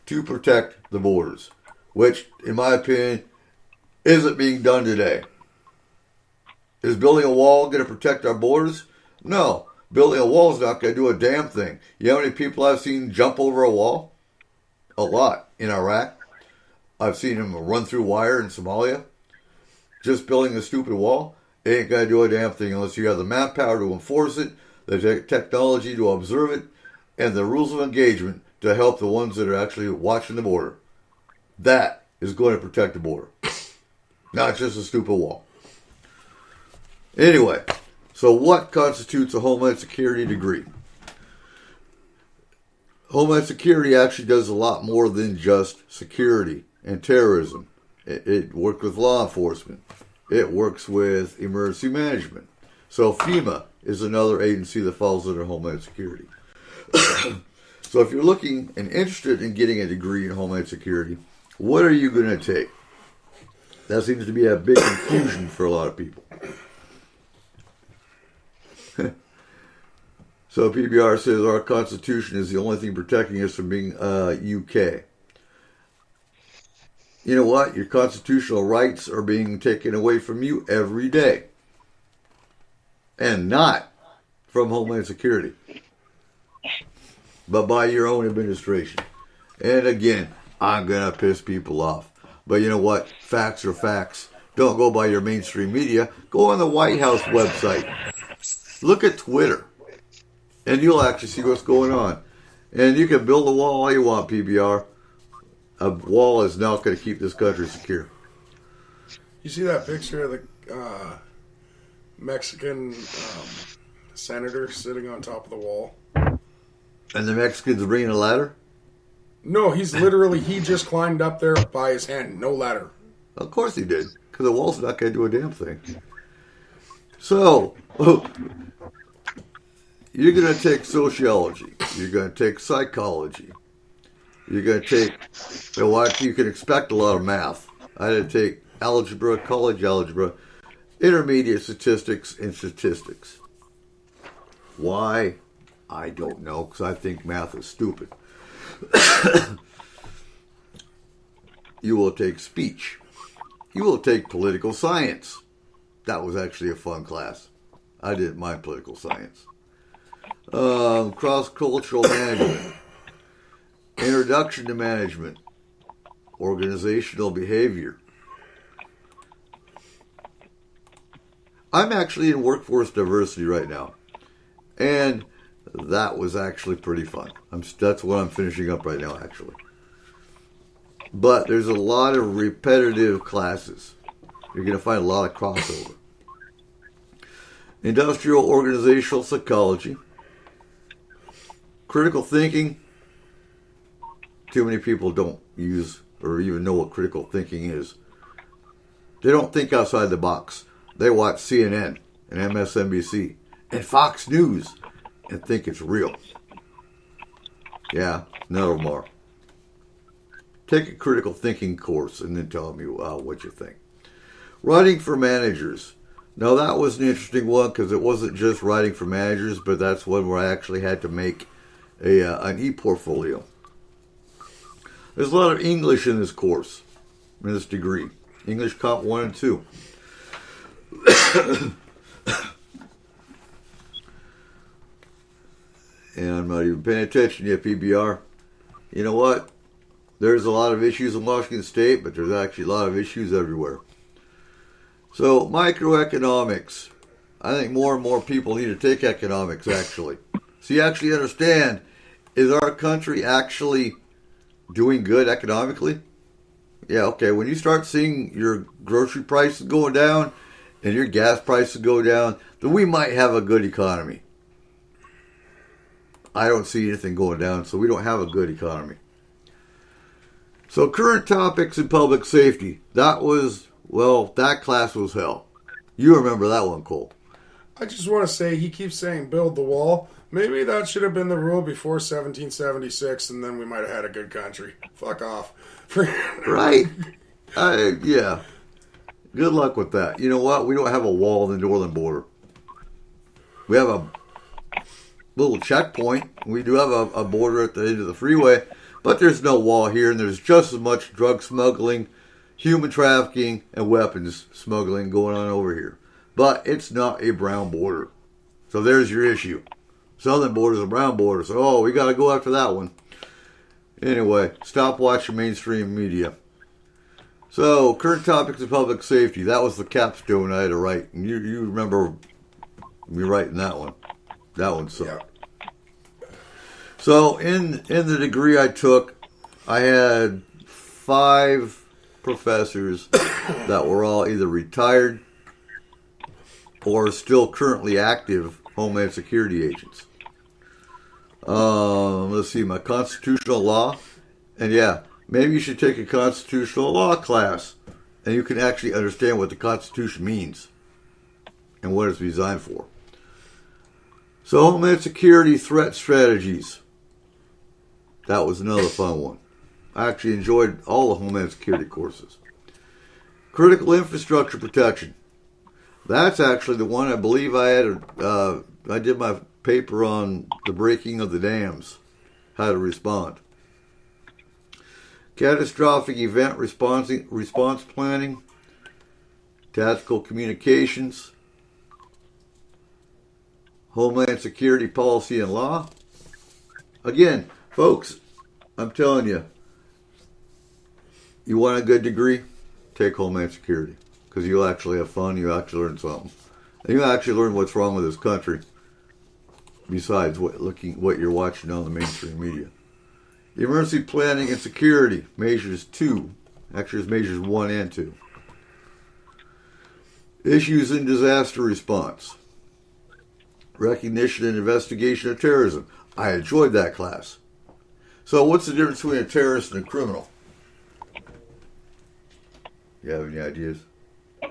to protect the borders, which, in my opinion, isn't being done today. Is building a wall going to protect our borders? No. Building a wall is not going to do a damn thing. You know how many people I've seen jump over a wall? A lot. In Iraq. I've seen them run through wire in Somalia. Just building a stupid wall ain't going to do a damn thing unless you have the manpower to enforce it, the technology to observe it, and the rules of engagement to help the ones that are actually watching the border. That is going to protect the border. Not just a stupid wall. Anyway, so what constitutes a Homeland Security degree? Homeland Security actually does a lot more than just security and terrorism. It works with law enforcement. It works with emergency management. So FEMA is another agency that falls under Homeland Security. So if you're looking and interested in getting a degree in Homeland Security, what are you going to take? That seems to be a big confusion for a lot of people. So PBR says our Constitution is the only thing protecting us from being UK. You know what? Your constitutional rights are being taken away from you every day. And not from Homeland Security, but by your own administration. And again, I'm going to piss people off. But you know what? Facts are facts. Don't go by your mainstream media. Go on the White House website. Look at Twitter. And you'll actually see what's going on. And you can build a wall all you want, PBR. A wall is not going to keep this country secure. You see that picture of the Mexican senator sitting on top of the wall? And the Mexicans bringing a ladder? No, he just climbed up there by his hand. No ladder. Of course he did. Because the wall's not going to do a damn thing. So, you're going to take sociology. You're going to take psychology. You're going to take, you can expect a lot of math. I had to take algebra, college algebra, intermediate statistics, and statistics. Why? I don't know, because I think math is stupid. You will take speech. You will take political science. That was actually a fun class. I didn't mind political science. Cross-cultural management. Introduction to management. Organizational behavior. I'm actually in workforce diversity right now. And that was actually pretty fun. That's what I'm finishing up right now, actually. But there's a lot of repetitive classes. You're going to find a lot of crossover. Industrial organizational psychology. Critical thinking. Too many people don't use or even know what critical thinking is. They don't think outside the box. they watch CNN and MSNBC and Fox News and think it's real. Yeah, none of them are. Take a critical thinking course and then tell me what you think. Writing for managers. Now that was an interesting one because it wasn't just writing for managers, but that's one where I actually had to make an e-portfolio. There's a lot of English in this course, in this degree. English Comp 1 and 2. And I'm not even paying attention yet, PBR. You know what? There's a lot of issues in Washington State, but there's actually a lot of issues everywhere. So, microeconomics. I think more and more people need to take economics, actually. So you actually understand, is our country actually doing good economically? Yeah, okay. When you start seeing your grocery prices going down and your gas prices go down, then we might have a good economy. I don't see anything going down, so we don't have a good economy. So current topics in public safety. That class was hell. You remember that one, Cole. I just want to say, he keeps saying build the wall. Maybe that should have been the rule before 1776, and then we might have had a good country. Fuck off. Right? Yeah. Good luck with that. You know what? We don't have a wall on the northern border. We have a little checkpoint. We do have a border at the end of the freeway, but there's no wall here, and there's just as much drug smuggling, human trafficking, and weapons smuggling going on over here. But it's not a brown border. So there's your issue. Southern border is a brown border, so we got to go after that one. Anyway, stop watching mainstream media. So, current topics of public safety. That was the capstone I had to write. And you remember me writing that one. That one sucked. Yeah. So, in the degree I took, I had 5 professors that were all either retired or still currently active Homeland Security agents. Let's see, my constitutional law. And yeah, maybe you should take a constitutional law class and you can actually understand what the Constitution means and what it's designed for. So, Homeland Security threat strategies. That was another fun one. I actually enjoyed all the Homeland Security courses. Critical infrastructure protection. That's actually the one I believe I had. I did my paper on the breaking of the dams, how to respond. Catastrophic event response planning, tactical communications, Homeland Security policy and law. Again, folks, I'm telling you, you want a good degree? Take Homeland Security, because you'll actually have fun. You actually learn something, and you actually learn what's wrong with this country. Besides what you're watching on the mainstream media. Emergency planning and security, measures 2. Actually, it's measures 1 and 2. Issues in disaster response. Recognition and investigation of terrorism. I enjoyed that class. So what's the difference between a terrorist and a criminal? You have any ideas? A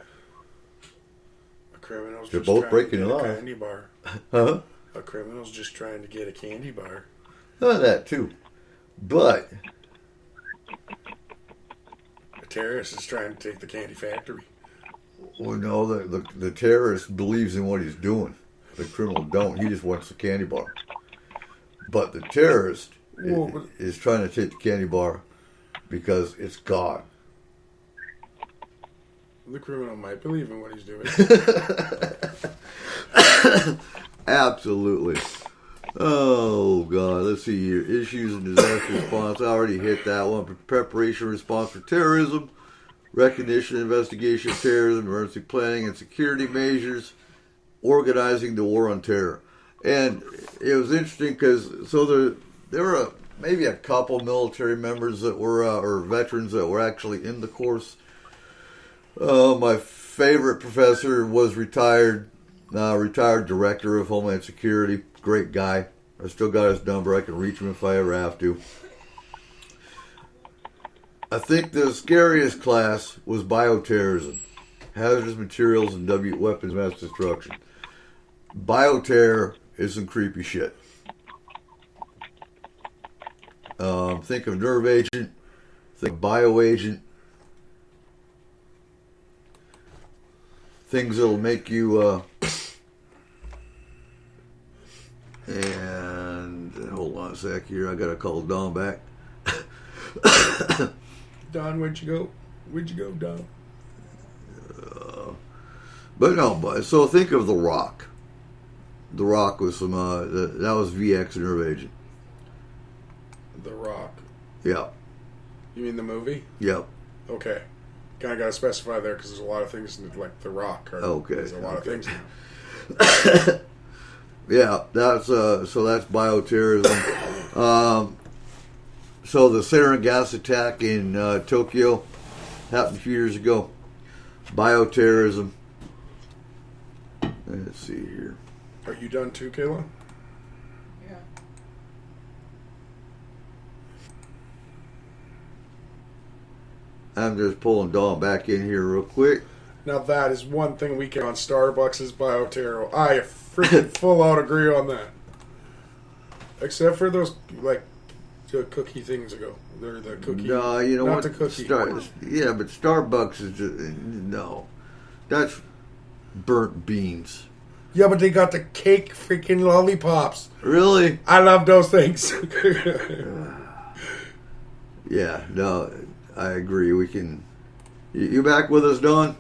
criminal's They're just both breaking the the law. Candy bar. Huh? A criminal's just trying to get a candy bar. That too. But A terrorist is trying to take the candy factory. well, no, the terrorist believes in what he's doing. The criminal don't. He just wants the candy bar. But the terrorist is trying to take the candy bar because it's God. The criminal might believe in what he's doing. Absolutely. Oh, God. Let's see here. Issues and disaster response. I already hit that one. Preparation response for terrorism. Recognition and investigation of terrorism. Emergency planning and security measures. Organizing the war on terror. And it was interesting because there were maybe a couple military members that were, or veterans that were actually in the course. My favorite professor was retired director of Homeland Security. Great guy. I still got his number. I can reach him if I ever have to. I think the scariest class was bioterrorism. hazardous materials, and weapons mass destruction. Bioterror is some creepy shit. Think of nerve agent, think of bioagent, things that'll make you, and hold on a sec here, I gotta call Don back. Don, where'd you go? Where'd you go, Don? But no, so think of The Rock. The Rock was some, that was VX nerve agent. The Rock. Yeah. You mean the movie? Yep. Okay. Kind of got to specify there because there's a lot of things like The Rock. Okay. There's a lot of things now. Yeah, that's so that's bioterrorism. So the sarin gas attack in Tokyo happened a few years ago. Bioterrorism. Let's see here. Are you done too, Kayla? Yeah. I'm just pulling Dawn back in here real quick. Now that is one thing we can on Starbucks' bioterror. I freaking full out agree on that. Except for those like the cookie things ago. They're the cookie. No, you know not what? The cookie. Yeah, but Starbucks is just, no. That's burnt beans. Yeah, but they got the cake freaking lollipops. Really? I love those things. Yeah, no, I agree. We can. You back with us, Don?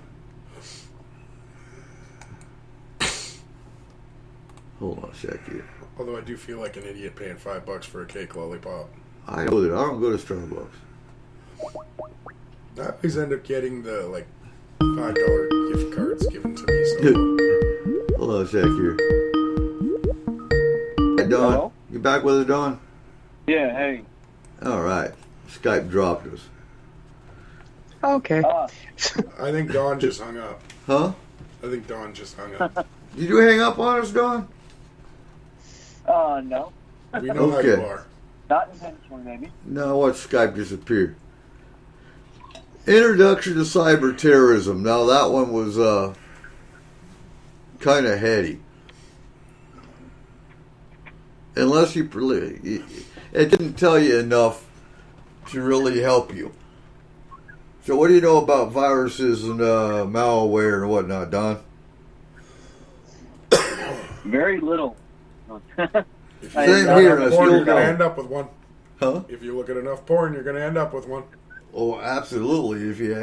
Hold on a sec here. Although I do feel like an idiot paying $5 for a cake lollipop. I know that. I don't go to Starbucks. I always end up getting the like $5 gift cards given to me. So. Hold on a sec here. Hey, Don. Hello? You back with us, Don? Yeah, hey. All right. Skype dropped us. Okay. I think Dawn just hung up. Huh? I think Dawn just hung up. Did you hang up on us, Don? No. We know how you are. Not intentionally, maybe. No, what Skype disappeared. Introduction to cyber terrorism. Now that one was kind of heady. Unless it didn't tell you enough to really help you. So what do you know about viruses and malware and whatnot, Don? Very little. Same here. Enough porn, you're going to end up with one. Huh? If you look at enough porn, you're going to end up with one. Oh, absolutely. If you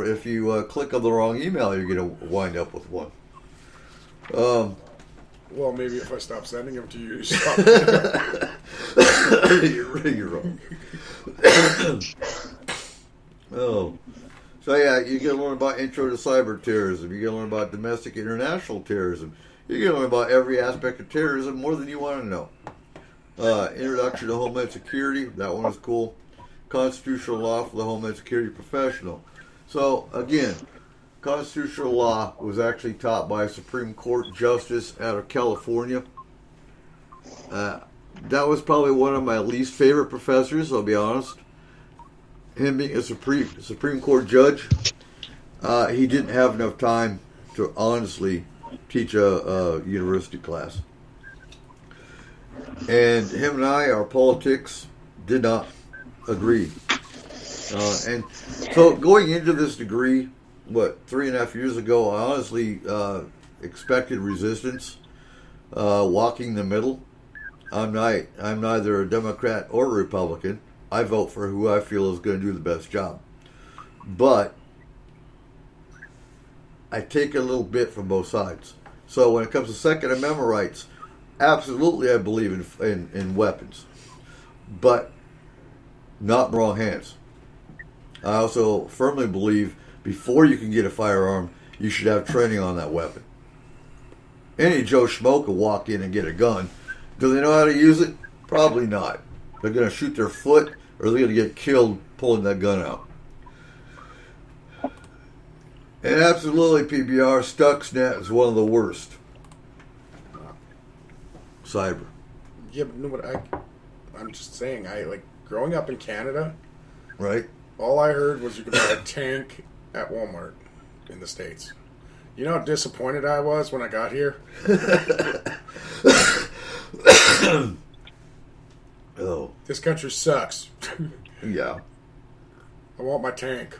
if you click on the wrong email, you're going to wind up with one. Well, maybe if I stop sending them to you, you stop. You're wrong. Oh. So yeah, you get to learn about intro to cyber terrorism. You get to learn about domestic international terrorism. You get to learn about every aspect of terrorism more than you want to know. Introduction to Homeland Security. That one was cool. Constitutional law for the Homeland Security professional. So again, constitutional law was actually taught by a Supreme Court justice out of California. That was probably one of my least favorite professors, I'll be honest. Him being a Supreme Court judge, he didn't have enough time to honestly teach a university class. And him and I, our politics did not agree. And so going into this degree, 3.5 years ago, I honestly expected resistance, walking the middle. I'm neither a Democrat or a Republican. I vote for who I feel is going to do the best job. But I take a little bit from both sides. So when it comes to Second Amendment rights, absolutely I believe in weapons. But not in the wrong hands. I also firmly believe before you can get a firearm, you should have training on that weapon. Any Joe Schmo can walk in and get a gun. Do they know how to use it? Probably not. They're going to shoot their foot or they're going to get killed pulling that gun out. And absolutely, PBR, Stuxnet is one of the worst. Cyber. Yeah, but no, but I'm just saying, growing up in Canada, right? All I heard was you could buy a tank at Walmart. in the States. You know how disappointed I was when I got here? Oh. This country sucks. Yeah. I want my tank.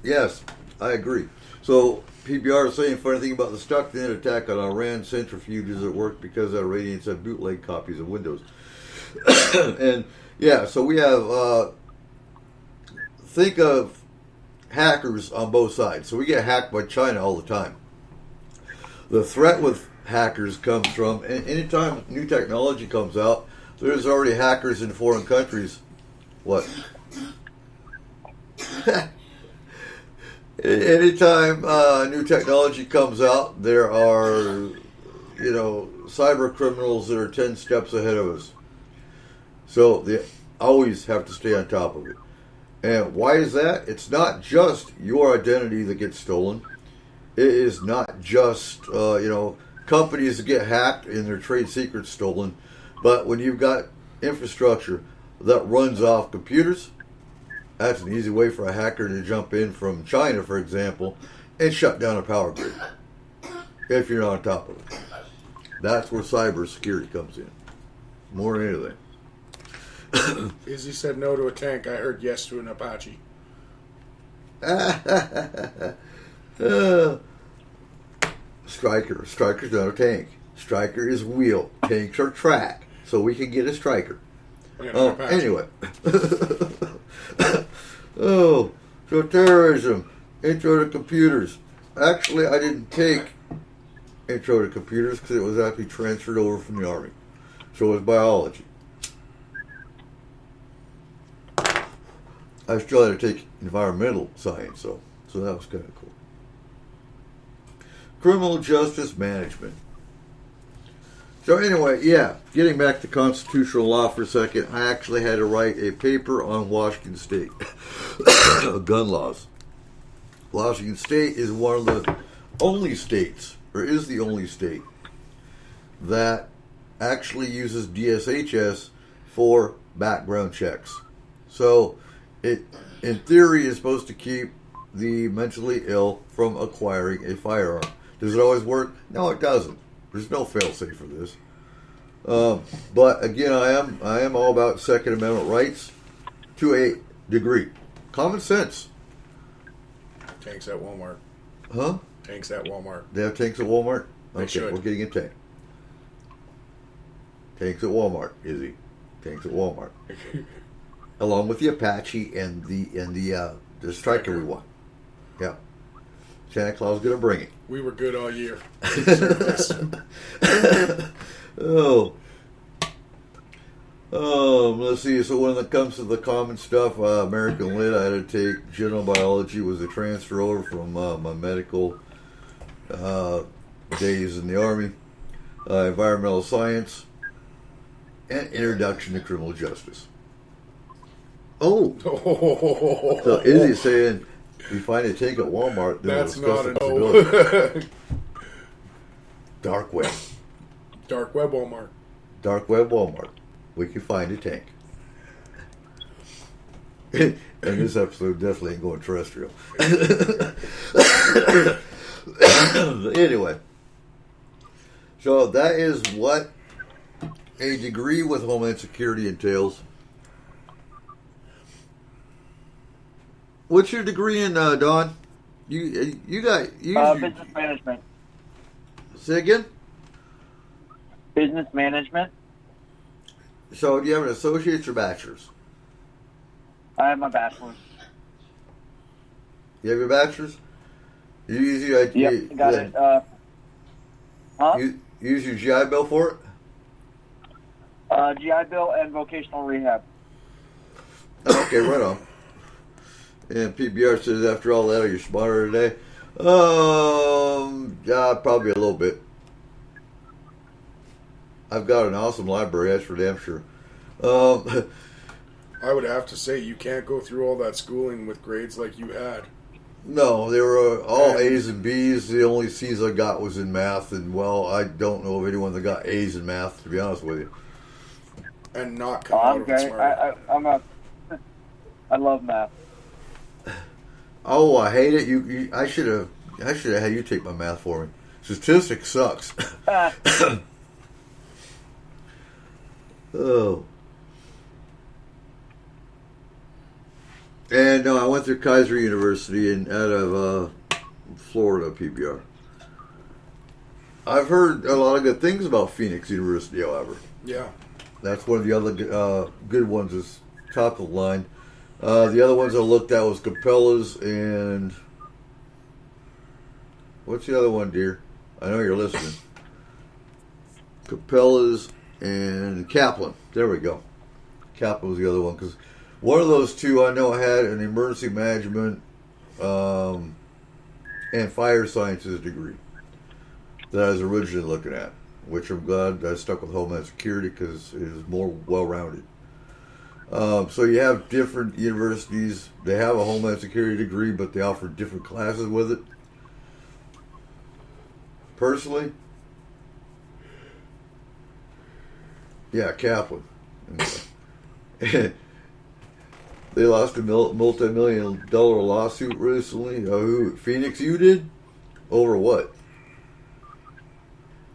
Yes, I agree. So, PBR is saying funny thing about the Stuxnet attack on Iran centrifuges at work because Iranians have bootleg copies of Windows. And, yeah, so we have, think of hackers on both sides. So we get hacked by China all the time. The threat with hackers comes from, anytime new technology comes out, there's already hackers in foreign countries. What? Anytime new technology comes out, there are, cyber criminals that are 10 steps ahead of us. So they always have to stay on top of it. And why is that? It's not just your identity that gets stolen. It is not just, companies that get hacked and their trade secrets stolen. But when you've got infrastructure that runs off computers, that's an easy way for a hacker to jump in from China, for example, and shut down a power grid. If you're not on top of it. That's where cybersecurity comes in. More than anything. Izzy said no to a tank. I heard yes to an Apache. Striker. Striker's not a tank. Striker is wheel. Tanks are track. So we can get a Striker. Anyway. Oh, so terrorism. Intro to computers. Actually, I didn't take Intro to computers because it was actually transferred over from the Army. So it was biology. I still had to take environmental science, so that was kind of cool. Criminal justice management. So anyway, yeah, getting back to constitutional law for a second, I actually had to write a paper on Washington State. Gun laws. Washington State is one of the only states, or is the only state, that actually uses DSHS for background checks. So it, in theory, is supposed to keep the mentally ill from acquiring a firearm. Does it always work? No, it doesn't. There's no fail-safe for this. But again, I am all about Second Amendment rights to a degree. Common sense. Tanks at Walmart. Huh? Tanks at Walmart. They have tanks at Walmart? They should. We're getting a tank. Tanks at Walmart, Izzy. Tanks at Walmart. Along with the Apache and the Striker we want. Yeah. Santa Claus is going to bring it. We were good all year. Let's see. So when it comes to the common stuff, American Lit, I had to take general biology, was a transfer over from my medical days in the Army, environmental science, and introduction to criminal justice. Oh, so Izzy's saying, you find a tank at Walmart, then that's we'll not discuss a no. Dark web. Dark web Walmart. Dark web Walmart. We can find a tank. And this episode definitely ain't going terrestrial. Anyway. So that is what a degree with Homeland Security entails. What's your degree in, Don? You got business management. Say again? Business management. So do you have an associate's or bachelor's? I have my bachelor's. You have your bachelor's? You use your got it. Huh? You use your GI Bill for it? GI Bill and vocational rehab. Okay, right on. And PBR says, after all that, are you smarter today? Probably a little bit. I've got an awesome library, that's for damn sure. I would have to say, you can't go through all that schooling with grades like you had. No, they were all A's and B's. The only C's I got was in math, and, well, I don't know of anyone that got A's in math, to be honest with you. And not come out of it smart. I love math. Oh, I hate it. I should have had you take my math for me. Statistics sucks. Oh. And no, I went through Kaiser University out of Florida, PBR. I've heard a lot of good things about Phoenix University, however. Yeah. That's one of the other good ones is top of the line. The other ones I looked at was Capella's and... What's the other one, dear? I know you're listening. Capella's and Kaplan. There we go. Kaplan was the other one, because one of those two I know had an emergency management and fire sciences degree that I was originally looking at, which I'm glad I stuck with Homeland Security because it is more well-rounded. So you have different universities. They have a Homeland Security degree, but they offer different classes with it. Personally, yeah, Kaplan. They lost a multi-million-dollar lawsuit recently. Who? Phoenix U did? Over what?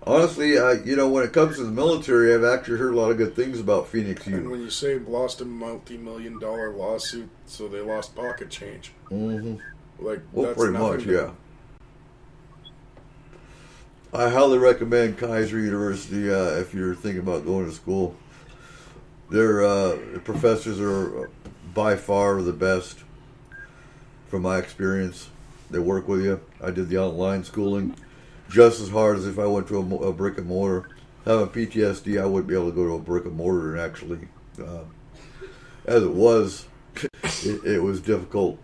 Honestly, when it comes to the military, I've actually heard a lot of good things about Phoenix U. And when you say lost a multi-million-dollar lawsuit, so they lost pocket change. Mm-hmm. Like, well, that's pretty much, yeah. I highly recommend Kaiser University if you're thinking about going to school. Their professors are by far the best, from my experience. They work with you. I did the online schooling just as hard as if I went to a brick and mortar. Having PTSD, I wouldn't be able to go to a brick and mortar and actually, as it was, it was difficult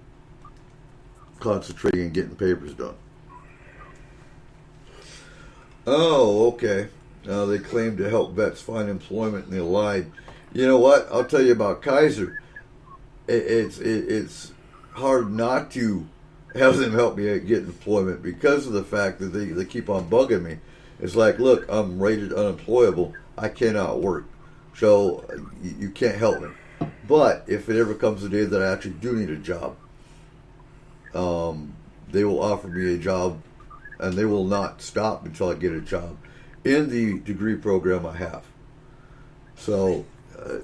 concentrating and getting papers done. Oh, okay. They claim to help vets find employment and they lied. You know what? I'll tell you about Kaiser. It's hard not to have them help me get employment because of the fact that they keep on bugging me. It's like, look, I'm rated unemployable. I cannot work. So you can't help me. But if it ever comes a day that I actually do need a job, they will offer me a job and they will not stop until I get a job in the degree program I have. So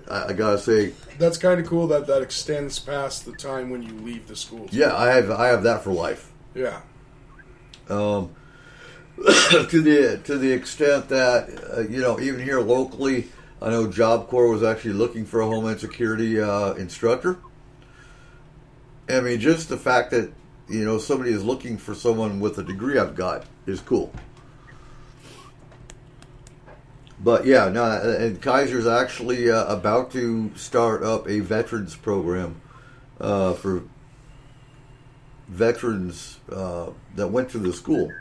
I gotta say, that's kind of cool that extends past the time when you leave the school. Yeah, I have that for life. Yeah. To the extent that even here locally, I know Job Corps was actually looking for a Homeland Security instructor. I mean, just the fact that somebody is looking for someone with a degree I've got is cool. But yeah, no, and Kaiser's actually about to start up a veterans program for veterans that went to the school.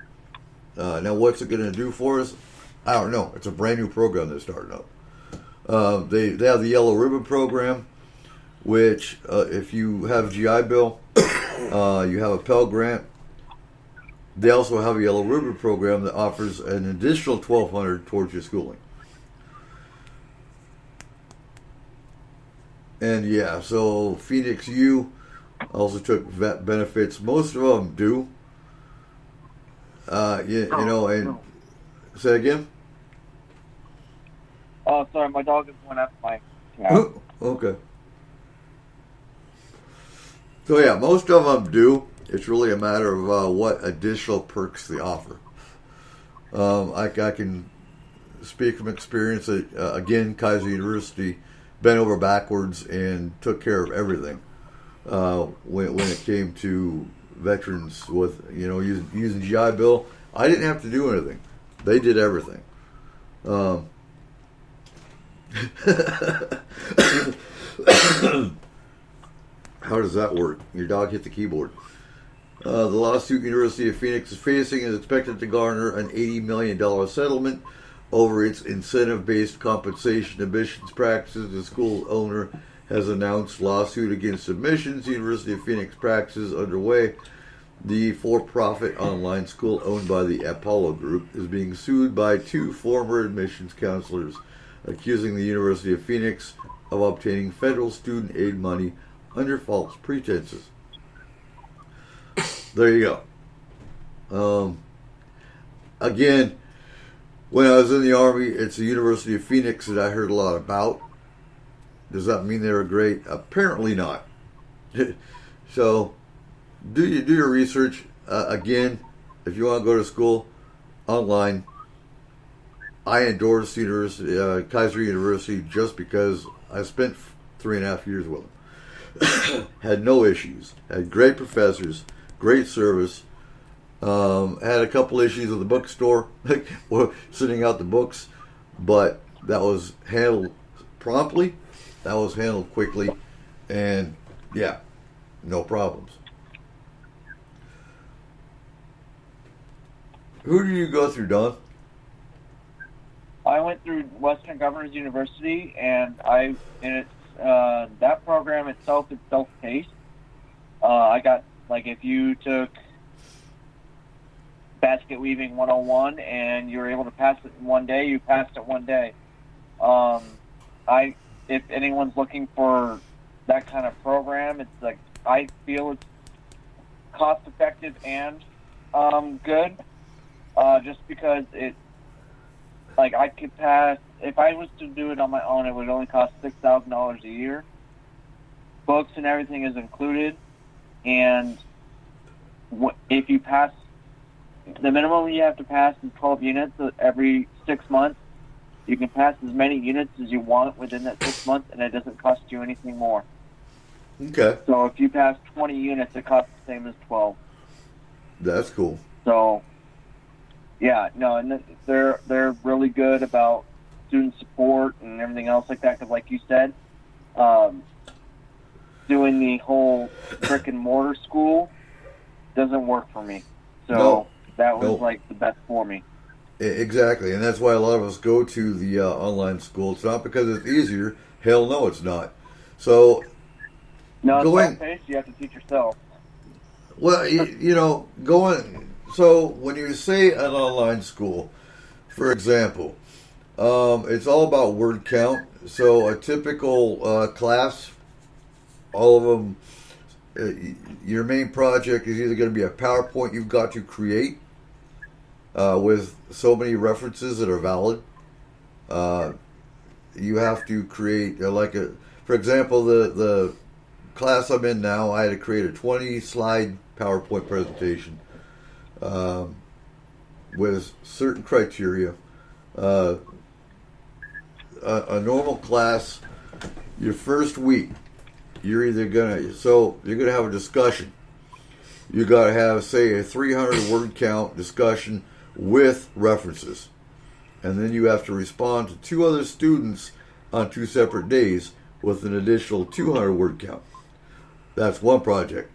Now, what's it going to do for us? I don't know. It's a brand new program they're starting up. They have the Yellow Ribbon program, which if you have GI Bill, you have a Pell Grant. They also have a Yellow Ribbon program that offers an additional $1,200 towards your schooling. And yeah, so Phoenix U also took vet benefits. Most of them do. And say again? Oh, sorry, my dog is going after my cat. Okay. So yeah, most of them do. It's really a matter of what additional perks they offer. I can speak from experience that, again, Kaiser University bent over backwards and took care of everything when it came to veterans with, using GI Bill. I didn't have to do anything. They did everything. How does that work? Your dog hit the keyboard. The lawsuit University of Phoenix is facing is expected to garner an $80 million settlement over its incentive-based compensation admissions practices. The school owner has announced lawsuit against admissions. University of Phoenix practices underway. The for-profit online school owned by the Apollo Group is being sued by two former admissions counselors, accusing the University of Phoenix of obtaining federal student aid money under false pretenses. there you go. Again, when I was in the Army, it's the University of Phoenix that I heard a lot about. Does that mean they were great? Apparently not. So, do your research. Again, if you want to go to school online, I endorse Kaiser University just because I spent 3.5 years with them. Had no issues. Had great professors, great service. Had a couple issues with the bookstore, sending out the books, but that was handled promptly. That was handled quickly, and yeah, no problems. Who did you go through, Don? I went through Western Governors University, and that program itself is self-paced. I got, like, if you took basket weaving 101 and you were able to pass it in one day, you passed it one day. If anyone's looking for that kind of program, it's like, I feel it's cost effective and good, just because I could pass, if I was to do it on my own, it would only cost $6,000 a year. Books and everything is included, and if you pass, the minimum you have to pass is 12 units every 6 months. You can pass as many units as you want within that 6 months, and it doesn't cost you anything more. Okay. So if you pass 20 units, it costs the same as 12. That's cool. So, yeah, no, and they're really good about student support and everything else like that. Because, like you said, doing the whole brick and mortar school doesn't work for me. So that was like the best for me. Exactly, and that's why a lot of us go to the online school. It's not because it's easier. Hell no, it's not. So, no, it's self-paced. You have to teach yourself. Well, so when you say an online school, for example, it's all about word count. So a typical class, all of them, your main project is either going to be a PowerPoint you've got to create with so many references that are valid. You have to create, for example, the class I'm in now, I had to create a 20-slide PowerPoint presentation with certain criteria. A normal class, your first week, you're gonna have a discussion. You got to have, say, a 300 word count discussion with references, and then you have to respond to 2 other students on 2 separate days with an additional 200 word count. That's one project.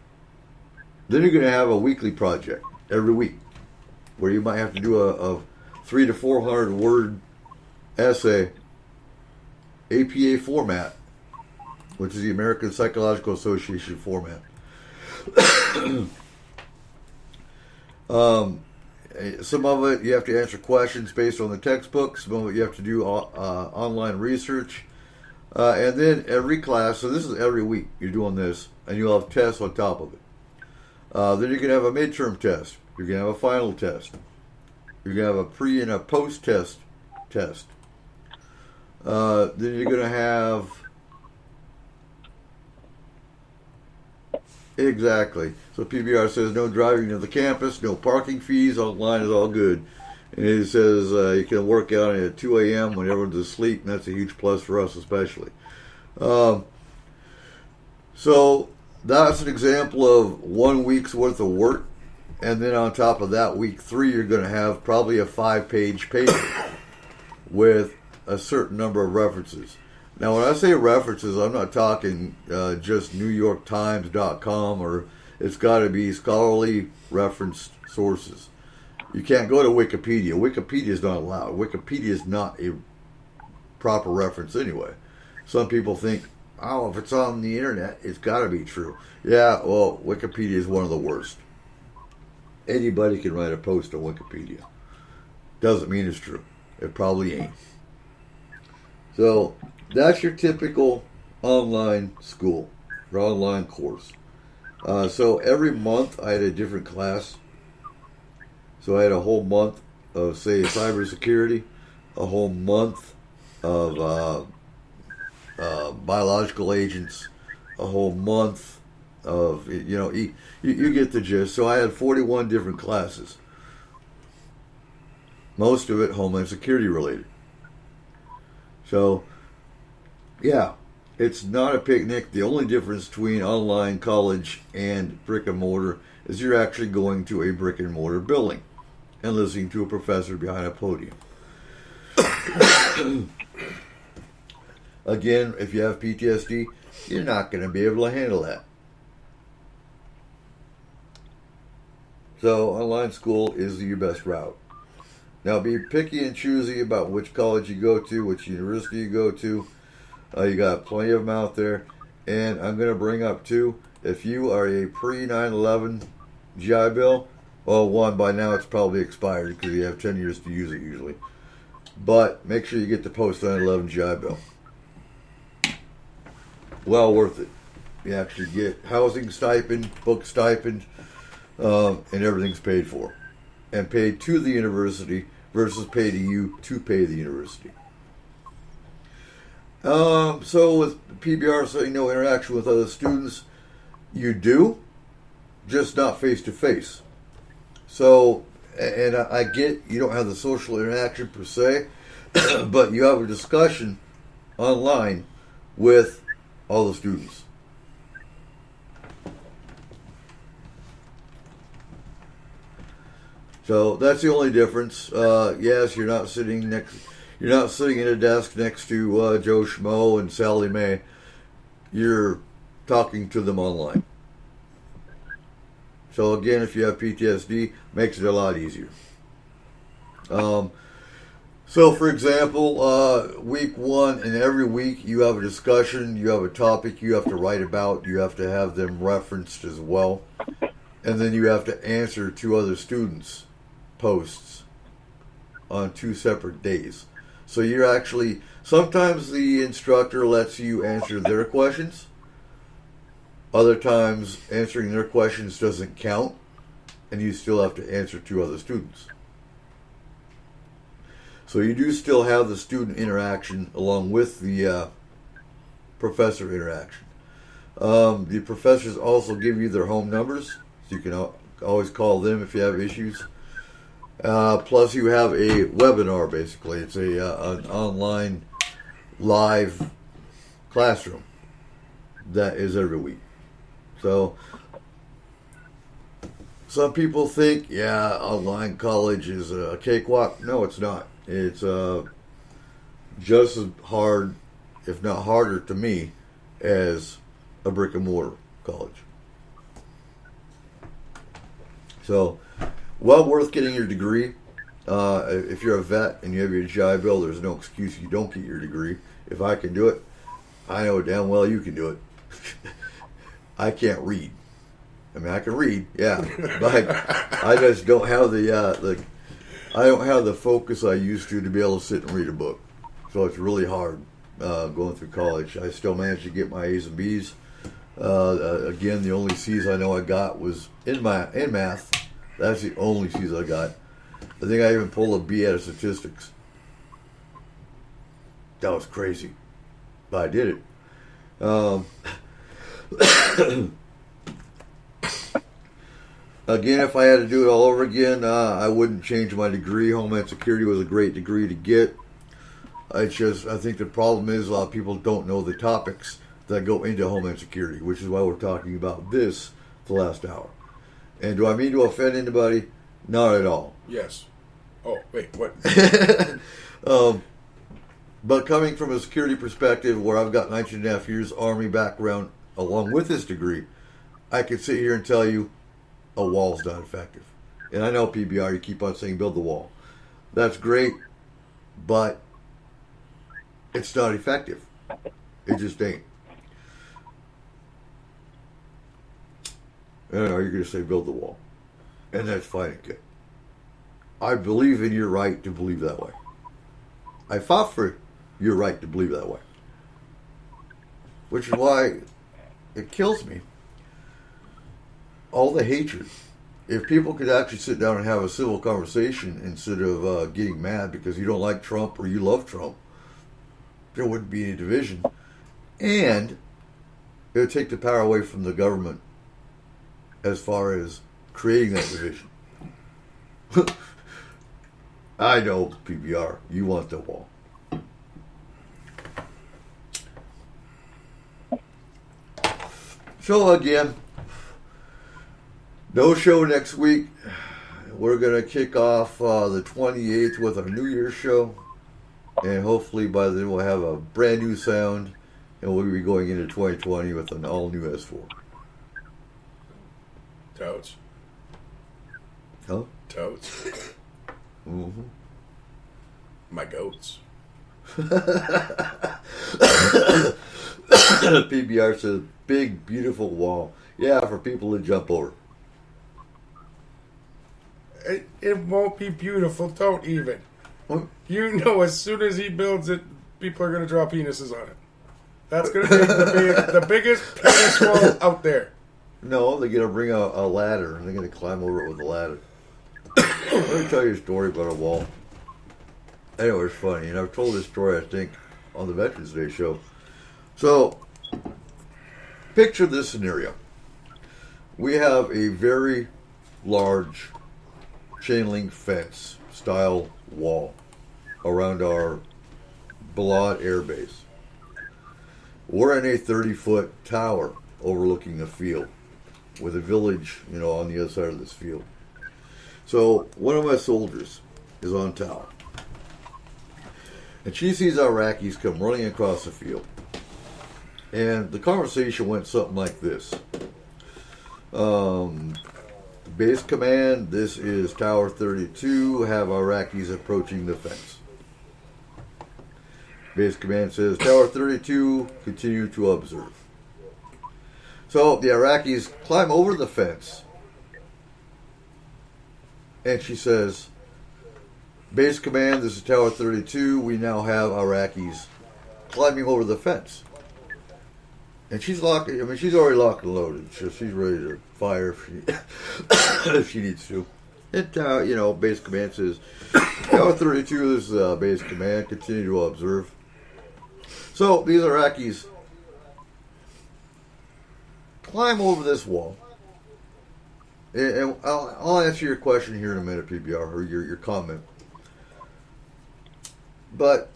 Then you're going to have a weekly project every week, where you might have to do a 300 to 400 word essay, APA format, which is the American Psychological Association format. Some of it you have to answer questions based on the textbook. Some of it you have to do online research. And then every class, so this is every week you're doing this, and you'll have tests on top of it. Then you're going to have a midterm test. You're going to have a final test. You're going to have a pre and a post test. Then you're going to have... Exactly. So PBR says no driving to the campus, no parking fees, online is all good. And it says you can work out at 2 a.m. when everyone's asleep, and that's a huge plus for us especially. So that's an example of 1 week's worth of work. And then on top of that, week 3, you're going to have probably a 5-page paper with a certain number of references. Now, when I say references, I'm not talking just NewYorkTimes.com, or it's got to be scholarly referenced sources. You can't go to Wikipedia. Wikipedia is not allowed. Wikipedia is not a proper reference anyway. Some people think, if it's on the internet, it's got to be true. Yeah, well, Wikipedia is one of the worst. Anybody can write a post on Wikipedia. Doesn't mean it's true. It probably ain't. So that's your typical online school or online course. So every month I had a different class. So I had a whole month of, say, cybersecurity, a whole month of biological agents, a whole month of, you get the gist. So I had 41 different classes. Most of it Homeland Security related. So, yeah, it's not a picnic. The only difference between online college and brick and mortar is you're actually going to a brick and mortar building and listening to a professor behind a podium. Again, if you have PTSD, you're not going to be able to handle that. So online school is your best route. Now be picky and choosy about which college you go to, which university you go to. You got plenty of them out there. And I'm going to bring up too, if you are a pre-9/11 GI Bill, well, one, by now it's probably expired because you have 10 years to use it usually. But make sure you get the post-9/11 GI Bill. Well worth it. You actually get housing stipend, book stipend, and everything's paid for. And paid to the university versus pay to you to pay the university. So with PBR saying no interaction with other students, you do, just not face to face. So, and I get you don't have the social interaction per se, but you have a discussion online with all the students. So that's the only difference. Yes, you're not sitting at a desk next to Joe Schmo and Sally Mae. You're talking to them online. So again, if you have PTSD, makes it a lot easier. So for example, week one, and every week you have a discussion, you have a topic you have to write about, you have to have them referenced as well, and then you have to answer 2 other students' posts on 2 separate days. So you're actually, sometimes the instructor lets you answer their questions. Other times answering their questions doesn't count, and you still have to answer 2 other students. So you do still have the student interaction along with the professor interaction. The professors also give you their home numbers, so you can always call them if you have issues. Plus you have a webinar, basically. It's an online live classroom that is every week. So some people think, online college is a cakewalk. No, it's not. It's just as hard, if not harder to me, as a brick and mortar college. So, well worth getting your degree. If you're a vet and you have your GI Bill, there's no excuse you don't get your degree. If I can do it, I know damn well you can do it. I can't read. I mean, I can read, yeah, but I just don't have I don't have the focus I used to be able to sit and read a book. So it's really hard going through college. I still managed to get my A's and B's. Again, the only C's I know I got was in math. That's the only C's I got. I think I even pulled a B out of statistics. That was crazy, but I did it. Again, if I had to do it all over again, I wouldn't change my degree. Homeland Security was a great degree to get. I think the problem is a lot of people don't know the topics that go into Homeland Security, which is why we're talking about this the last hour. And do I mean to offend anybody? Not at all. Yes. Oh, wait, what? But coming from a security perspective, where I've got 19 and a half years Army background along with this degree, I could sit here and tell you a wall's not effective. And I know PBR, you keep on saying build the wall. That's great, but it's not effective. It just ain't. I don't know, you're going to say build the wall. And that's fine, okay. I believe in your right to believe that way. I fought for your right to believe that way. Which is why it kills me all the hatred. If people could actually sit down and have a civil conversation instead of getting mad because you don't like Trump or you love Trump, there wouldn't be any division. And it would take the power away from the government as far as creating that division. I know, PBR, you want the wall. So again, no show next week. We're going to kick off the 28th with our New Year's show. And hopefully by then we'll have a brand new sound. And we'll be going into 2020 with an all-new S4. Totes. Huh? Totes. Mm-hmm. My goats. PBR says, big, beautiful wall. Yeah, for people to jump over. It won't be beautiful. Don't even. What? You know, as soon as he builds it, people are going to draw penises on it. That's going to be the biggest penis wall out there. No, they're going to bring a ladder, and they're going to climb over it with a ladder. Let me tell you a story about a wall. Anyway, it's funny, and I've told this story, I think, on the Veterans Day show. So, picture this scenario. We have a very large chain link fence style wall around our Balad Air Base. We're in a 30-foot tower overlooking the field with a village, on the other side of this field. So one of my soldiers is on tower. And she sees our Iraqis come running across the field. And the conversation went something like this. Base command, this is Tower 32, have Iraqis approaching the fence. Base command says, Tower 32, continue to observe. So the Iraqis climb over the fence. And she says, Base command, this is Tower 32, we now have Iraqis climbing over the fence. And she's she's already locked and loaded, so she's ready to fire if she needs to. And, base command says, Tower 32, this is base command, continue to observe. So, these Iraqis climb over this wall. And I'll answer your question here in a minute, PBR, or your comment. But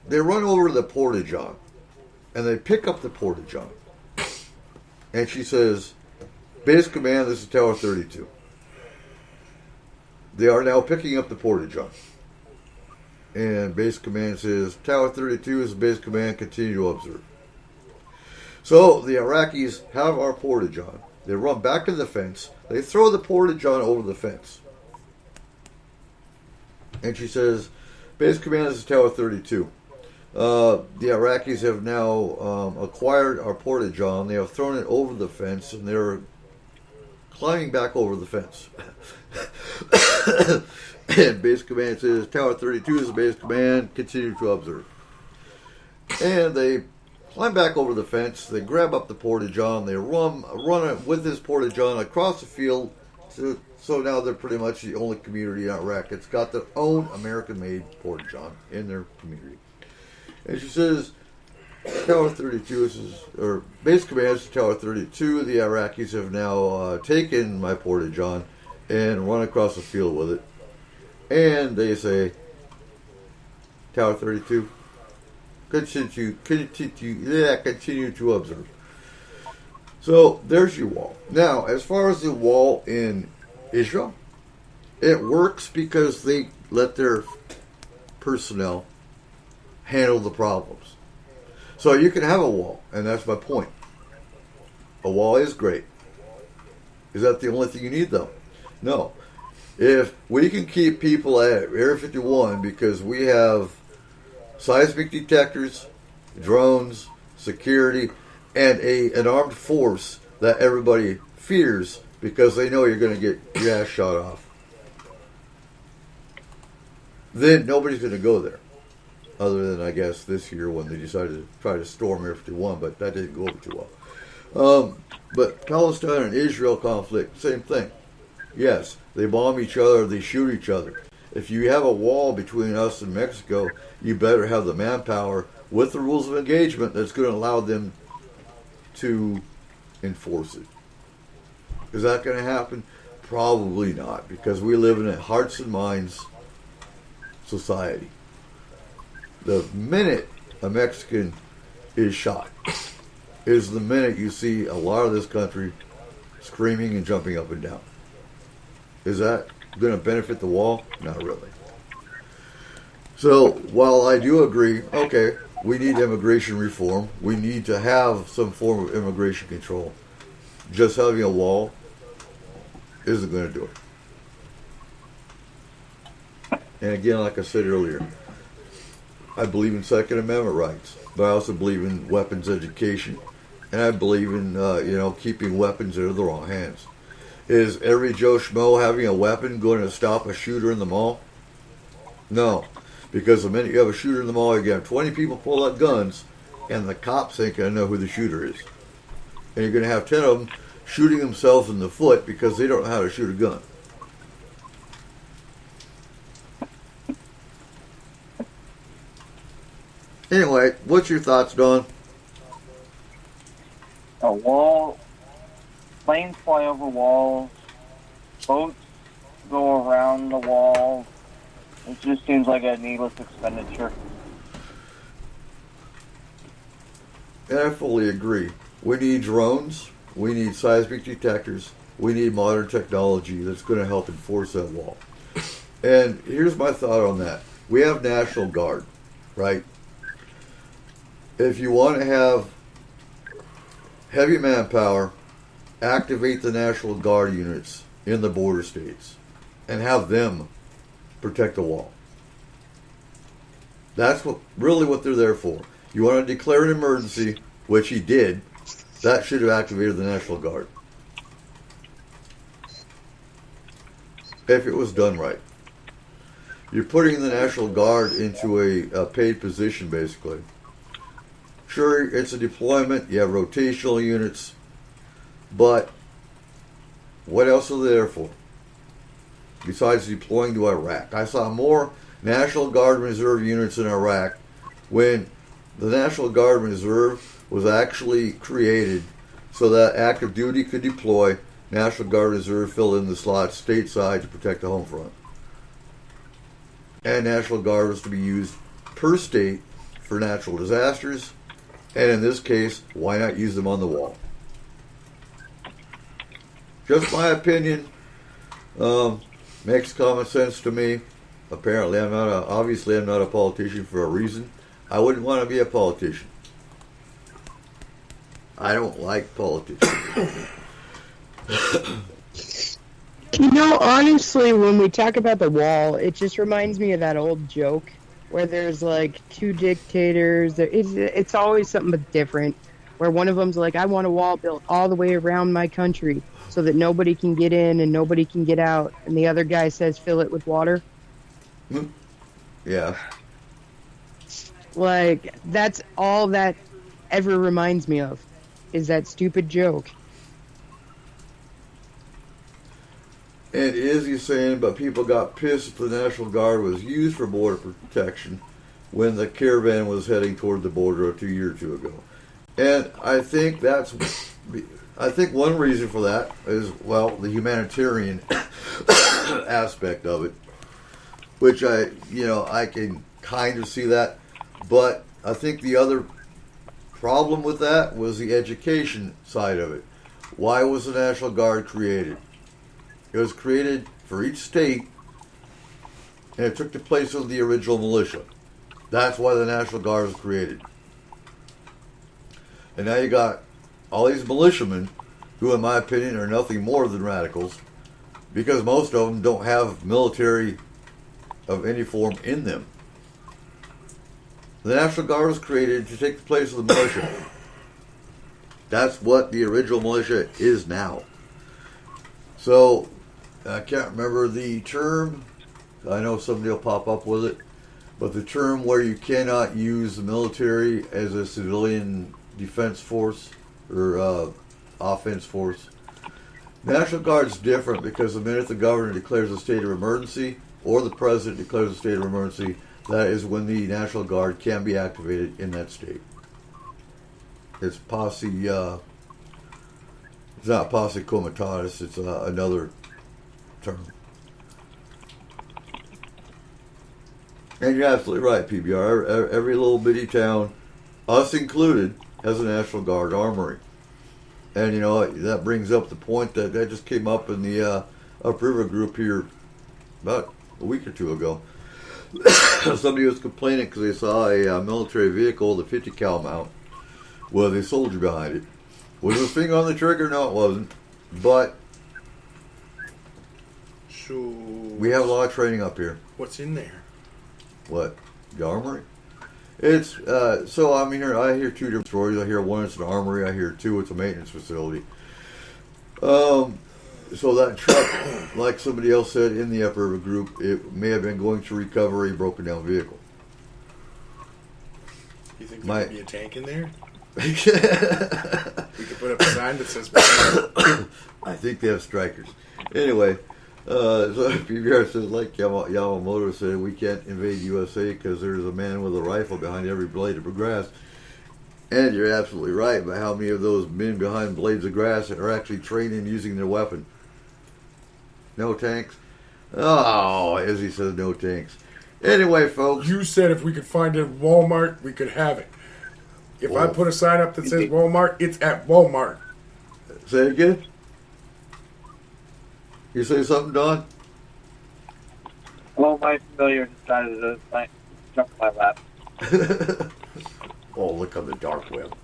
they run over to the porta-john, and they pick up the porta-john. And she says, Base command, this is Tower 32. They are now picking up the porta-john. And base command says, Tower 32 is the base command, continue to observe. So the Iraqis have our porta-john. They run back to the fence. They throw the porta-john over the fence. And she says, base command, this is Tower 32. The Iraqis have now acquired our porta-john. They have thrown it over the fence, and they're climbing back over the fence. And base command says, Tower 32 is the base command, continue to observe. And they climb back over the fence, they grab up the porta-john, they run it with this porta-john across the field, so now they're pretty much the only community in Iraq that's got their own American-made porta-john in their community. And she says, Tower 32 or base command is Tower 32, the Iraqis have now taken my porta-john and run across the field with it. And they say, Tower 32, continue to observe. So there's your wall. Now, as far as the wall in Israel, it works because they let their personnel handle the problems. So you can have a wall, and that's my point. A wall is great. Is that the only thing you need, though? No. If we can keep people at Area 51 because we have seismic detectors, drones, security, and an armed force that everybody fears because they know you're going to get your ass shot off, then nobody's going to go there. Other than, I guess, this year when they decided to try to storm Area 51, but that didn't go over too But Palestine and Israel conflict, same thing. Yes, they bomb each other, they shoot each other. If you have a wall between us and Mexico, you better have the manpower with the rules of engagement that's going to allow them to enforce it. Is that going to happen? Probably not, because we live in a hearts and minds society. The minute a Mexican is shot is the minute you see a lot of this country screaming and jumping up and down. Is that going to benefit the wall? Not really. So, while I do agree, okay, we need immigration reform. We need to have some form of immigration control. Just having a wall isn't going to do it. And again, like I said earlier, I believe in Second Amendment rights, but I also believe in weapons education, and I believe in keeping weapons out of the wrong hands. Is every Joe Schmo having a weapon going to stop a shooter in the mall? No, because the minute you have a shooter in the mall, you have 20 people pull out guns, and the cops ain't going to know who the shooter is. And you're going to have 10 of them shooting themselves in the foot because they don't know how to shoot a gun. Anyway, what's your thoughts, Don? A wall, planes fly over walls, boats go around the wall. It just seems like a needless expenditure. And I fully agree. We need drones. We need seismic detectors. We need modern technology that's going to help enforce that wall. And here's my thought on that. We have National Guard, right? If you want to have heavy manpower, activate the National Guard units in the border states and have them protect the wall. That's really what they're there for. You want to declare an emergency, which he did. That should have activated the National Guard. If it was done right. You're putting the National Guard into a paid position, basically. Sure, it's a deployment. You have rotational units. But what else are they there for? Besides deploying to Iraq. I saw more National Guard Reserve units in Iraq when the National Guard Reserve was actually created so that active duty could deploy. National Guard Reserve filled in the slots stateside to protect the home front. And National Guard was to be used per state for natural disasters. And in this case, why not use them on the wall? Just my opinion. Makes common sense to me. Apparently, I'm not a politician for a reason. I wouldn't want to be a politician. I don't like politicians. Honestly, when we talk about the wall, it just reminds me of that old joke where there's like two dictators. It's always something different. Where one of them's like, I want a wall built all the way around my country so that nobody can get in and nobody can get out. And the other guy says, fill it with water. Yeah. Like, that's all that ever reminds me of, is that stupid joke. And Izzy's saying, but people got pissed that the National Guard was used for border protection when the caravan was heading toward the border 2 years or 2 ago. And I think one reason for that is, well, the humanitarian aspect of it, which I can kind of see that. But I think the other problem with that was the education side of it. Why was the National Guard created? It was created for each state, and it took the place of the original militia. That's why the National Guard was created. And now you got all these militiamen, who in my opinion are nothing more than radicals, because most of them don't have military of any form in them. The National Guard was created to take the place of the militia. That's what the original militia is now. So, I can't remember the term. I know somebody will pop up with it. But the term where you cannot use the military as a civilian defense force or offense force. National Guard's different because the minute the governor declares a state of emergency or the president declares a state of emergency, that is when the National Guard can be activated in that state. It's posse, it's not posse comitatus, it's another term. And you're absolutely right, PBR. Every little bitty town, us included, has a National Guard armory. And, you know, that brings up the point that just came up in the upriver group here about a week or two ago. Somebody was complaining because they saw a military vehicle with a 50 cal mount with a soldier behind it. Was the finger on the trigger? No, it wasn't. But so we have a lot of training up here. What's in there? What? The armory? It's so I mean, I hear two different stories. I hear one, it's an armory. I hear two, it's a maintenance facility. So that truck, like somebody else said in the upriver group, it may have been going to recover a broken down vehicle. You think there could be a tank in there? We could put up a sign that says I think they have strikers. Anyway, so PBR says, like Yamamoto said, we can't invade USA because there's a man with a rifle behind every blade of grass. And you're absolutely right, but how many of those men behind blades of grass are actually trained in using their weapon? No tanks? Oh, as he says, no tanks. Anyway, folks. You said if we could find it at Walmart, we could have it. If I put a sign up that says Walmart, it's at Walmart. Say it again? You say something, Don? Well, my familiar decided to jump my lap. Oh, look on the dark web.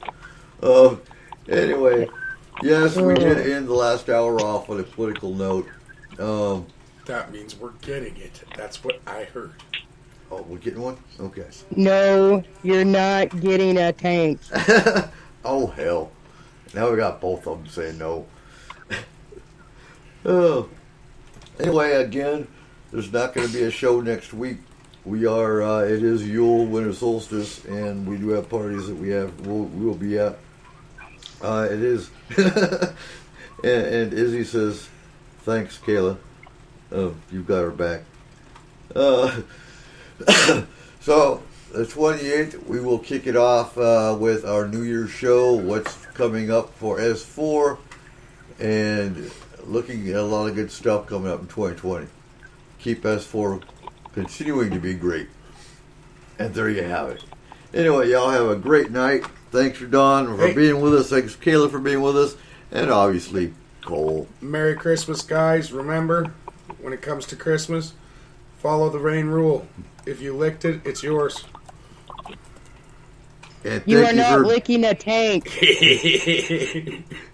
Anyway, yes, we did end the last hour off on a political note. That means we're getting it. That's what I heard. Oh, we're getting one? Okay. No, you're not getting a tank. Oh, hell. Now we got both of them saying no. Oh. Anyway, again, there's not going to be a show next week. We are, it is Yule, winter solstice, and we do have parties that we'll be at. It is. and Izzy says, thanks, Kayla. You've got her back. So, the 28th, we will kick it off with our New Year's show, what's coming up for S4, and looking at a lot of good stuff coming up in 2020. Keep S4 continuing to be great. And there you have it. Anyway, y'all have a great night. Thanks for Don for being with us. Thanks Kayla for being with us. And obviously, Cole. Merry Christmas, guys. Remember, when it comes to Christmas, follow the rain rule. If you licked it, it's yours. And you are not licking a tank.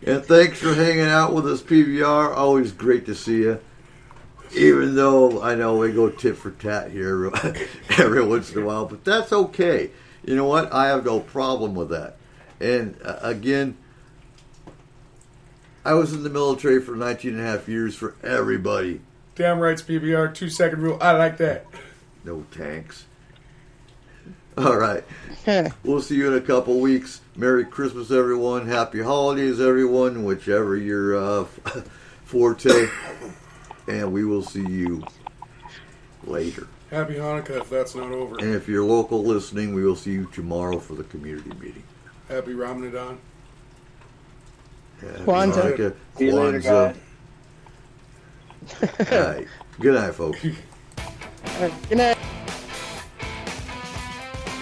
And thanks for hanging out with us, PBR. Always great to see you. Even though I know we go tit for tat here every once in a while, but that's okay. You know what? I have no problem with that. And again, I was in the military for 19 and a half years for everybody. Damn rights, PBR. 2-second rule. I like that. No tanks. All right. We'll see you in a couple weeks. Merry Christmas, everyone. Happy holidays, everyone, whichever your forte. And we will see you later. Happy Hanukkah if that's not over. And if you're local listening, we will see you tomorrow for the community meeting. Happy Ramadan. Kwanzaa. See you later, guys. All right. Good night, folks. Good night.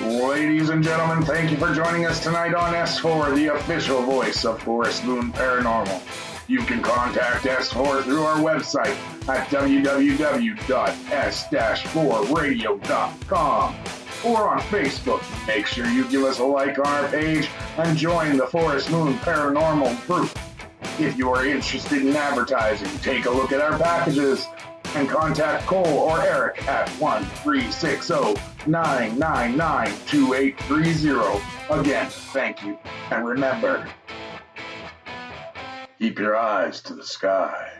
Ladies and gentlemen, thank you for joining us tonight on S4, the official voice of Forest Moon Paranormal. You can contact S4 through our website at www.s-4radio.com or on Facebook. Make sure you give us a like on our page and join the Forest Moon Paranormal group. If you are interested in advertising, take a look at our packages and contact Cole or Eric at 1-360-999-2830. Again, thank you. And remember, keep your eyes to the sky.